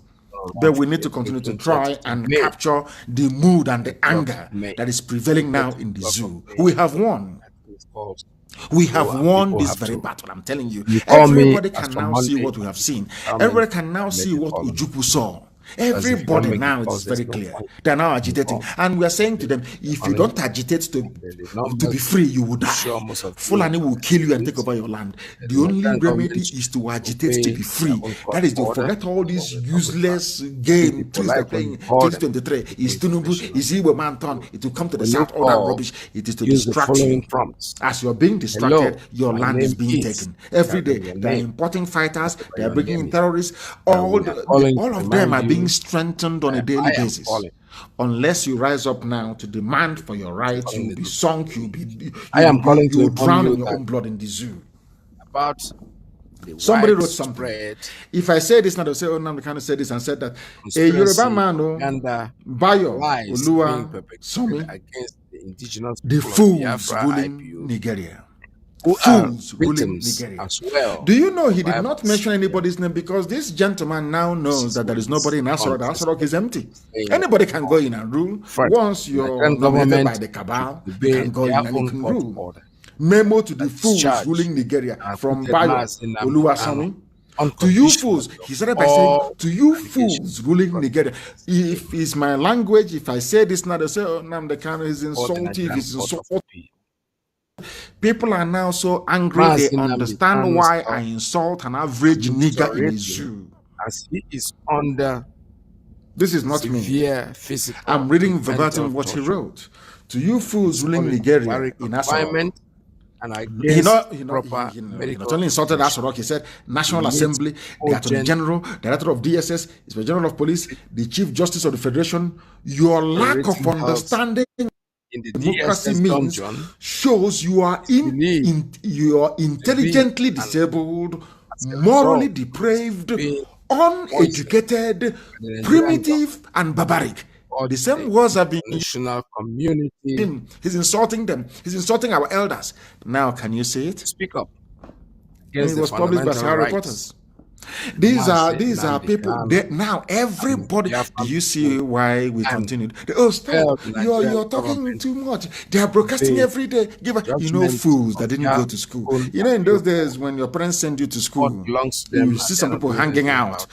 But we need to continue to try and capture the mood and the anger that is prevailing now in the zoo. We have won. We have won this very battle. I'm telling you. Everybody can now see what we have seen. Everybody can now see what Ojukwu saw. Everybody now, it's very clear. They're now agitating. And we are saying to them, if you don't agitate to be free, you will die. Fulani will kill you and take over your land. The only remedy is to agitate to be free. That is to forget all these useless game things they're playing. 2023 is Tinubu, is Iwe Manton. It will come to the south, all that rubbish. It is to distract you. As you're being distracted, your land is being taken. Every day, they're importing fighters, they're bringing in terrorists. All of them are being strengthened on a daily basis. Unless you rise up now to demand for your rights, you'll be sunk, you'll drown in your own blood in the zoo. About somebody wrote something. If I say this now, they'll say, oh, Nnamdi Kanu said this and said that. A Yoruba man, Bayo, Olua, Somi, against the indigenous the fools ruling Nigeria. Fools ruling Nigeria as well. Do you know he did not mention anybody's name because this gentleman now knows that there is nobody in Asarok. Asarok is empty. Anybody can go in and rule. Once you're nominated by the cabal, you can go in and you can rule. Memo to the fools ruling Nigeria from Bayo Oluwasami. To you fools, he started by saying, to you fools ruling Nigeria. If it's my language, if I say this now, they say, oh, Nnamdi Kanu is insulting, he's insulting. People are now so angry, they understand why I insult an average nigger in the zoo. As he is under this is not me. I'm reading verbatim what he wrote. To you fools ruling Nigeria in Asarok. And he not only insulted Asarok, he said National Assembly, the Attorney General, Director of DSS, Inspector General of Police, the Chief Justice of the Federation. Your lack of understanding in the democracy means shows you are intelligently disabled, morally depraved, uneducated, primitive, and barbaric. The same words are being national community. He's insulting them. He's insulting our elders. Now, can you see it? Speak up. It was published by Sahara reporters. These are people. Now everybody. Do you see why we continued? Oh, stop! You're talking too much. They are broadcasting every day. Fools that didn't go to school. In those days when your parents send you to school, you see some people hanging out,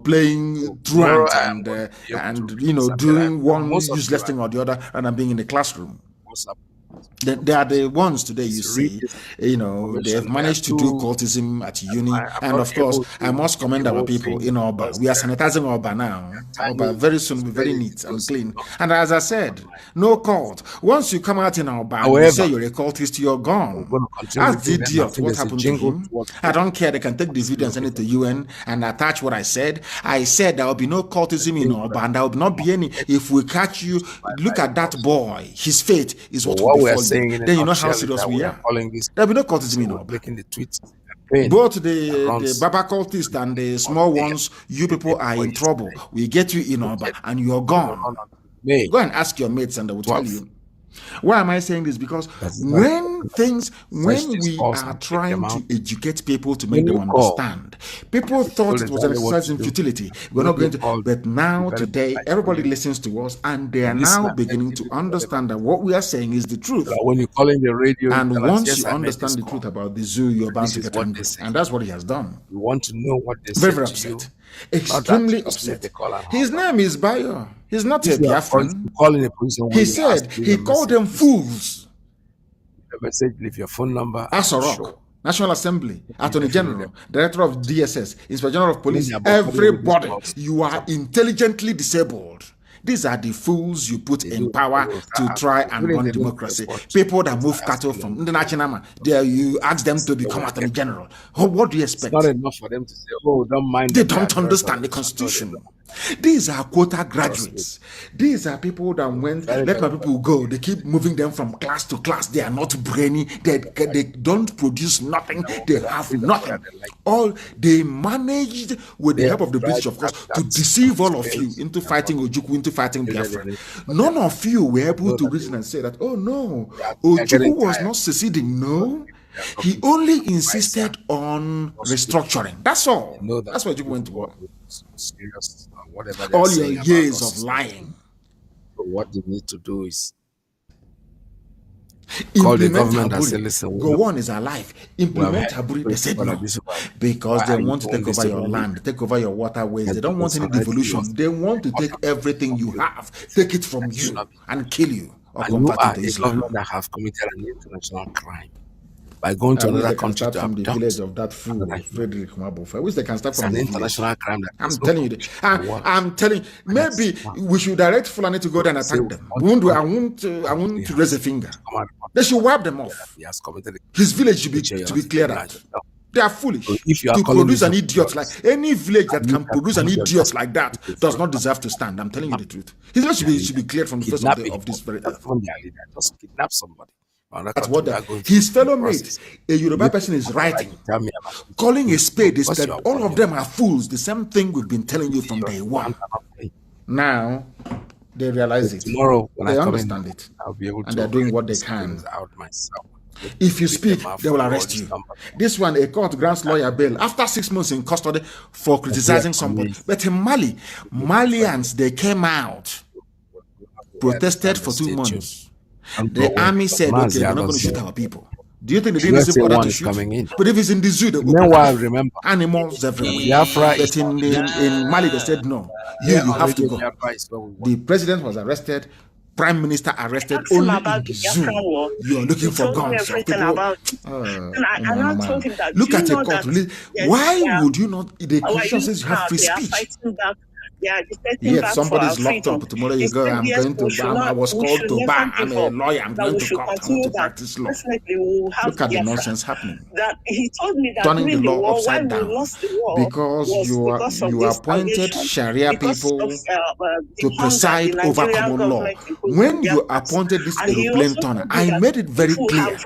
playing truant and doing one useless thing or the other, and being in the classroom. They are the ones today you see, they have managed to do cultism at uni. And of course, I must commend our people in Oba. We are sanitizing Oba now. Oba very soon will be very neat and clean. And as I said, no cult. Once you come out in Oba and you say you're a cultist, you're gone. Ask the idiot what happened to him. I don't care. They can take the video and send it to UN and attach what I said. I said there will be no cultism in Oba and there will not be any. If we catch you, look at that boy. His fate is what will befall you. Then you know how serious we are. There will be no cultism in Oba. Both the Baba cultists and the small ones, you people are in trouble. We get you in Oba and you're gone. Go and ask your mates and they will tell you. Why am I saying this? Because when we are trying to educate people to make them understand, people thought it was an exercise in futility. We're not going to, but now today, everybody listens to us and they are now beginning to understand that what we are saying is the truth. When you call in the radio, and once you understand the truth about the zoo, you're bound to get angry. And that's what he has done. You want to know what they say. Very upset. Extremely upset. His name is Bayo. He's not a Biafran. He said he called them fools. Leave your phone number. Asarok, National Assembly, Attorney General, Director of DSS, Inspector General of Police, everybody, you are intelligently disabled. These are the fools you put in power to try and run democracy. People that move cattle from the National, there you ask them to become Attorney General. What do you expect? It's not enough for them to say, oh, don't mind. They don't understand the Constitution. These are quota graduates. These are people that went, let my people go. They keep moving them from class to class. They are not brainy. They don't produce nothing. They have nothing. All they managed, with the help of the British, of course, to deceive all of you into fighting Ojukwu, into fighting Biafra. None of you were able to reason and say that, oh no, Ojukwu was not seceding. No. He only insisted on restructuring. That's all. That's why Ojukwu went to war. Serious, whatever all your years of lying. So what they need to do is call the government and say, listen, Gowon is alive. Implement Haburi. They said no. Because they want to take over your land, take over your waterways. They don't want any devolution. They want to take everything you have, take it from you, and kill you. Or convert it to Islam. Government that have committed an international crime by going to another country to from the village of that fool, Frederick Mabofa. I wish they can start from an the international crime. I'm telling you, I'm telling you, maybe we should direct Fulani to go there and attack them. I won't raise a finger. They should wipe them off. His village should be to be cleared out. They are foolish. So if you are to produce an idiot like any village that can produce an idiot like that does not deserve to stand. I'm telling you the truth. His village should be cleared from the face of this very earth. Just kidnap somebody. That's what his fellow mate, a Yoruba person, is writing, calling a spade. All of them are fools. The same thing we've been telling you from day one. Now they realize it. Tomorrow, when they understand it, I'll be able to, and they're doing what they can. Out myself. If you speak, they will arrest you. This one, a court grants lawyer bail after 6 months in custody for criticizing somebody. But in Mali, Malians, they came out, protested for 2 months. The army said, okay, we're not going to shoot our people. Do you think they didn't say order to shoot? But if it's in the zoo, they will remember animals everywhere. But in Mali, they said, no, you have to go. The president was arrested. Prime Minister arrested only in the zoo. You are looking for guns. Look at a court. Why would you not? The Constitution says you have free speech. Yet somebody's locked up. Tomorrow you go, I'm going to bar. I was called to bar. I'm a lawyer. I'm going to court. I want to practice law. Look at the nonsense happening. Turning the law upside down. Because you appointed Sharia people to preside over common law. When you appointed this aeroplane turner, I made it very clear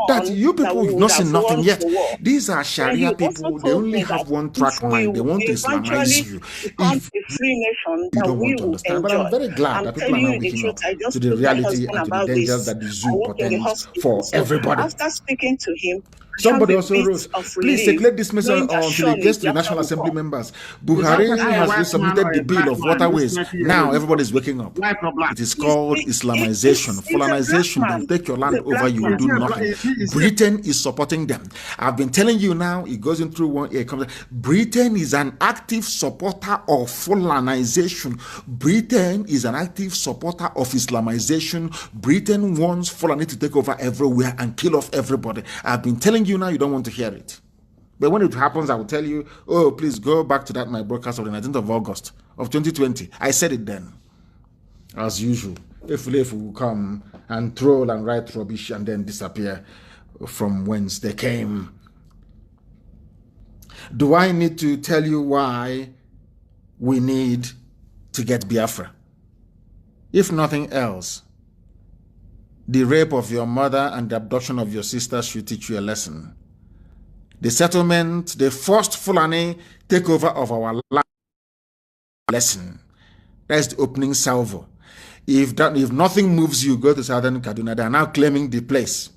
that you people have not seen nothing yet. These are Sharia people. They only have one track mind. They want to Islamize you. If you don't want to understand, but I'm very glad that people are now waking up to the reality and to the dangers that the zoo portends for everybody. After speaking to him, somebody also wrote, please circulate this message until it gets to the National Assembly members. Buhari has resubmitted the bill of waterways. Now everybody's waking up. It is called Islamization, Fulanization. They'll take your land over, you will do nothing. Britain is supporting them. I've been telling you now, it goes in through one ear. Britain is an active supporter of Fulanization. Britain is an active supporter of Islamization. Britain wants Fulani to take over everywhere and kill off everybody. I've been telling you now, you don't want to hear it. But when it happens, I will tell you, oh, please go back to that my broadcast of the 19th of August of 2020. I said it then. As usual. If will come and troll and write rubbish and then disappear from whence they came. Do I need to tell you why we need to get Biafra? If nothing else, the rape of your mother and the abduction of your sister should teach you a lesson. The settlement, the first Fulani takeover of our land, lesson. That's the opening salvo. If nothing moves you, go to Southern Kaduna. They are now claiming the place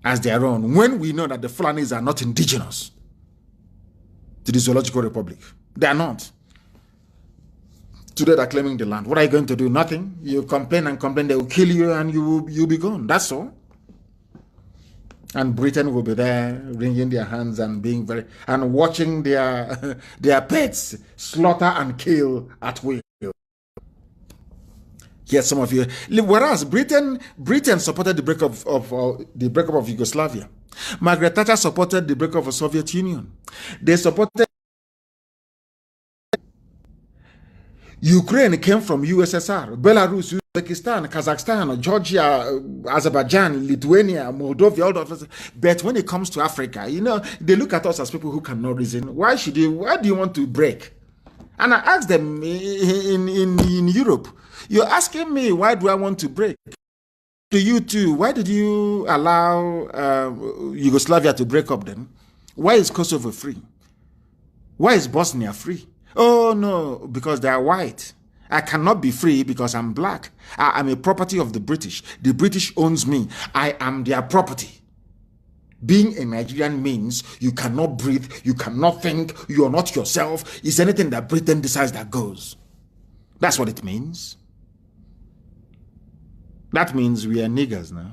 as their own, when we know that the Fulanis are not indigenous to the Zoological Republic. They are not. Today they're claiming the land. What are you going to do? Nothing. You complain and complain, they will kill you and you'll be gone. That's all. And Britain will be there wringing their hands and being and watching their pets slaughter and kill at will. Yes, some of you. Whereas Britain supported the breakup of Yugoslavia. Margaret Thatcher supported the breakup of the Soviet Union. They supported. Ukraine came from USSR. Belarus, Uzbekistan, Kazakhstan, Georgia, Azerbaijan, Lithuania, Moldova, all of. But when it comes to Africa, they look at us as people who cannot reason. Why do you want to break? And I asked them in Europe, you're asking me, why do I want to break? To you too, why did you allow Yugoslavia to break up then? Why is Kosovo free? Why is Bosnia free? Oh no, because they are white. I cannot be free because I'm black. I am a property of the British. The British owns me. I am their property. Being a Nigerian means you cannot breathe, you cannot think, you're not yourself. It's anything that Britain decides that goes. That's what it means. That means we are niggers now.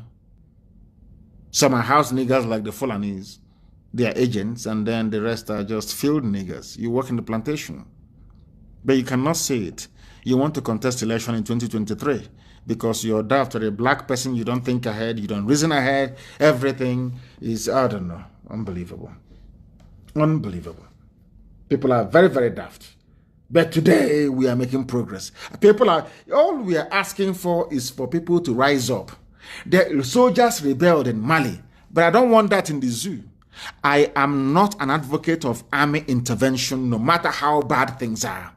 Some are house niggers like the Fulanese. They are agents, and then the rest are just field niggers. You work in the plantation. But you cannot say it. You want to contest election in 2023 because you're daft or a black person, you don't think ahead, you don't reason ahead. Everything is, I don't know, unbelievable. Unbelievable. People are very, very daft. But today we are making progress. All we are asking for is for people to rise up. The soldiers rebelled in Mali, but I don't want that in the zoo. I am not an advocate of army intervention, no matter how bad things are.